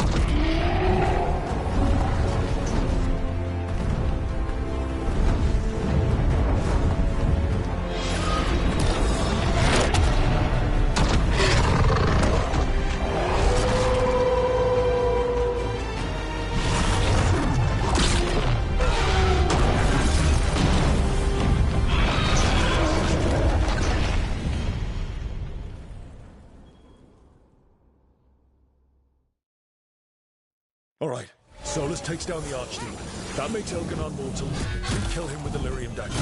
Speaker 2: All right. Solus takes down the Archdemon. That makes Elganon mortal. We kill him with the Lyrium dagger.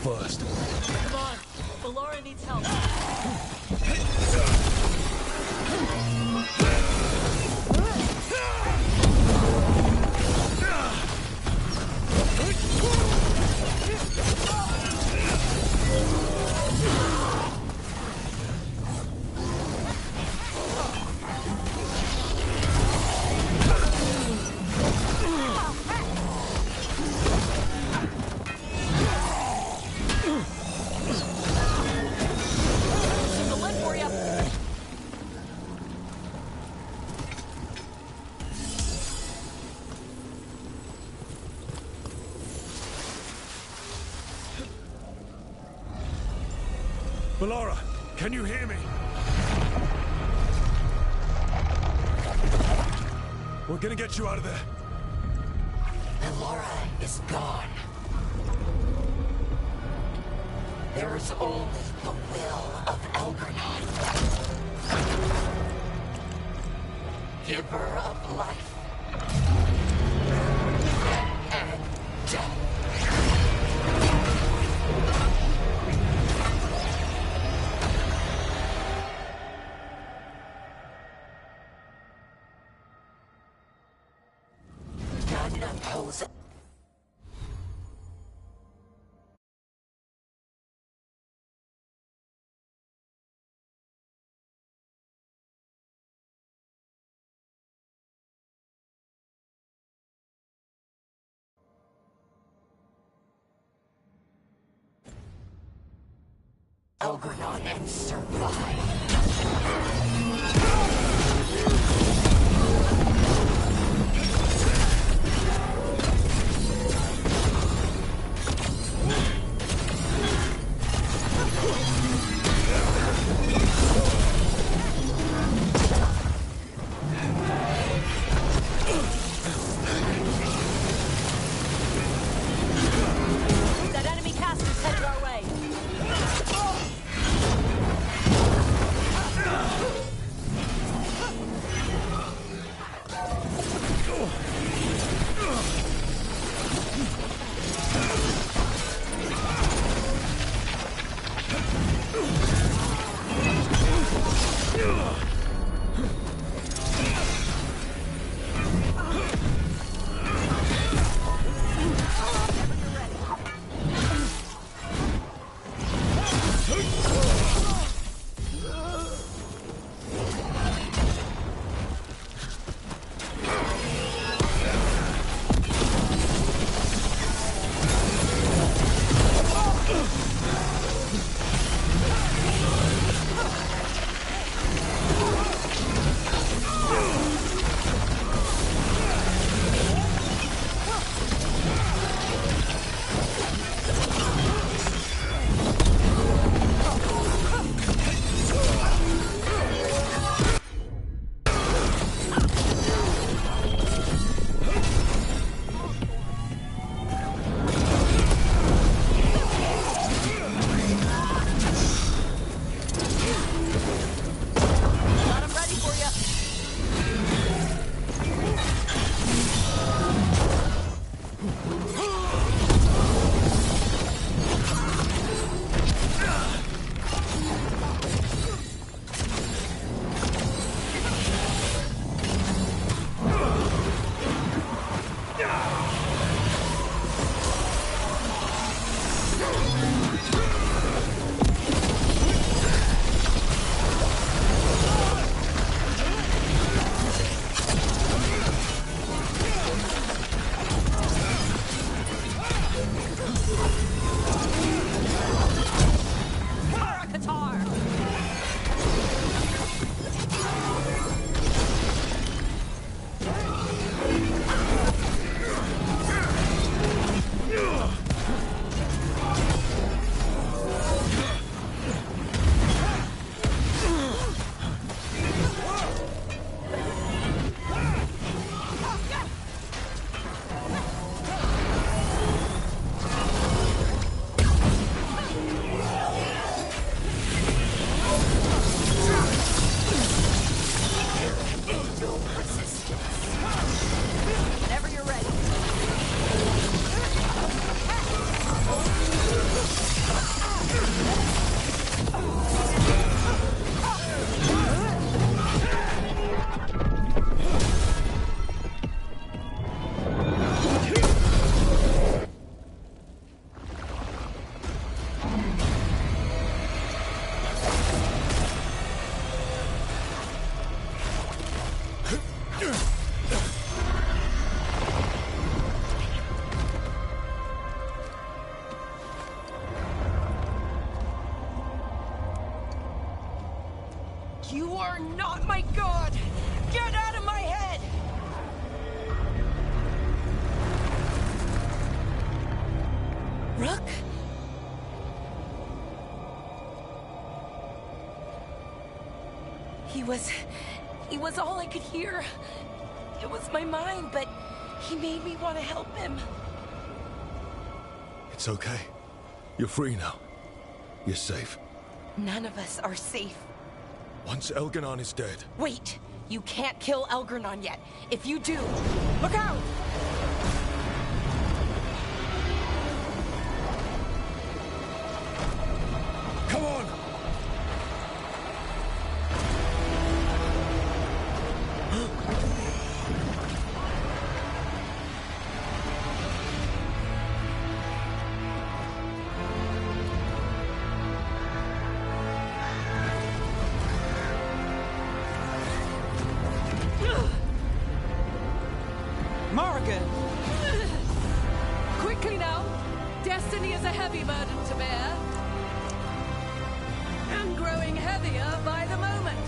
Speaker 2: First.
Speaker 21: Come on. Bellanaris needs help.
Speaker 2: Bellanaris, can you hear me? We're gonna get you out of there.
Speaker 10: Bellanaris is gone. There is only the will of Elganon. Giver of life. And death. hell's... Algernon and survive.
Speaker 21: That enemy caster's headed our way.
Speaker 20: You are not my god! Get out of my head!
Speaker 21: Rook?
Speaker 20: He was all I could hear. It was my mind, but he made me want to help him.
Speaker 2: It's okay. You're free now. You're safe.
Speaker 20: None of us are safe.
Speaker 2: Once Elganon is dead...
Speaker 20: Wait! You can't kill Elganon yet. If you do, look out!
Speaker 2: Come on!
Speaker 16: heavy burden to bear. And growing heavier by the moment.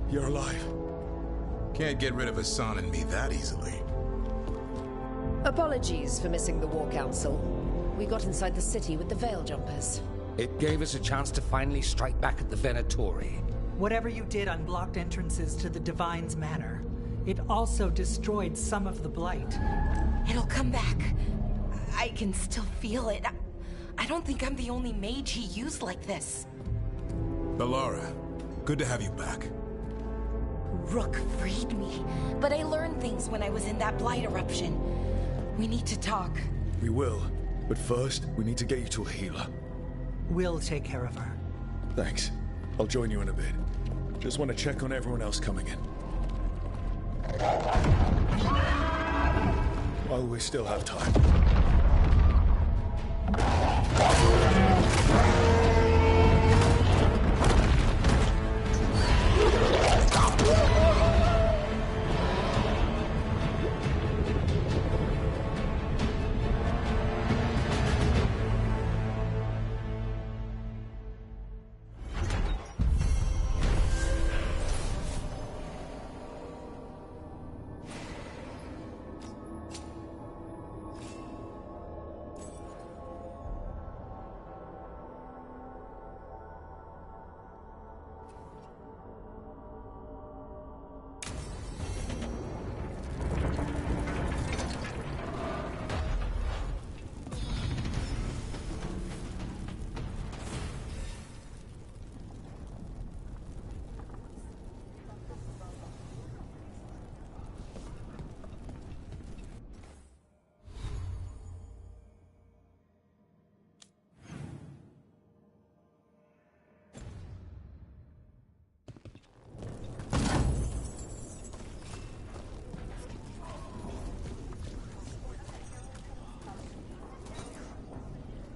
Speaker 2: You're alive.
Speaker 3: Can't get rid of Hassan and me that easily.
Speaker 9: Apologies for missing the War Council. We got inside the city with the Veil Jumpers.
Speaker 12: It gave us a chance to finally strike back at the Venatori.
Speaker 13: Whatever you did unblocked entrances to the Divine's Manor. It also destroyed some of the Blight.
Speaker 20: It'll come back. I can still feel it. I don't think I'm the only mage he used like this.
Speaker 3: Bellara, good to have you back.
Speaker 20: Rook freed me, but I learned things when I was in that Blight eruption. We need to talk.
Speaker 2: We will, but first, we need to get you to a healer.
Speaker 13: We'll take care of her.
Speaker 2: Thanks. I'll join you in a bit. Just want to check on everyone else coming in. While we still have time.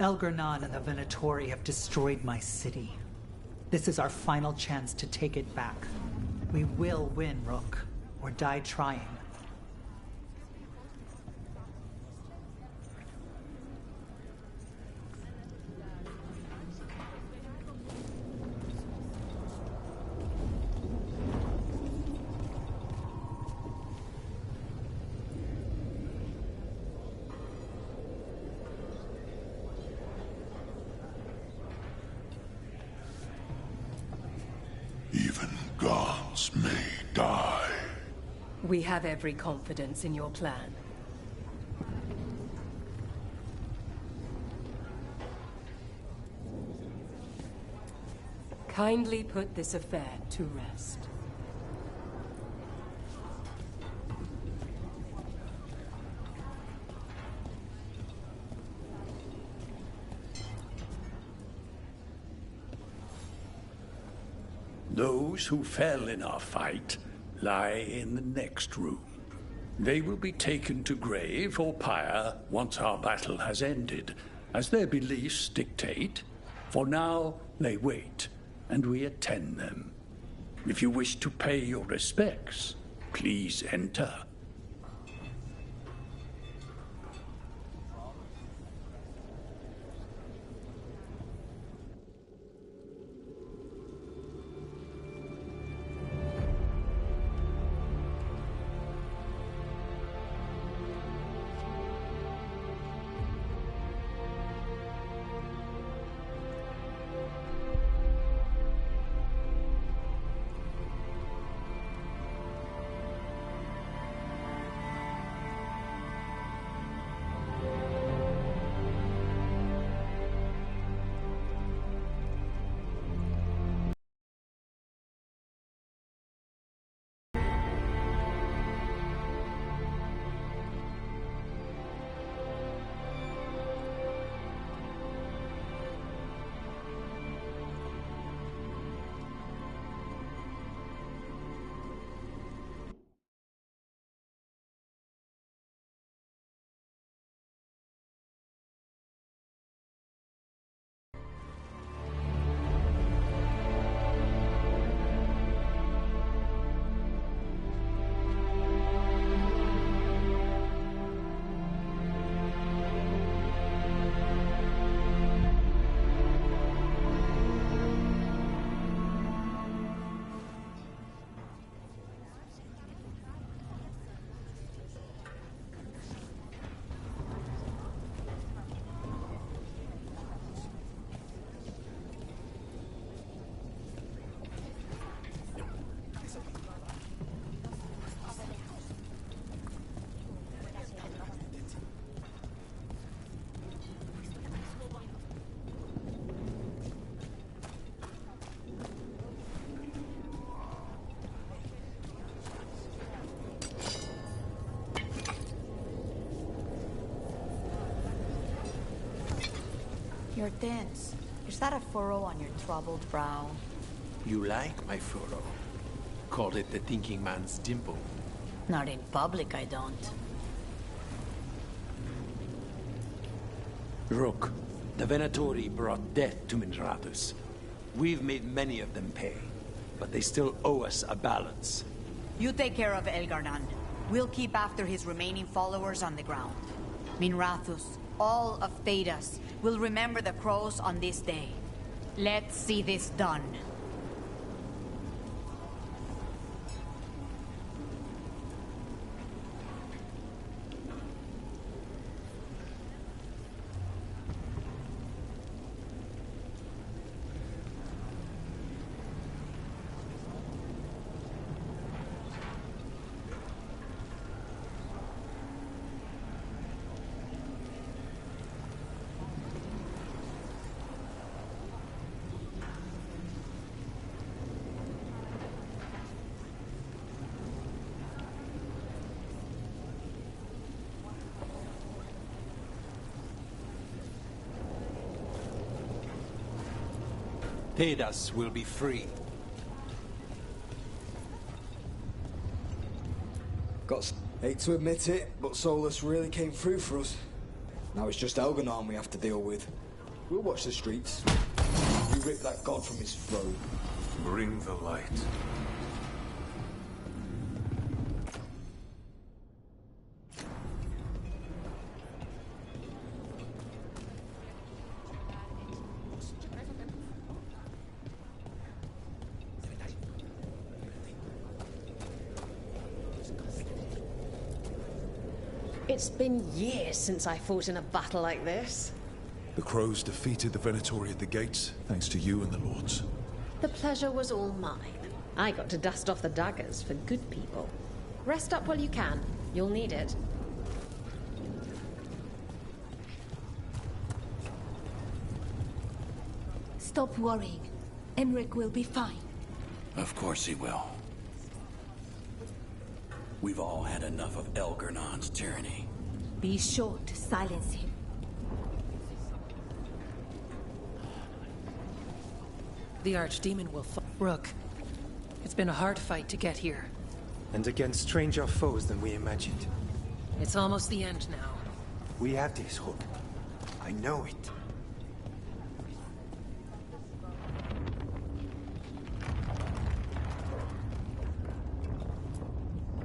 Speaker 13: Elgurnon and the Venatori have destroyed my city. This is our final chance to take it back. We will win, Rook, or die trying.
Speaker 6: Even gods may die.
Speaker 16: We have every confidence in your plan. Kindly put this affair to rest.
Speaker 24: Those who fell in our fight lie in the next room. They will be taken to grave or pyre once our battle has ended, as their beliefs dictate. For now, they wait, and we attend them. If you wish to pay your respects, please enter.
Speaker 15: You're tense. Is that a furrow on your troubled brow?
Speaker 23: You like my furrow. Called it the thinking man's dimple.
Speaker 15: Not in public, I don't.
Speaker 23: Rook, the Venatori brought death to Minrathous. We've made many of them pay, but they still owe us a balance.
Speaker 15: You take care of Elgarnan. We'll keep after his remaining followers on the ground. Minrathous, all of Thedas, will remember the crows on this day. Let's see this done.
Speaker 23: Thedas will be free.
Speaker 4: Hate to admit it, but Solus really came through for us. Now it's just Elgarnan we have to deal with. We'll watch the streets. We rip that god from his throne.
Speaker 2: Bring the light.
Speaker 8: It's been years since I fought in a battle like this.
Speaker 2: The crows defeated the Venatori at the gates, thanks to you and the lords.
Speaker 8: The pleasure was all mine. I got to dust off the daggers for good people. Rest up while you can. You'll need it.
Speaker 14: Stop worrying. Emric will be fine.
Speaker 11: Of course he will. We've all had enough of Elgarnan's tyranny.
Speaker 14: Be sure to silence him.
Speaker 22: The Archdemon will fall. Rook, it's been a hard fight to get here.
Speaker 17: And against stranger foes than we imagined.
Speaker 22: It's almost the end now.
Speaker 17: We have this, Rook. I know it.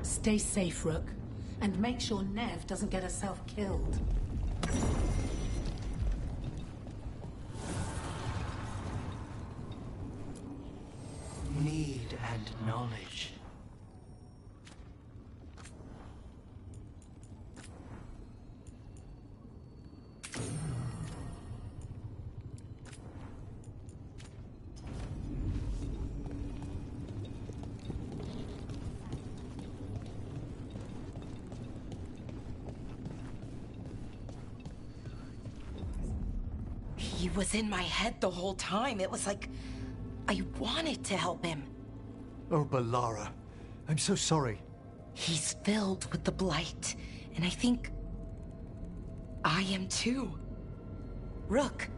Speaker 25: Stay safe, Rook. And make sure Nev doesn't get herself killed.
Speaker 10: Need and knowledge.
Speaker 20: He was in my head the whole time. It was like I wanted to help him.
Speaker 19: Oh, Bellara. I'm so sorry.
Speaker 20: He's filled with the Blight, and I think I am too. Rook.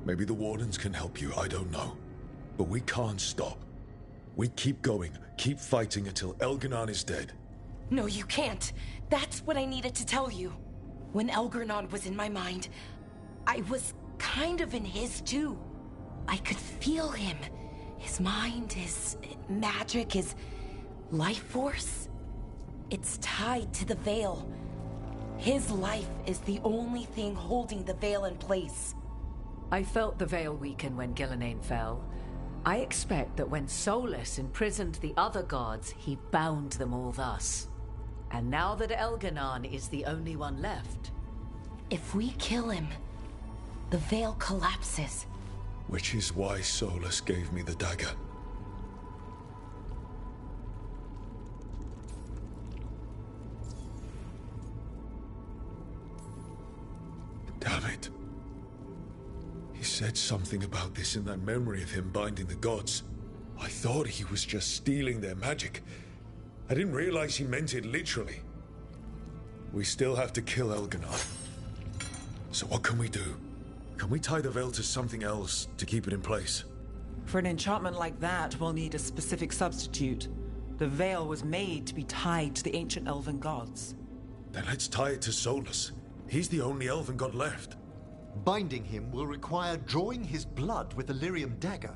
Speaker 2: Maybe the Wardens can help you, I don't know. But we can't stop. We keep going, keep fighting until Elgarnan is dead.
Speaker 20: No, you can't. That's what I needed to tell you. When Elgarnan was in my mind, I was kind of in his too. I could feel him. His mind, his magic, his life force. It's tied to the Veil. His life is the only thing holding the Veil in place.
Speaker 16: I felt the Veil weaken when Gillenane fell. I expect that when Solus imprisoned the other gods, he bound them all thus. And now that Elgarnan is the only one left...
Speaker 20: If we kill him, the Veil collapses.
Speaker 2: Which is why Solus gave me the dagger. Damn it. He said something about this in that memory of him binding the gods. I thought he was just stealing their magic. I didn't realize he meant it literally. We still have to kill Elganon. So what can we do? Can we tie the veil to something else to keep it in place?
Speaker 1: For an enchantment like that, we'll need a specific substitute. The veil was made to be tied to the ancient elven gods.
Speaker 2: Then let's tie it to Solus. He's the only elven god left.
Speaker 19: Binding him will require drawing his blood with the lyrium dagger.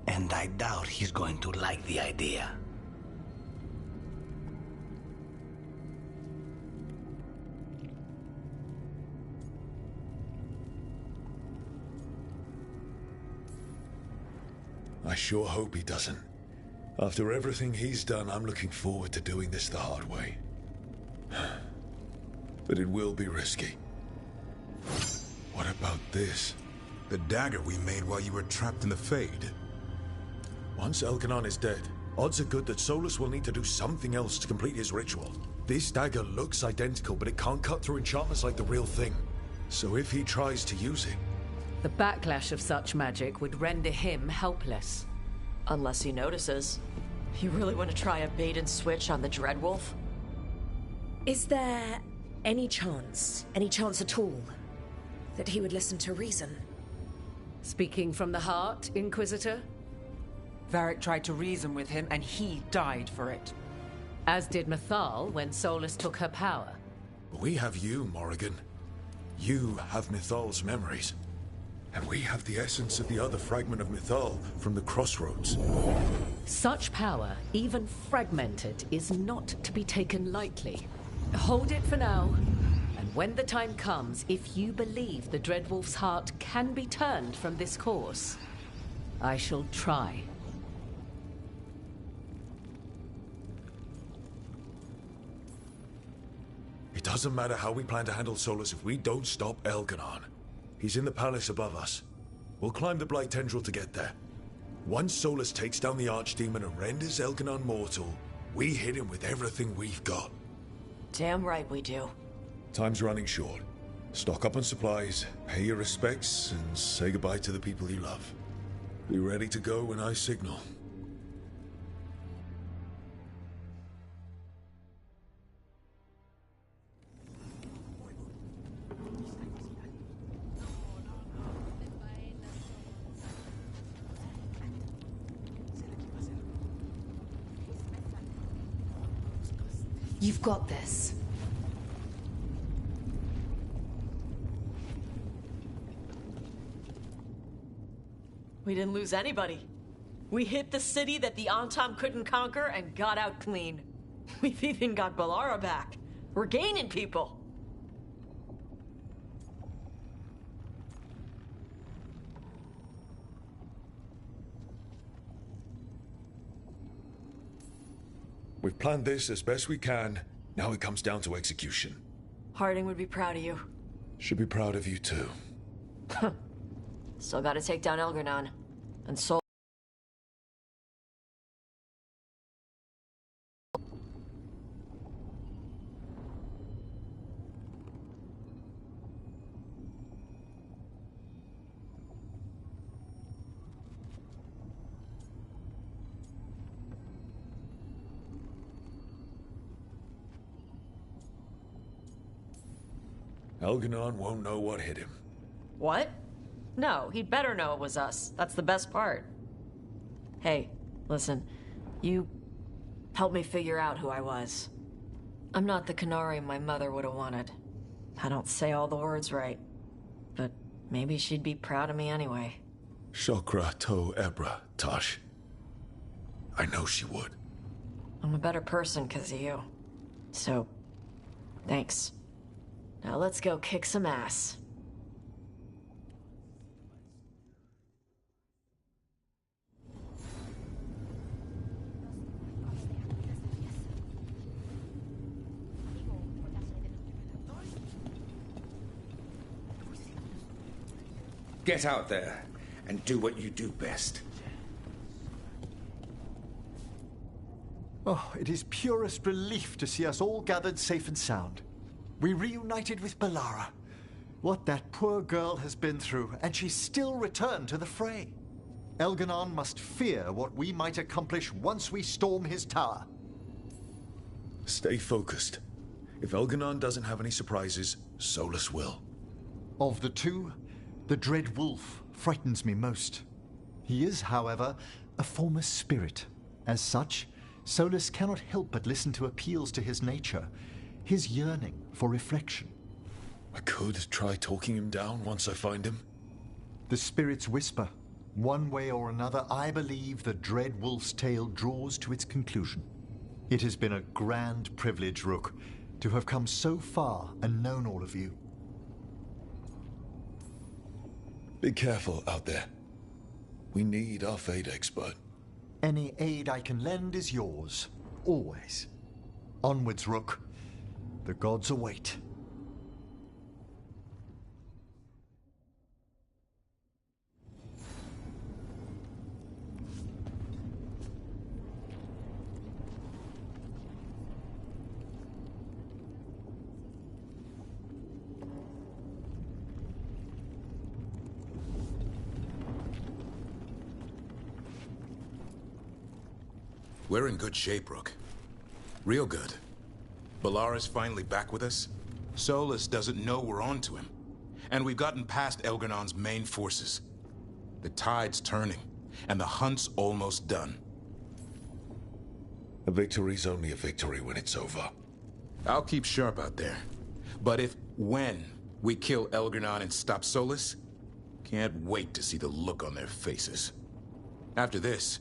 Speaker 10: And I doubt he's going to like the idea.
Speaker 2: I sure hope he doesn't. After everything he's done, I'm looking forward to doing this the hard way. But it will be risky. What about this?
Speaker 3: The dagger we made while you were trapped in the Fade.
Speaker 2: Once Elganon is dead, odds are good that Solus will need to do something else to complete his ritual. This dagger looks identical, but it can't cut through enchantments like the real thing. So if he tries to use it...
Speaker 16: The backlash of such magic would render him helpless.
Speaker 5: Unless he notices. You really want to try a bait and switch on the Dreadwolf?
Speaker 20: Is there any chance at all, that he would listen to reason?
Speaker 16: Speaking from the heart, Inquisitor?
Speaker 1: Varric tried to reason with him, and he died for it.
Speaker 16: As did Mythal when Solus took her power.
Speaker 2: We have you, Morrigan. You have Mythal's memories. And we have the essence of the other fragment of Mythal from the Crossroads.
Speaker 16: Such power, even fragmented, is not to be taken lightly. Hold it for now. And when the time comes, if you believe the Dreadwolf's heart can be turned from this course, I shall try.
Speaker 2: It doesn't matter how we plan to handle Solus if we don't stop Elganon. He's in the palace above us. We'll climb the Blight Tendril to get there. Once Solus takes down the Archdemon and renders Elganon mortal, we hit him with everything we've got.
Speaker 5: Damn right we do.
Speaker 2: Time's running short. Stock up on supplies, pay your respects, and say goodbye to the people you love. Be ready to go when I signal.
Speaker 20: You've got this.
Speaker 5: We didn't lose anybody. We hit the city that the Antam couldn't conquer and got out clean. We've even got Bellara back. We're gaining people.
Speaker 2: We've planned this as best we can. Now it comes down to execution.
Speaker 5: Harding would be proud of you.
Speaker 2: Should be proud of you too.
Speaker 5: Still gotta take down Elganon. And Sol.
Speaker 2: Elganon won't know what hit him.
Speaker 5: What? No, he'd better know it was us. That's the best part. Hey, listen. You helped me figure out who I was. I'm not the Canary my mother would have wanted. I don't say all the words right. But maybe she'd be proud of me anyway.
Speaker 2: Shokra to Ebra, Tosh. I know she would.
Speaker 5: I'm a better person because of you. So, thanks. Now let's go kick some ass.
Speaker 12: Get out there and do what you do best.
Speaker 19: Oh, it is purest relief to see us all gathered safe and sound. We reunited with Bellara. What that poor girl has been through, and she's still returned to the fray. Elganon must fear what we might accomplish once we storm his tower.
Speaker 2: Stay focused. If Elganon doesn't have any surprises, Solus will.
Speaker 19: Of the two, the Dread Wolf frightens me most. He is, however, a former spirit. As such, Solus cannot help but listen to appeals to his nature, his yearning for reflection.
Speaker 2: I could try talking him down once I find him.
Speaker 19: The spirits whisper. One way or another, I believe the Dread Wolf's tale draws to its conclusion. It has been a grand privilege, Rook, to have come so far and known all of you.
Speaker 2: Be careful out there. We need our Fade expert.
Speaker 19: Any aid I can lend is yours. Always. Onwards, Rook. The gods await.
Speaker 3: We're in good shape, Rook. Real good. Bellanaris finally back with us. Solus doesn't know we're on to him. And we've gotten past Elganon's main forces. The tide's turning, and the hunt's almost done.
Speaker 2: A victory's only a victory when it's over.
Speaker 3: I'll keep sharp out there. But when we kill Elganon and stop Solus, can't wait to see the look on their faces. After this,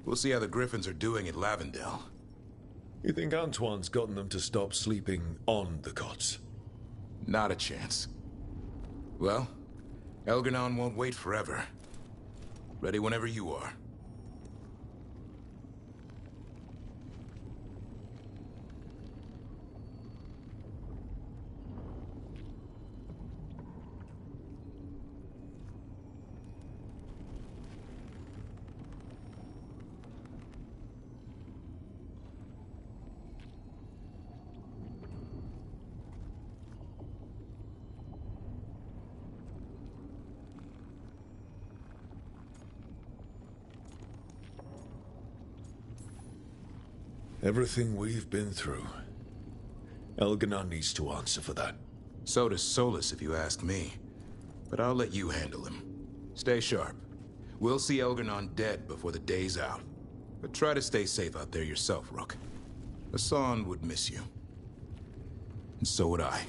Speaker 3: we'll see how the Griffins are doing at Lavendale.
Speaker 2: You think Antoine's gotten them to stop sleeping on the cots?
Speaker 3: Not a chance. Well, Elganon won't wait forever. Ready whenever you are.
Speaker 2: Everything we've been through. Elganon needs to answer for that.
Speaker 3: So does Solus, if you ask me. But I'll let you handle him. Stay sharp. We'll see Elganon dead before the day's out. But try to stay safe out there yourself, Rook. Hassan would miss you. And so would I.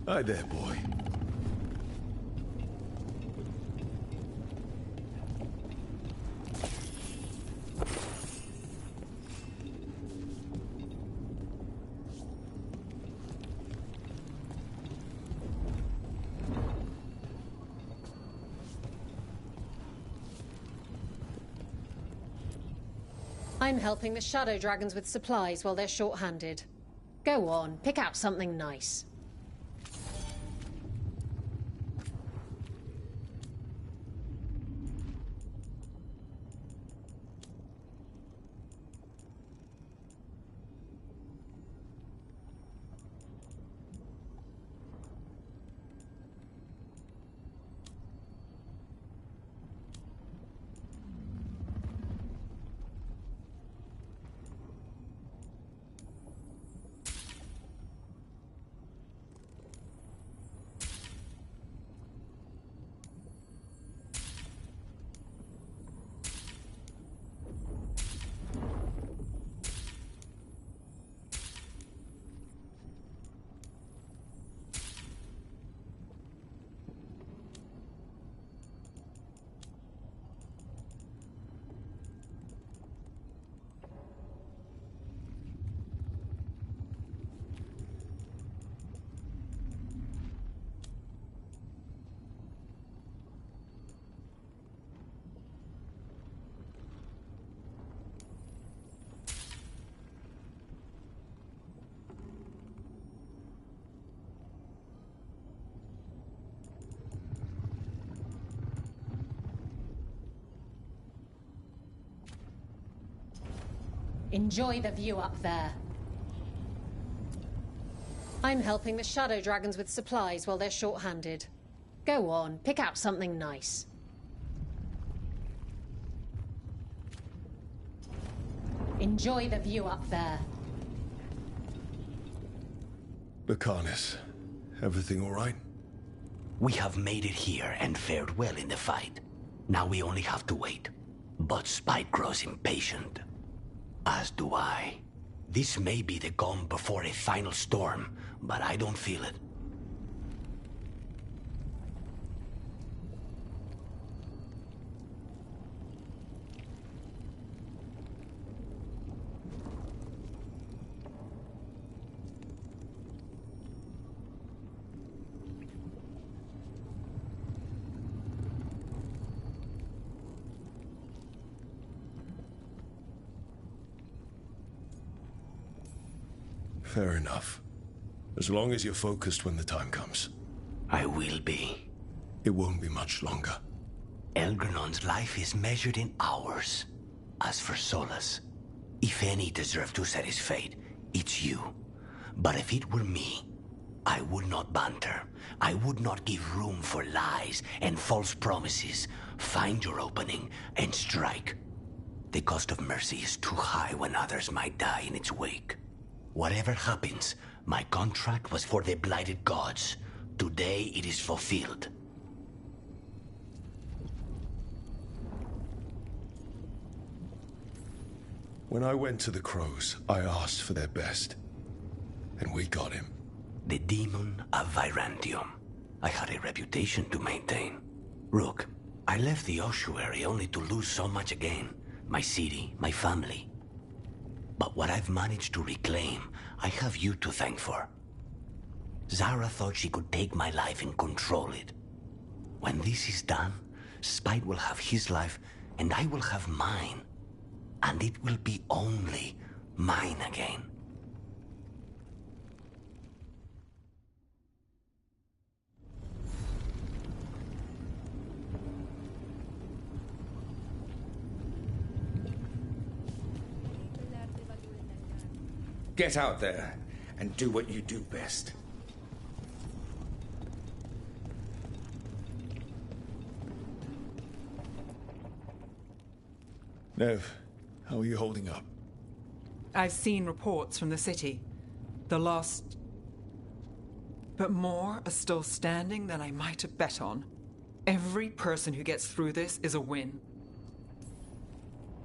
Speaker 2: Hi there, boy.
Speaker 8: I'm helping the Shadow Dragons with supplies while they're short-handed. Go on, pick out something nice. Enjoy the view up there. I'm helping the Shadow Dragons with supplies while they're short-handed. Go on, pick out something nice. Enjoy the view up there.
Speaker 2: Bellanaris, everything all right?
Speaker 10: We have made it here and fared well in the fight. Now we only have to wait. But Spite grows impatient. As do I. This may be the calm before a final storm, but I don't feel it.
Speaker 2: Fair enough. As long as you're focused when the time comes.
Speaker 10: I will be.
Speaker 2: It won't be much longer.
Speaker 10: Elgernon's life is measured in hours. As for Solus, if any deserve to set his fate, it's you. But if it were me, I would not banter. I would not give room for lies and false promises. Find your opening and strike. The cost of mercy is too high when others might die in its wake. Whatever happens, my contract was for the blighted gods. Today it is fulfilled.
Speaker 2: When I went to the Crows, I asked for their best. And we got him.
Speaker 10: The demon of Virantium. I had a reputation to maintain. Rook, I left the ossuary only to lose so much again. My city, my family. But what I've managed to reclaim, I have you to thank for. Zara thought she could take my life and control it. When this is done, Spite will have his life, and I will have mine. And it will be only mine again.
Speaker 12: Get out there and do what you do best.
Speaker 2: Nev, how are you holding up?
Speaker 1: I've seen reports from the city. The lost... But more are still standing than I might have bet on. Every person who gets through this is a win.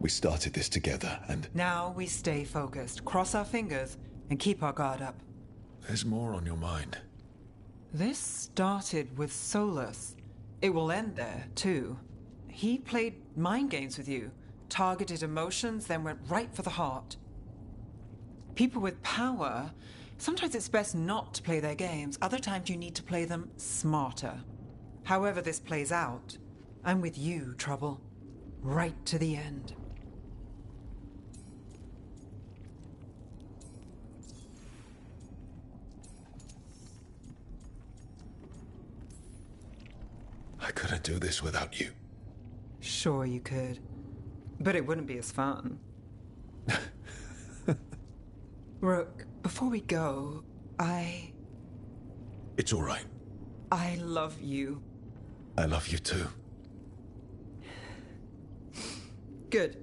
Speaker 2: We started this together, and...
Speaker 1: Now we stay focused, cross our fingers, and keep our guard up.
Speaker 2: There's more on your mind.
Speaker 1: This started with Solus. It will end there, too. He played mind games with you, targeted emotions, then went right for the heart. People with power, sometimes it's best not to play their games. Other times you need to play them smarter. However this plays out, I'm with you, Trouble. Right to the end.
Speaker 2: I couldn't do this without you.
Speaker 1: Sure you could. But it wouldn't be as fun. Rook, before we go,
Speaker 2: It's all right.
Speaker 1: I love you.
Speaker 2: I love you too.
Speaker 1: Good.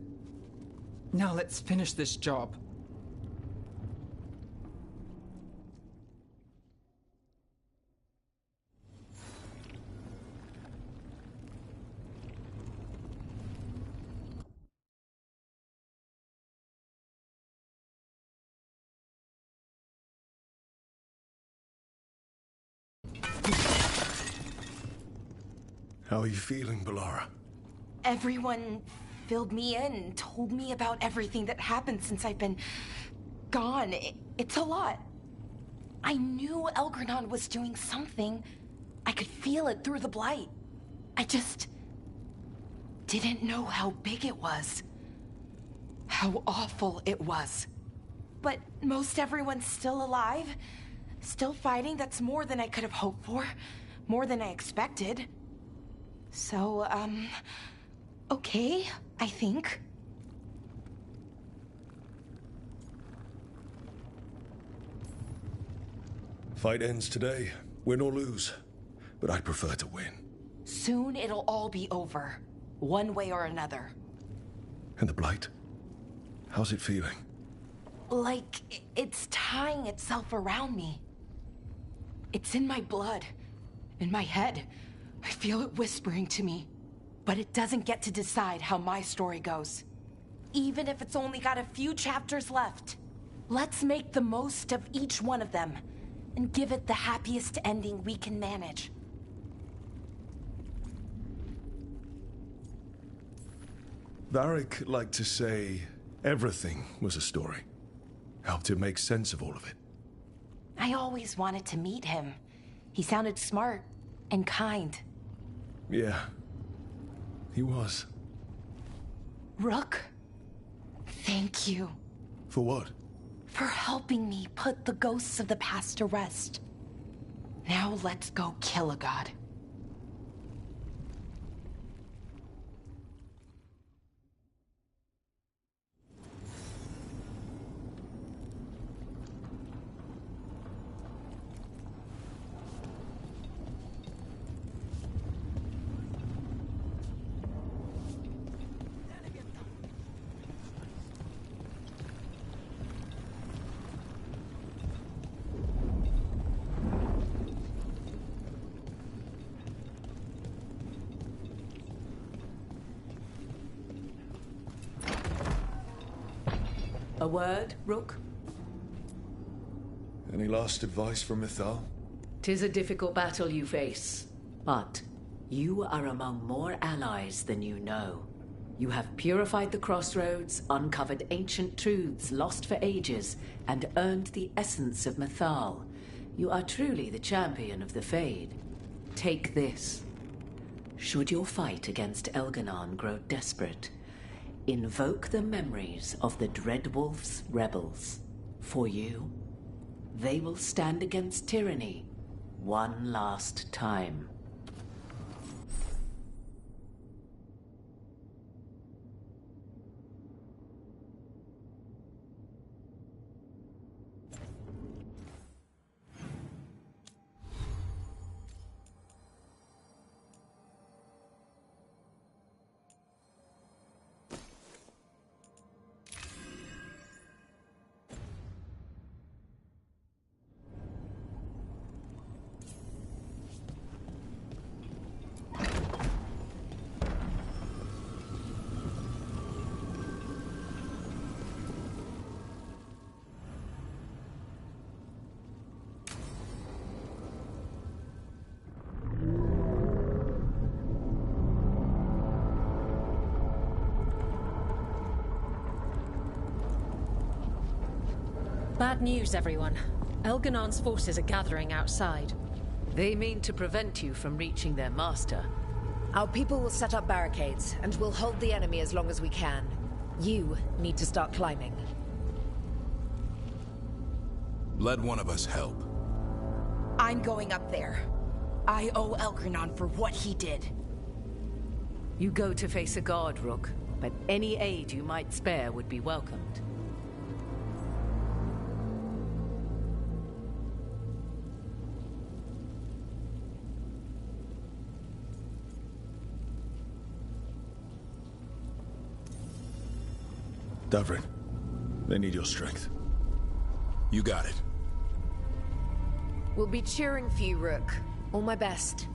Speaker 1: Now let's finish this job.
Speaker 2: How are you feeling, Bellara?
Speaker 20: Everyone filled me in, told me about everything that happened since I've been gone. It's a lot. I knew Elgrenon was doing something. I could feel it through the blight. I just didn't know how big it was. How awful it was. But most everyone's still alive. Still fighting. That's more than I could have hoped for. More than I expected. So, okay, I think.
Speaker 2: Fight ends today, win or lose. But I'd prefer to win.
Speaker 20: Soon it'll all be over, one way or another.
Speaker 2: And the Blight? How's it feeling?
Speaker 20: Like it's tying itself around me. It's in my blood, in my head. I feel it whispering to me. But it doesn't get to decide how my story goes. Even if it's only got a few chapters left. Let's make the most of each one of them, and give it the happiest ending we can manage.
Speaker 2: Varric liked to say everything was a story. Helped him make sense of all of it.
Speaker 20: I always wanted to meet him. He sounded smart and kind.
Speaker 2: Yeah, he was.
Speaker 20: Rook, thank you.
Speaker 2: For what?
Speaker 20: For helping me put the ghosts of the past to rest. Now let's go kill a god.
Speaker 16: A word, Rook?
Speaker 2: Any last advice from Mythal?
Speaker 16: 'Tis a difficult battle you face, but you are among more allies than you know. You have purified the crossroads, uncovered ancient truths lost for ages, and earned the essence of Mythal. You are truly the champion of the Fade. Take this. Should your fight against Elganon grow desperate, invoke the memories of the Dreadwolf's rebels. For you, they will stand against tyranny one last time.
Speaker 22: Bad news, everyone. Elganon's forces are gathering outside.
Speaker 16: They mean to prevent you from reaching their master.
Speaker 7: Our people will set up barricades, and we'll hold the enemy as long as we can. You need to start climbing.
Speaker 3: Let one of us help.
Speaker 20: I'm going up there. I owe Elganon for what he did.
Speaker 16: You go to face a god, Rook, but any aid you might spare would be welcomed.
Speaker 2: Davrin, they need your strength.
Speaker 3: You got it.
Speaker 7: We'll be cheering for you, Rook. All my best.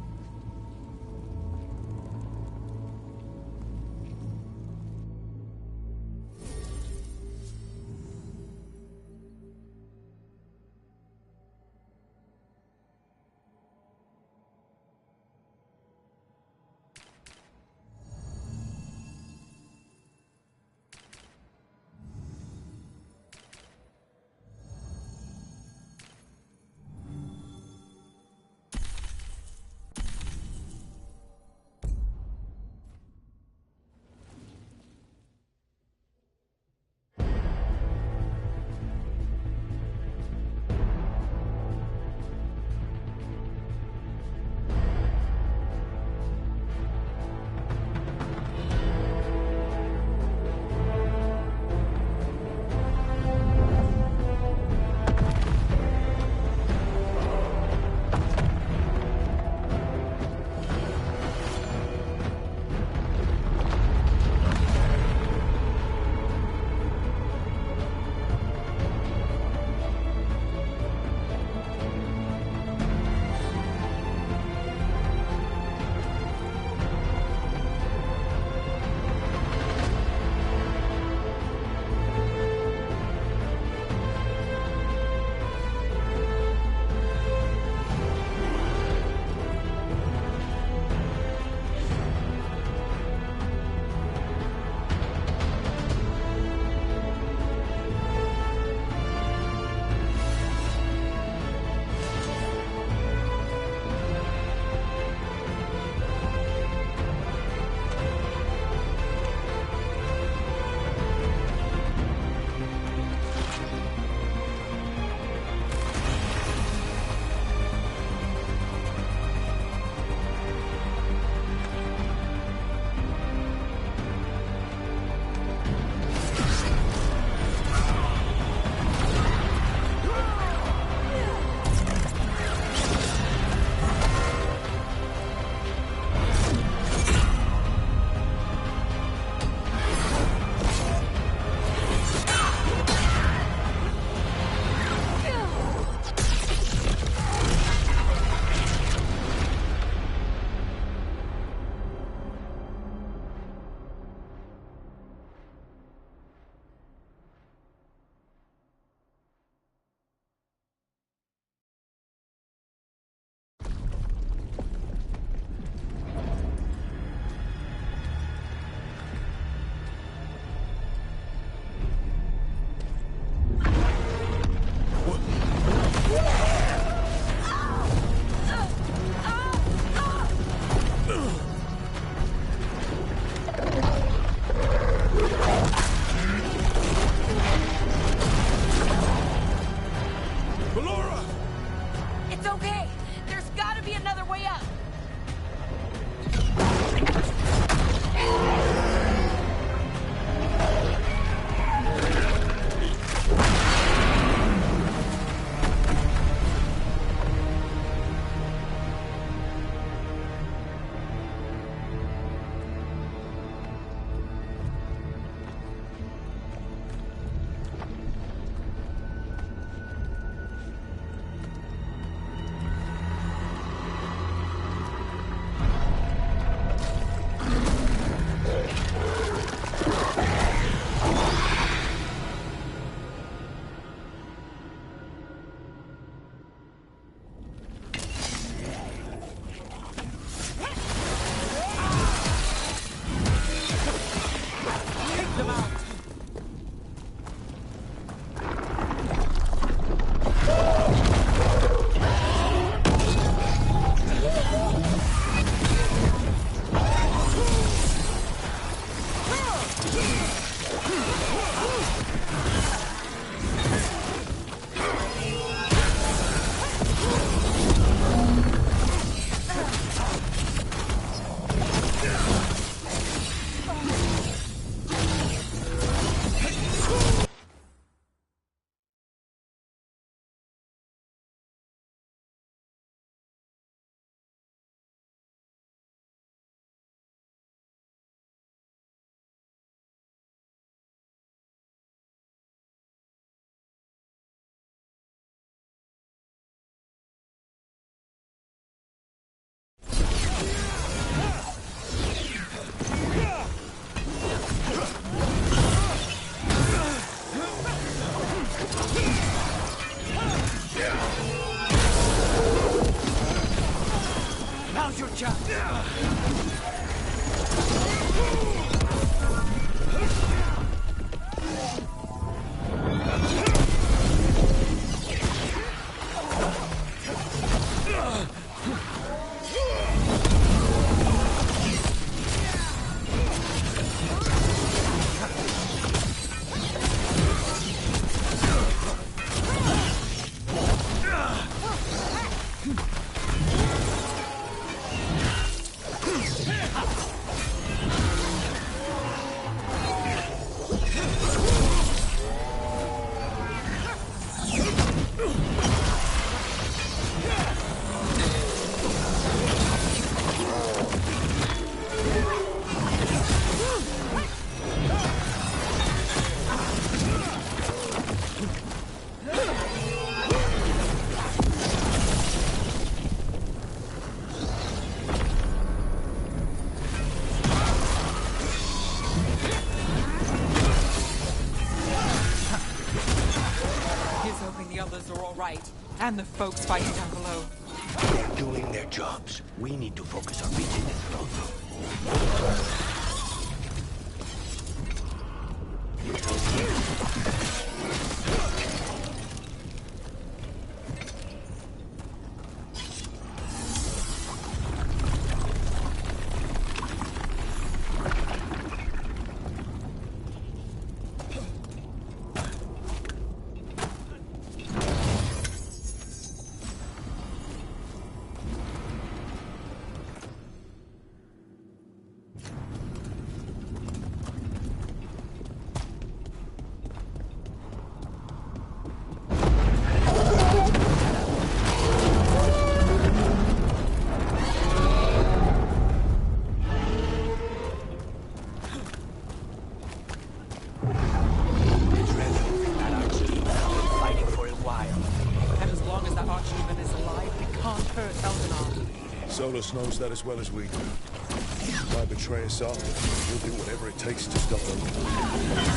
Speaker 1: And the folks fighting down below.
Speaker 10: They're doing their jobs. We need to focus on reaching the throne.
Speaker 2: Solus knows that as well as we do. If I betray us after, we'll do whatever it takes to stop them.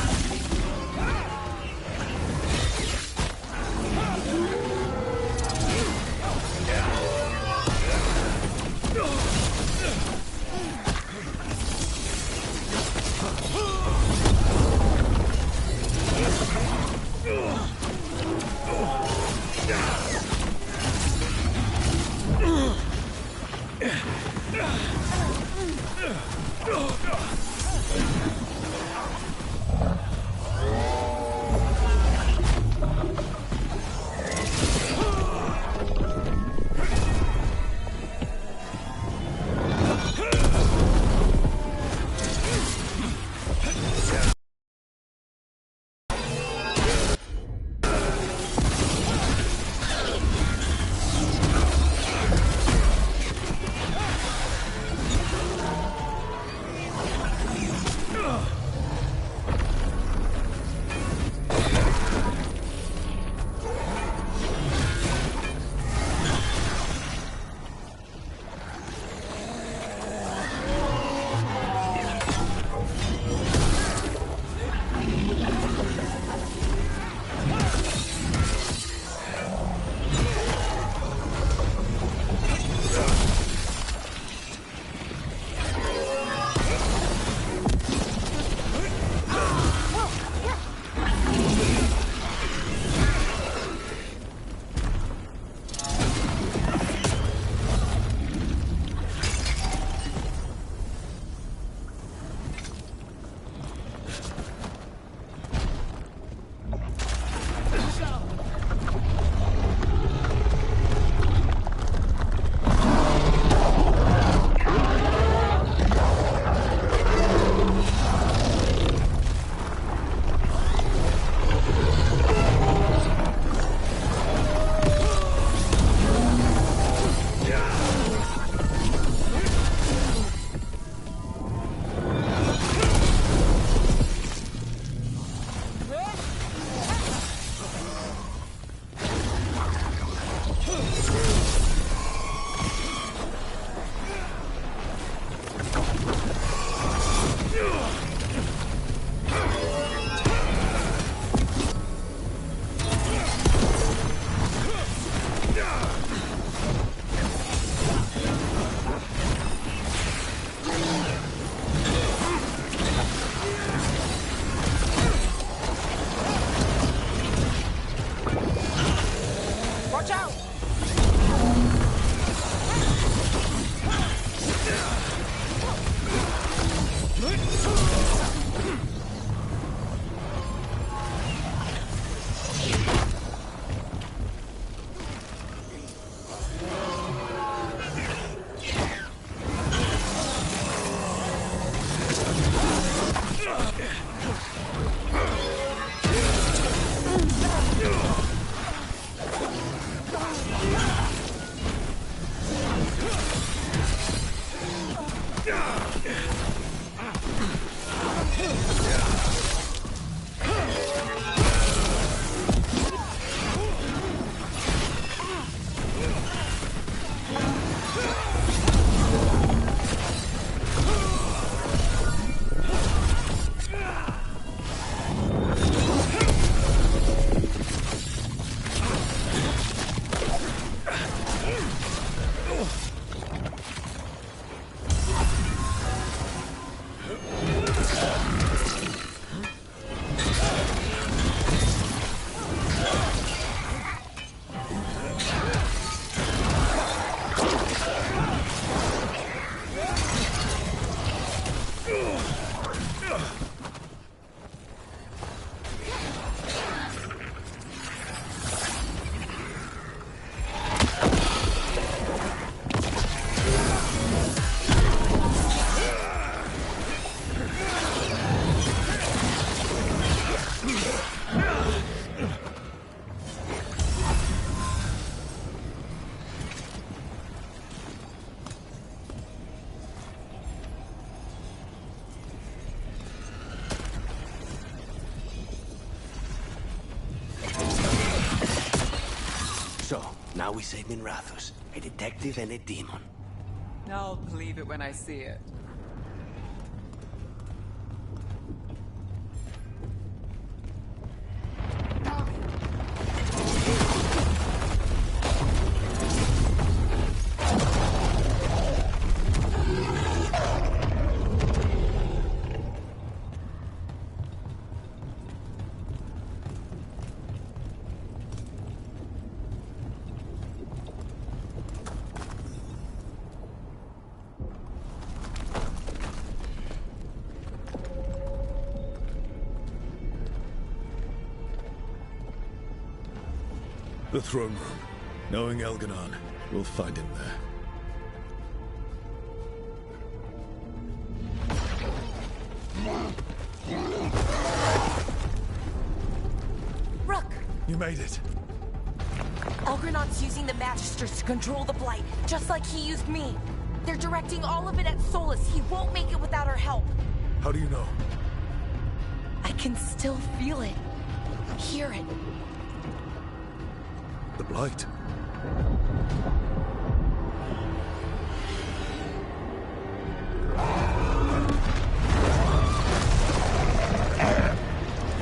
Speaker 10: Now we save Minrathus, a detective and a demon.
Speaker 1: I'll believe it when I see it.
Speaker 2: The throne room. Knowing Elganon, we'll find him there.
Speaker 20: Rook!
Speaker 2: You made it.
Speaker 20: Elgranon's using the Magisters to control the Blight, just like he used me. They're directing all of it at Solus. He won't make it without our help.
Speaker 2: How do you know?
Speaker 20: I can still feel it. Hear it.
Speaker 2: The Blight.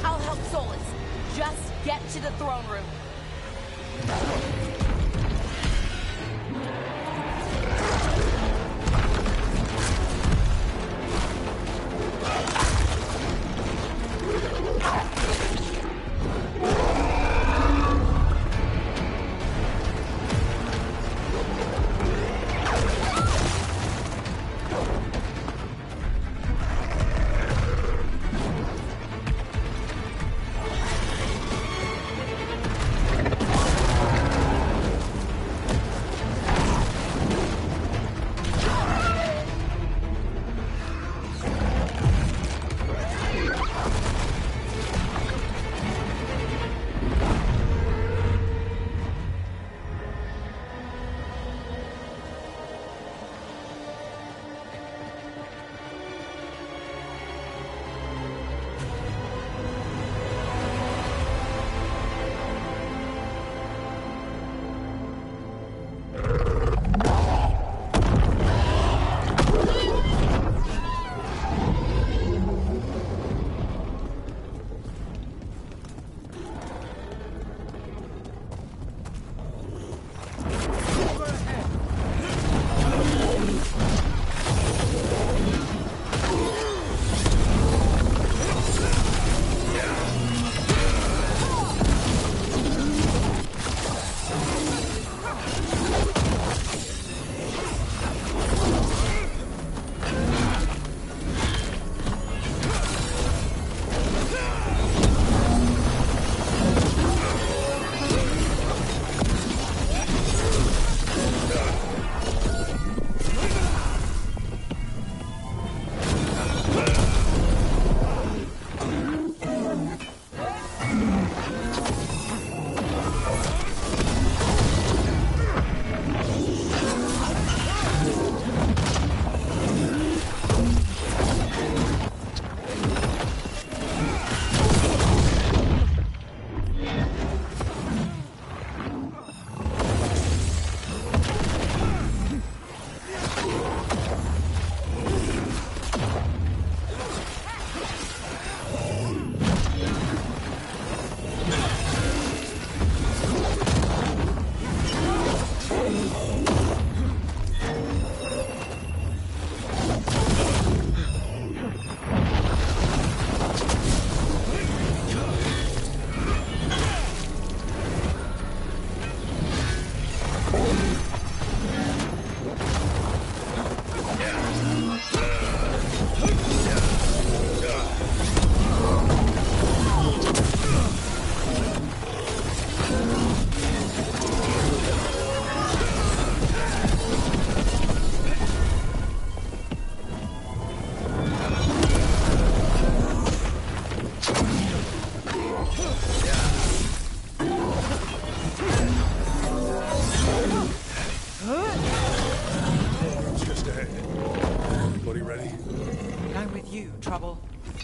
Speaker 20: I'll help Solus. Just get to the throne room.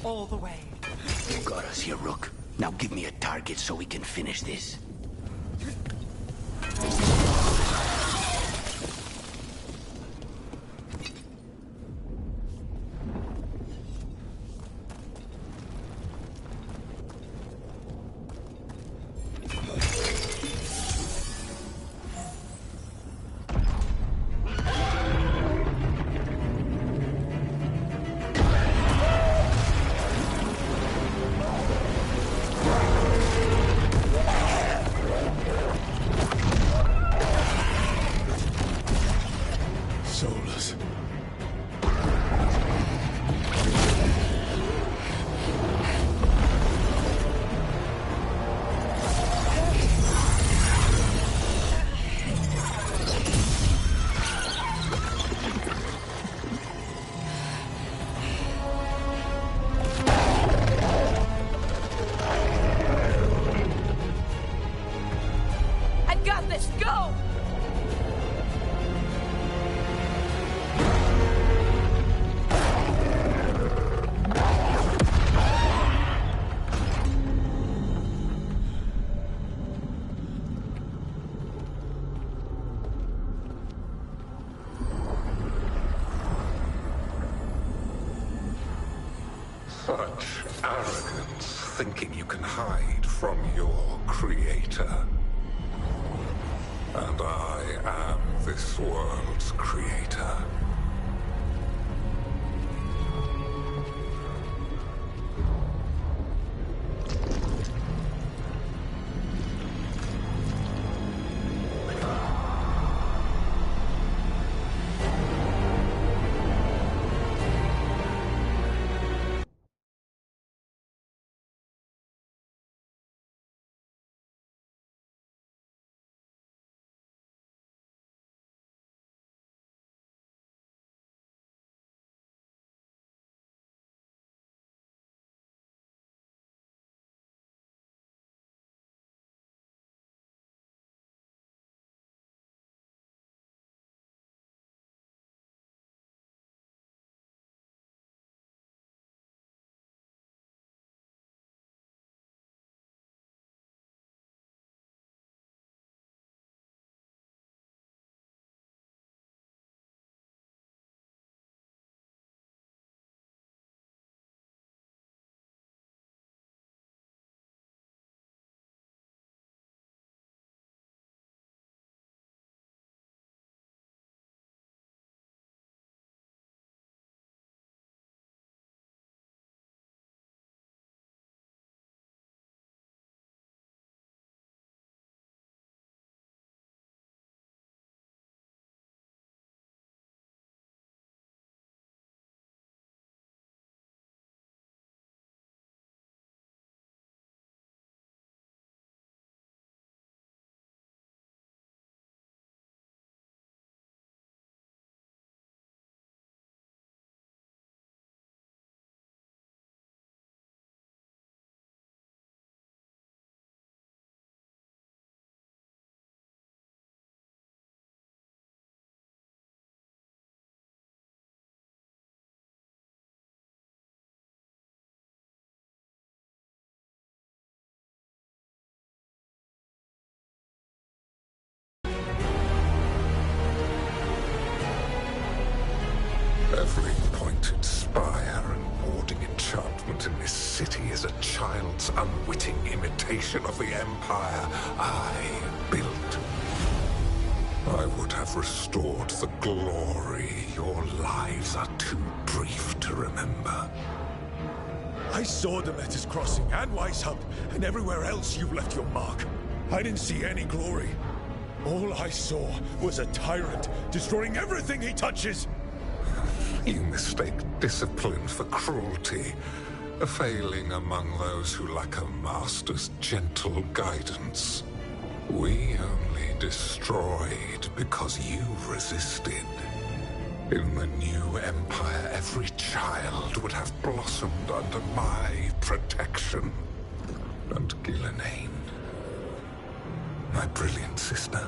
Speaker 1: all the way.
Speaker 10: You got us here, Rook. Now give me a target so we can finish this.
Speaker 20: got this! Go!
Speaker 6: Such arrogance, thinking you can hide from your creator. And I am this world's creator. Every pointed spire and warding enchantment in this city is a child's unwitting imitation of the empire I built. I would have restored the glory. Your lives are too brief to remember.
Speaker 2: I saw them at his crossing and Weishaupt, and everywhere else you've left your mark. I didn't see any glory. All I saw was a tyrant destroying everything he touches.
Speaker 6: You mistake discipline for cruelty, a failing among those who lack a master's gentle guidance. We only destroyed because you resisted. In the new empire, every child would have blossomed under my protection. And Ghilanane, my brilliant sister,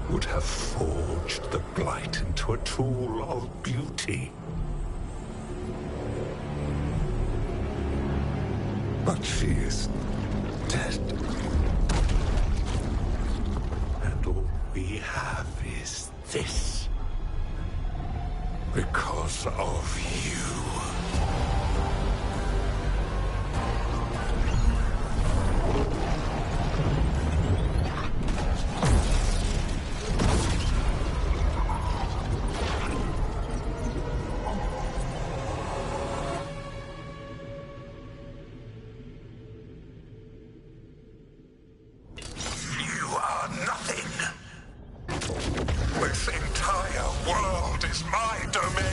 Speaker 6: would have forged the Blight into a tool of beauty. But she is dead. And all we have is this. Because of you. This entire world is my domain!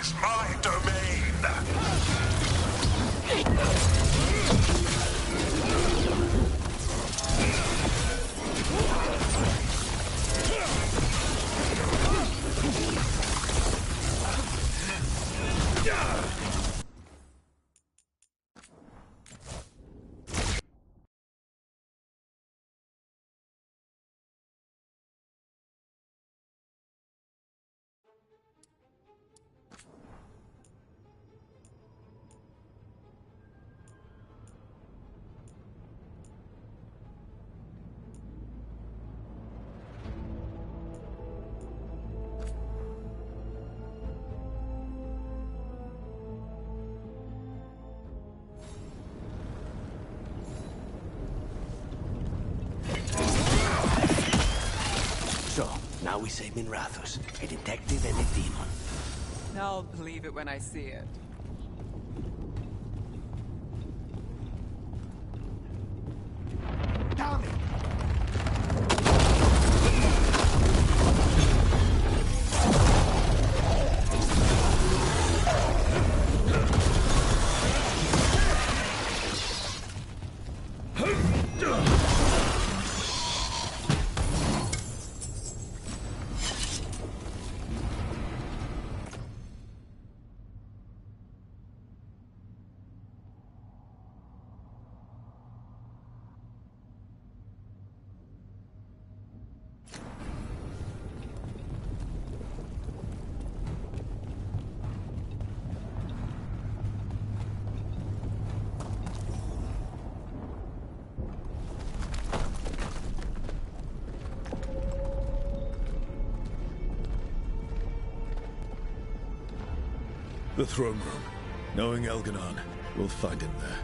Speaker 6: is my domain!
Speaker 10: So, now we save Minrathus, a detective and a demon.
Speaker 1: I'll believe it when I see it.
Speaker 10: Damn it!
Speaker 2: The throne room. Knowing Elganon, we'll find him there.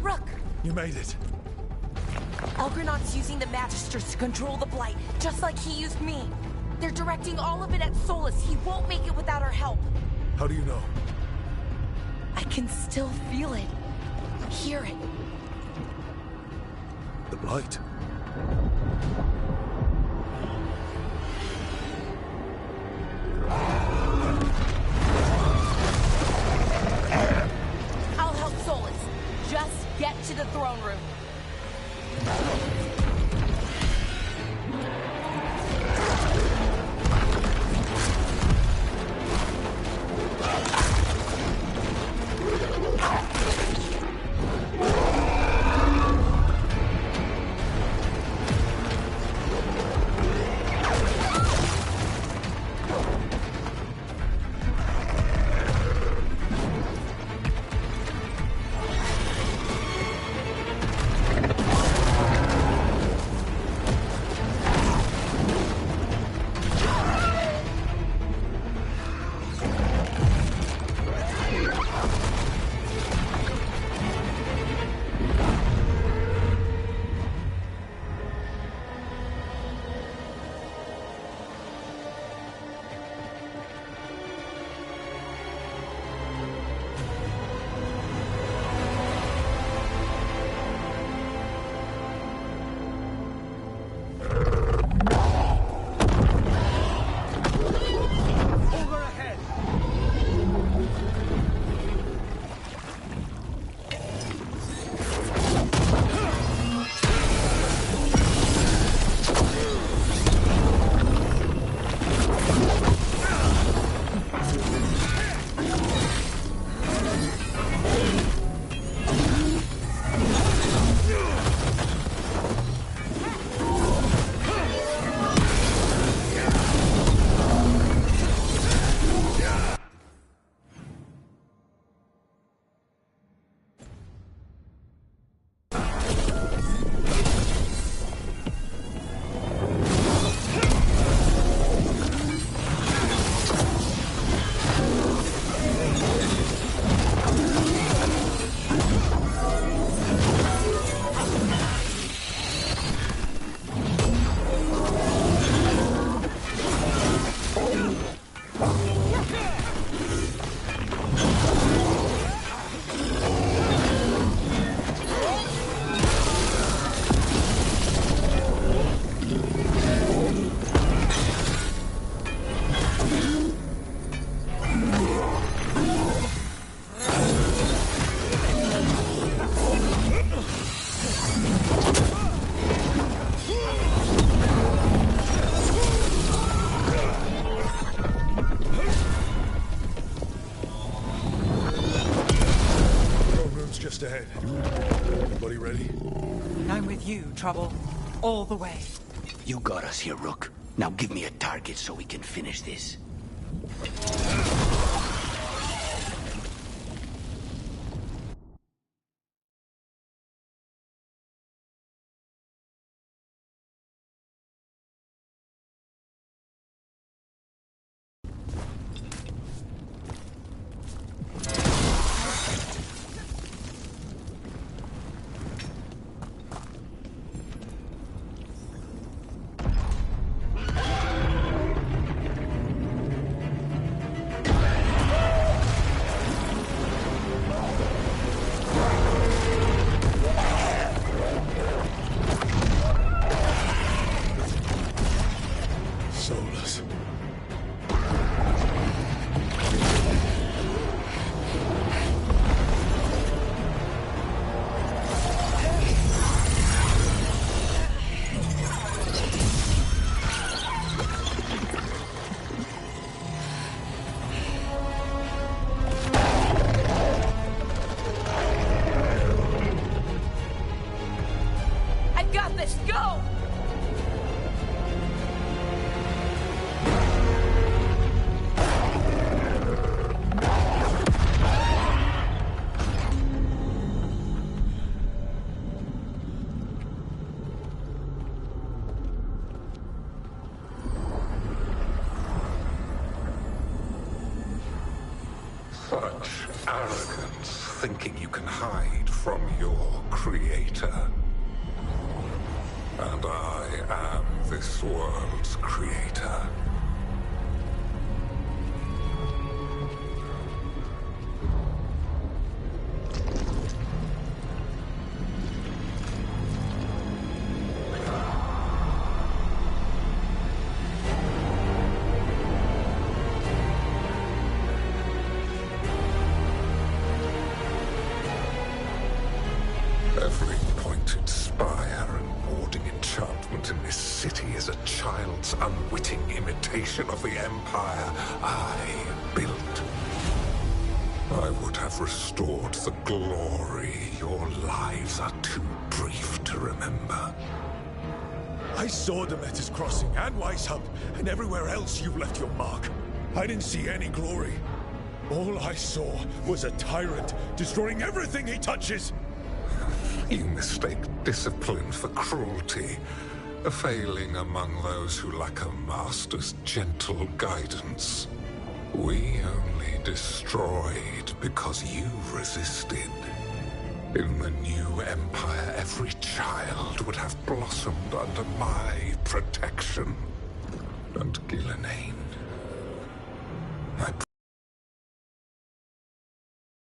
Speaker 20: Rook!
Speaker 2: You made it.
Speaker 20: Elgranon's using the Magisters to control the Blight, just like he used me. They're directing all of it at Solus. He won't make it without our help.
Speaker 2: How do you know?
Speaker 20: I can still feel it. Hear it.
Speaker 2: The Blight.
Speaker 20: I'll help Solus. Just get to the throne room.
Speaker 1: with you, Trouble. All the way.
Speaker 10: You got us here, Rook. Now give me a target so we can finish this.
Speaker 6: Such arrogance, thinking you can hide from your creator. And I am this world's creator. Every pointed spire and warding enchantment in this city is a child's unwitting imitation of the empire I built. I would have restored the glory. Your lives are too brief to remember.
Speaker 2: I saw Demeter's Crossing and Weishaupt, and everywhere else you've left your mark. I didn't see any glory. All I saw was a tyrant destroying everything he touches.
Speaker 6: You mistake discipline for cruelty, a failing among those who lack a master's gentle guidance. We only destroyed because you resisted. In the new empire, every child would have blossomed under my protection. And Ghilanane, I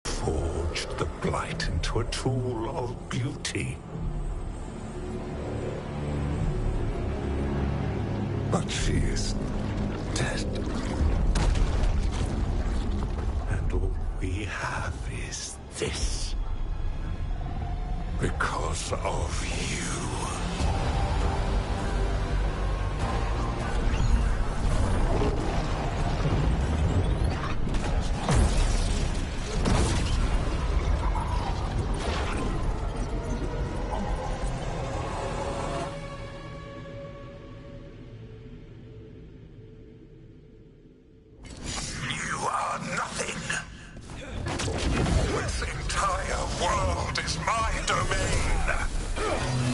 Speaker 6: forged the Blight into a tool of beauty. But she is dead. And all we have is this. Because of you. This entire world is my domain!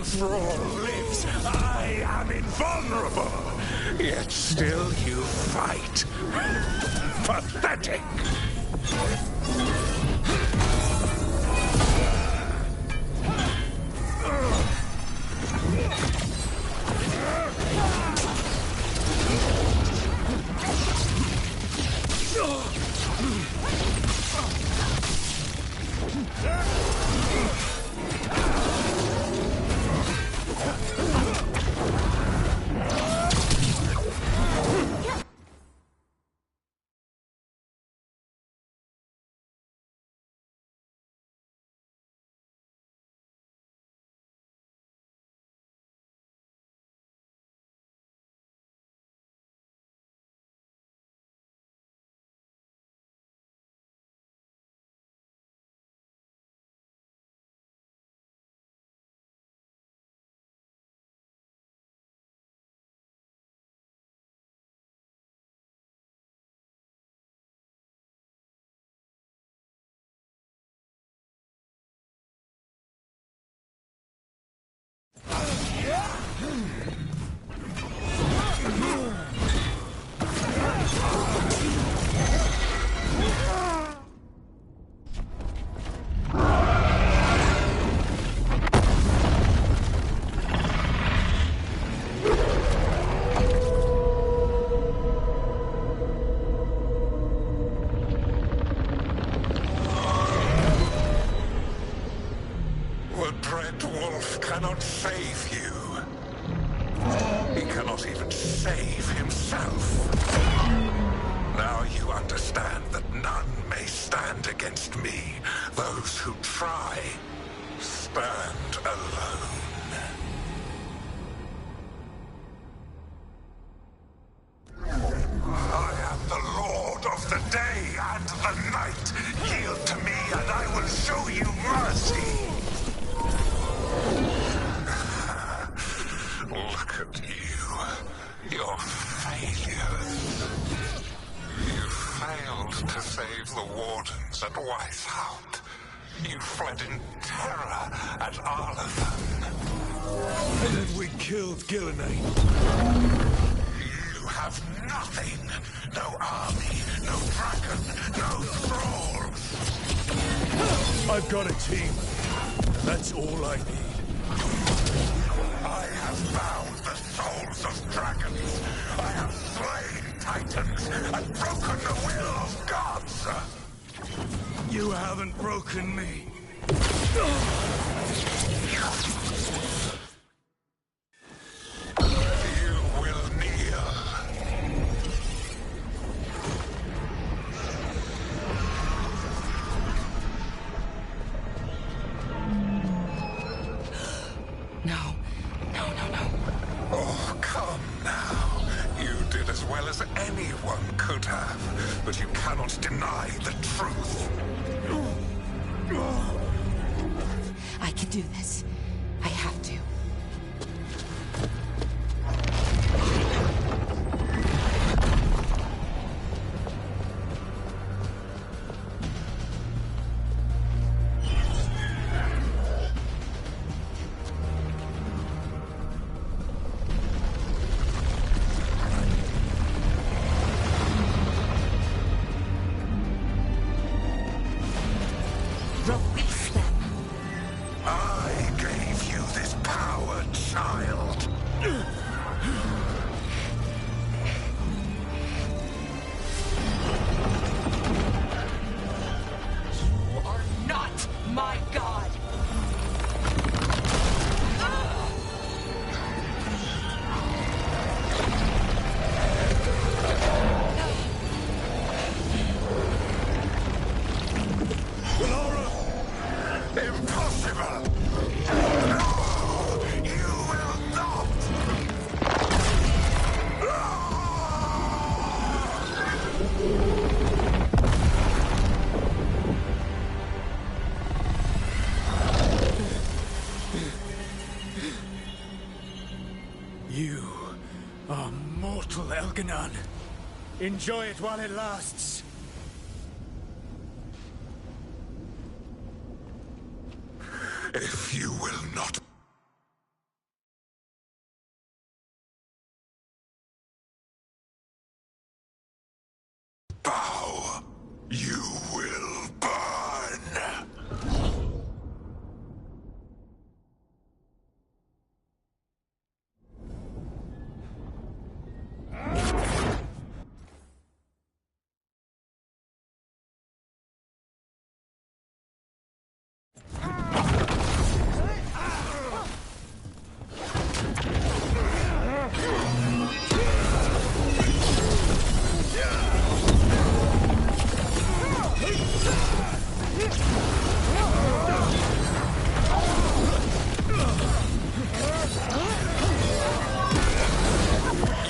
Speaker 6: thrall lives, I am invulnerable. Yet still you fight. Pathetic. Cannot save you. He cannot even save himself. Now you understand that none may stand against me. Those who try stand alone. I am the Lord of the day and the night. Yield to me and I will show you mercy. Look at you. Your failures. You failed to save the wardens at Weishaupt. You fled in terror at Arlathan.
Speaker 2: And then we killed Gillenane.
Speaker 6: You have nothing. No army, no dragon, no thralls.
Speaker 2: I've got a team. That's all I need.
Speaker 6: I have bound the souls of dragons. I have slain titans and broken the will of gods.
Speaker 2: You haven't broken me.
Speaker 6: You will kneel.
Speaker 20: No.
Speaker 6: Oh, come now. You did as well as anyone could have, but you cannot deny the truth.
Speaker 20: I can do this. I have to.
Speaker 14: Release them.
Speaker 6: I gave you this power, child.
Speaker 20: You are not my god!
Speaker 6: Impossible! No! You will not!
Speaker 9: You are mortal, Elganon. Enjoy it while it lasts.
Speaker 6: If you will not You will burn!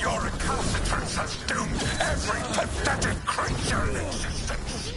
Speaker 6: Your recalcitrance has doomed every pathetic creature in existence!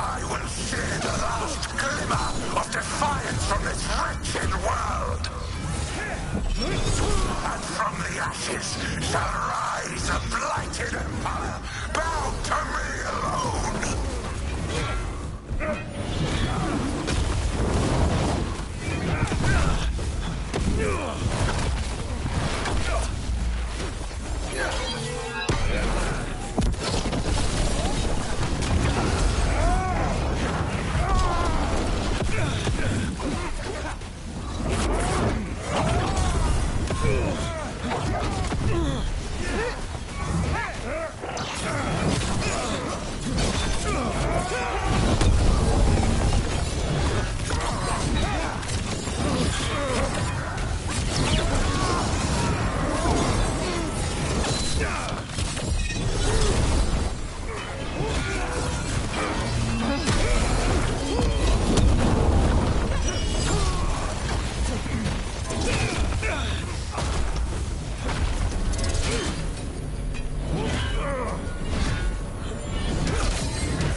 Speaker 6: I will share the last glimmer of defiance from this wretched world! And from the ashes shall rise a blighted empire, bound to me alone!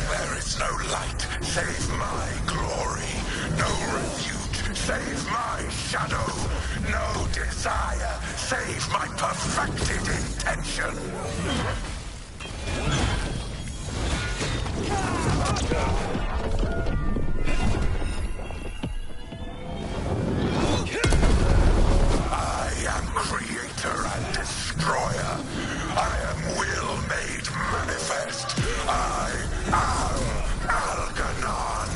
Speaker 6: There is no light save my glory, no refuge save my shadow, no desire save my perfected intention. I am creator and destroyer. I am will made manifest. I am Algernon.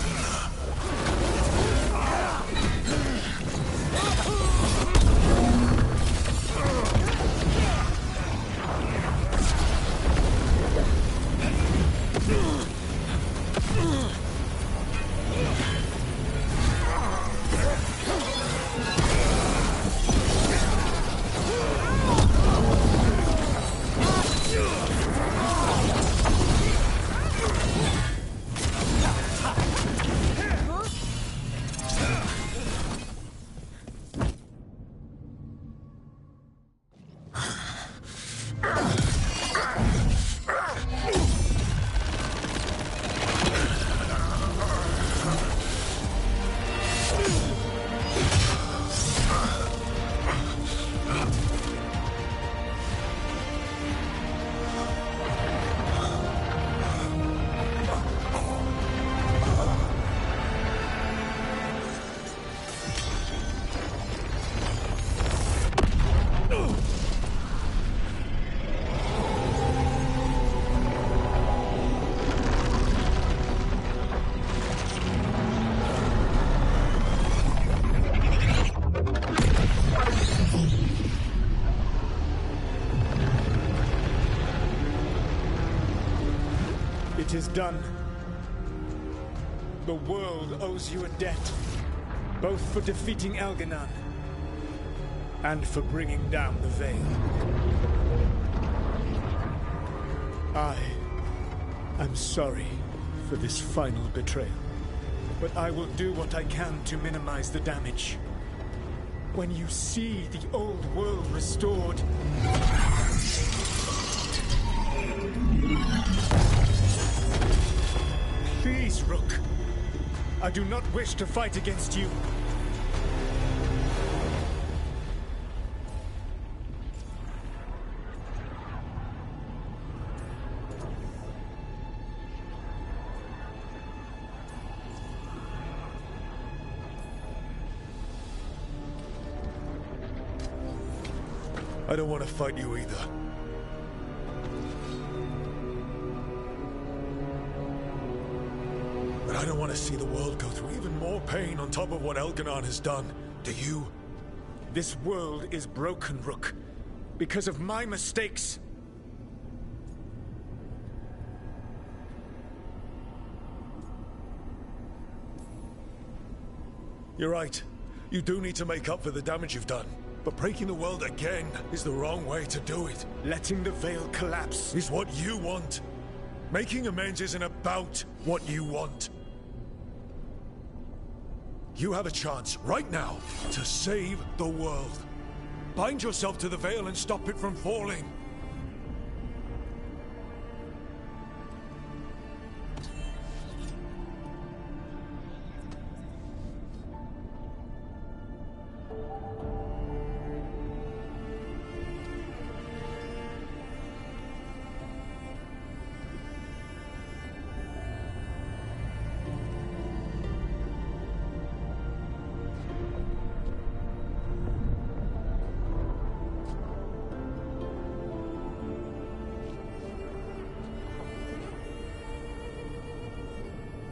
Speaker 9: It is done. The world owes you a debt, both for defeating Elganon and for bringing down the Veil. I'm sorry for this final betrayal, but I will do what I can to minimize the damage. When you see the old world restored, please, Rook. I do not wish to fight against you.
Speaker 2: I don't want to fight you either. But I don't want to see the world go through even more pain on top of what Elganon has done. Do you?
Speaker 9: This world is broken, Rook, because of my mistakes.
Speaker 2: You're right. You do need to make up for the damage you've done. But breaking the world again is the wrong way to do it.
Speaker 9: Letting the Veil collapse
Speaker 2: is what you want. Making amends isn't about what you want. You have a chance right now to save the world. Bind yourself to the Veil and stop it from falling.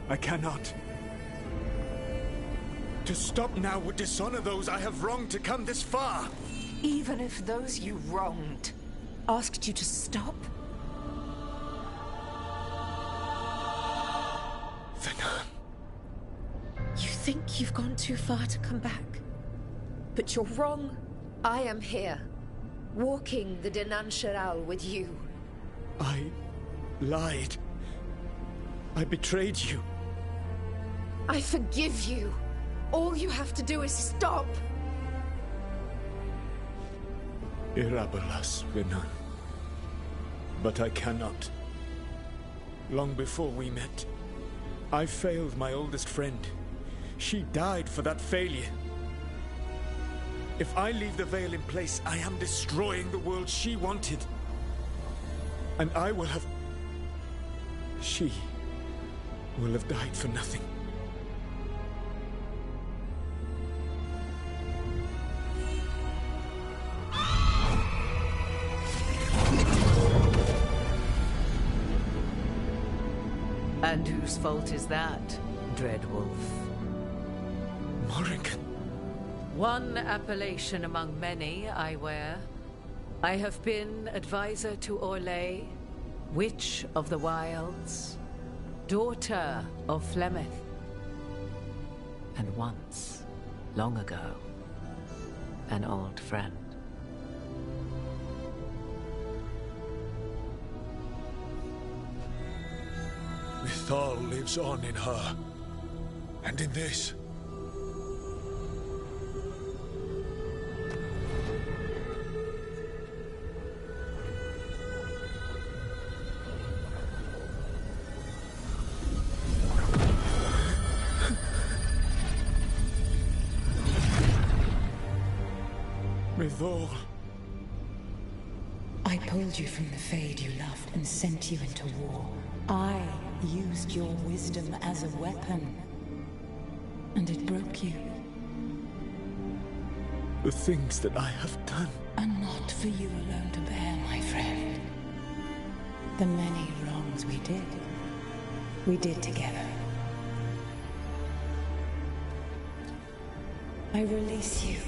Speaker 9: I cannot. To stop now would dishonor those I have wronged to come this far.
Speaker 20: Even if those you wronged asked you to stop?
Speaker 9: Vhenan.
Speaker 20: You think you've gone too far to come back? But you're wrong.
Speaker 7: I am here, walking the Denan Sheral with you.
Speaker 9: I lied. I betrayed you.
Speaker 7: I forgive you. All you have to do is stop.
Speaker 9: Irabolas, Vhenan. But I cannot. Long before we met, I failed my oldest friend. She died for that failure. If I leave the Veil in place, I am destroying the world she wanted. And I will have... She will have died for nothing.
Speaker 16: And whose fault is that, Dread Wolf?
Speaker 9: Morrigan.
Speaker 16: One appellation among many I wear. I have been advisor to Orlais, Witch of the Wilds, daughter of Flemeth, and once, long ago, an old friend.
Speaker 2: Mythal lives on in her, and in this.
Speaker 9: Mythal.
Speaker 25: I pulled you from the Fade you loved and sent you into war. I used your wisdom as a weapon, and it broke you.
Speaker 9: The things that I have done
Speaker 25: are not for you alone to bear, my friend. The many wrongs we did together. I release you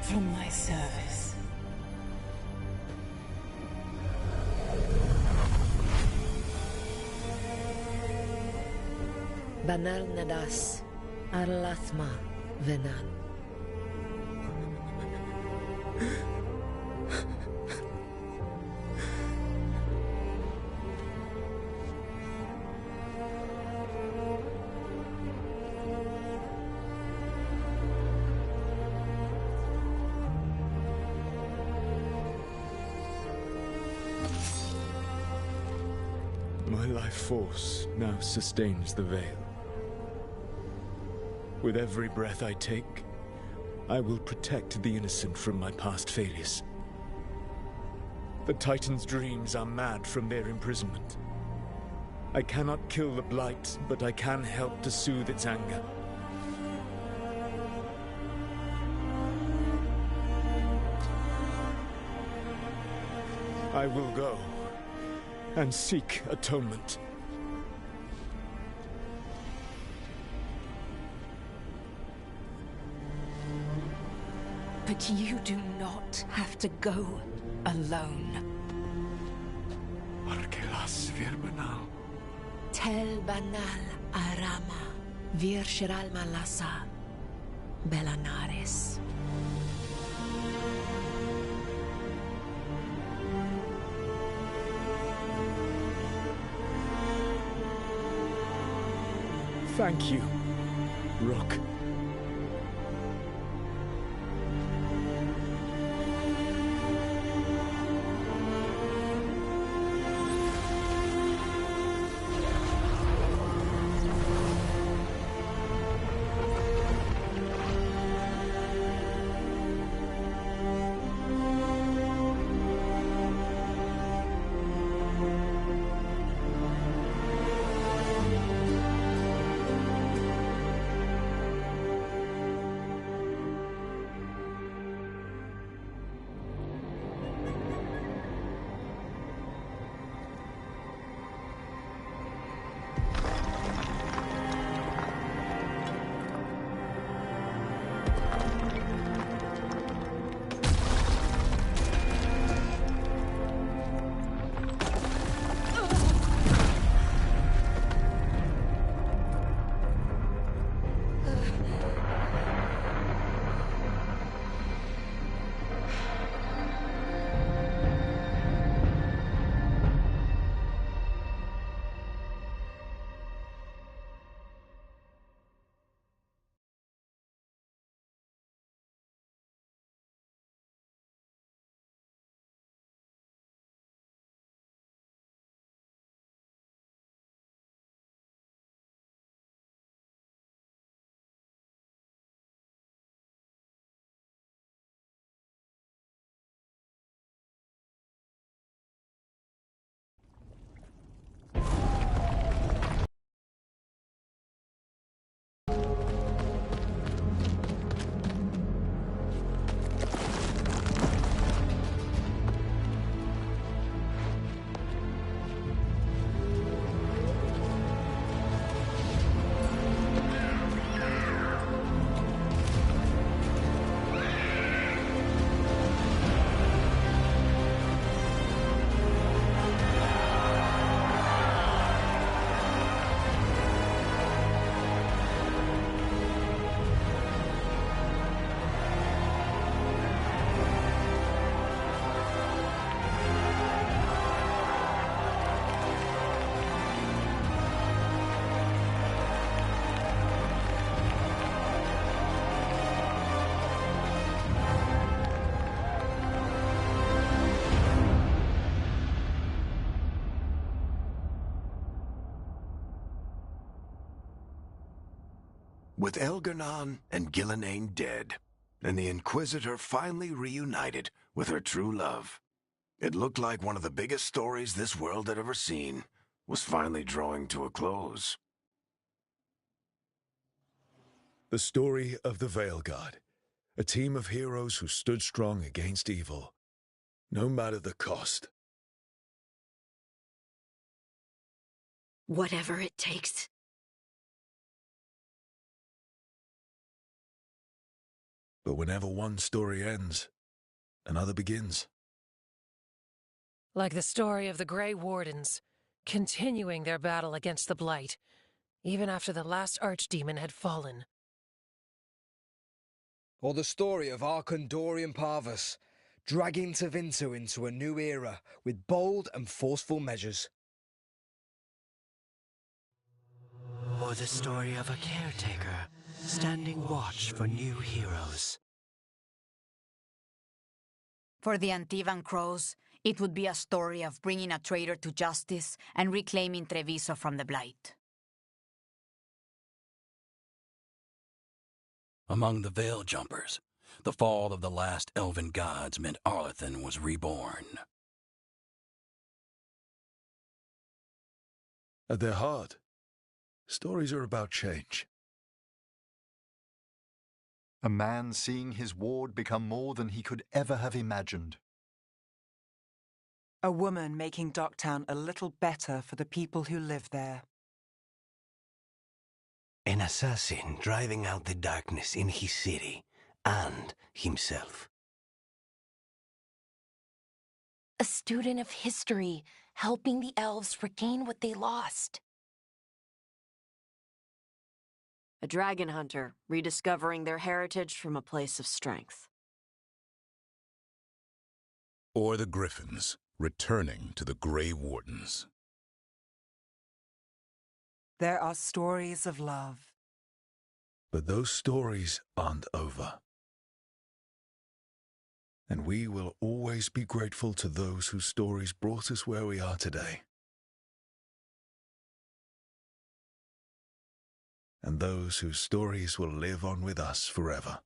Speaker 25: from my service.
Speaker 7: Banal Nadas, Arlathma, Vhenan.
Speaker 9: My life force now sustains the Veil. With every breath I take, I will protect the innocent from my past failures. The Titan's dreams are mad from their imprisonment. I cannot kill the Blight, but I can help to soothe its anger. I will go and seek atonement.
Speaker 14: But you do not have to go alone.
Speaker 19: Arkelas Virbanal.
Speaker 20: Tel banal arama, vir shiral malasa, Bellanaris.
Speaker 9: Thank you, Rook.
Speaker 13: With Elgar'nan and Ghilanane dead, and the Inquisitor finally reunited with her true love, it looked like one of the biggest stories this world had ever seen was finally drawing to a close.
Speaker 2: The story of the Veilguard, a team of heroes who stood strong against evil, no matter the cost.
Speaker 20: Whatever it takes.
Speaker 2: But whenever one story ends, another begins.
Speaker 22: Like the story of the Grey Wardens, continuing their battle against the Blight, even after the last Archdemon had fallen.
Speaker 4: Or the story of Arkandorian Parvus, dragging Tevinter into a new era with bold and forceful measures.
Speaker 10: Or the story of a caretaker, standing watch for new heroes.
Speaker 15: For the Antivan Crows, It would be a story of bringing a traitor to justice and reclaiming Treviso from the Blight.
Speaker 11: Among the Veil Jumpers, the fall of the last elven gods meant Arlathan was reborn.
Speaker 2: At their heart, stories are about change.
Speaker 19: A man seeing his ward become more than he could ever have imagined.
Speaker 1: A woman making Docktown a little better for the people who live there.
Speaker 10: An assassin driving out the darkness in his city and himself.
Speaker 20: A student of history, helping the elves regain what they lost.
Speaker 5: A dragon hunter, rediscovering their heritage from a place of strength.
Speaker 3: Or the Griffins, returning to the Grey Wardens.
Speaker 1: There are stories of love.
Speaker 2: But those stories aren't over. And we will always be grateful to those whose stories brought us where we are today. And those whose stories will live on with us forever.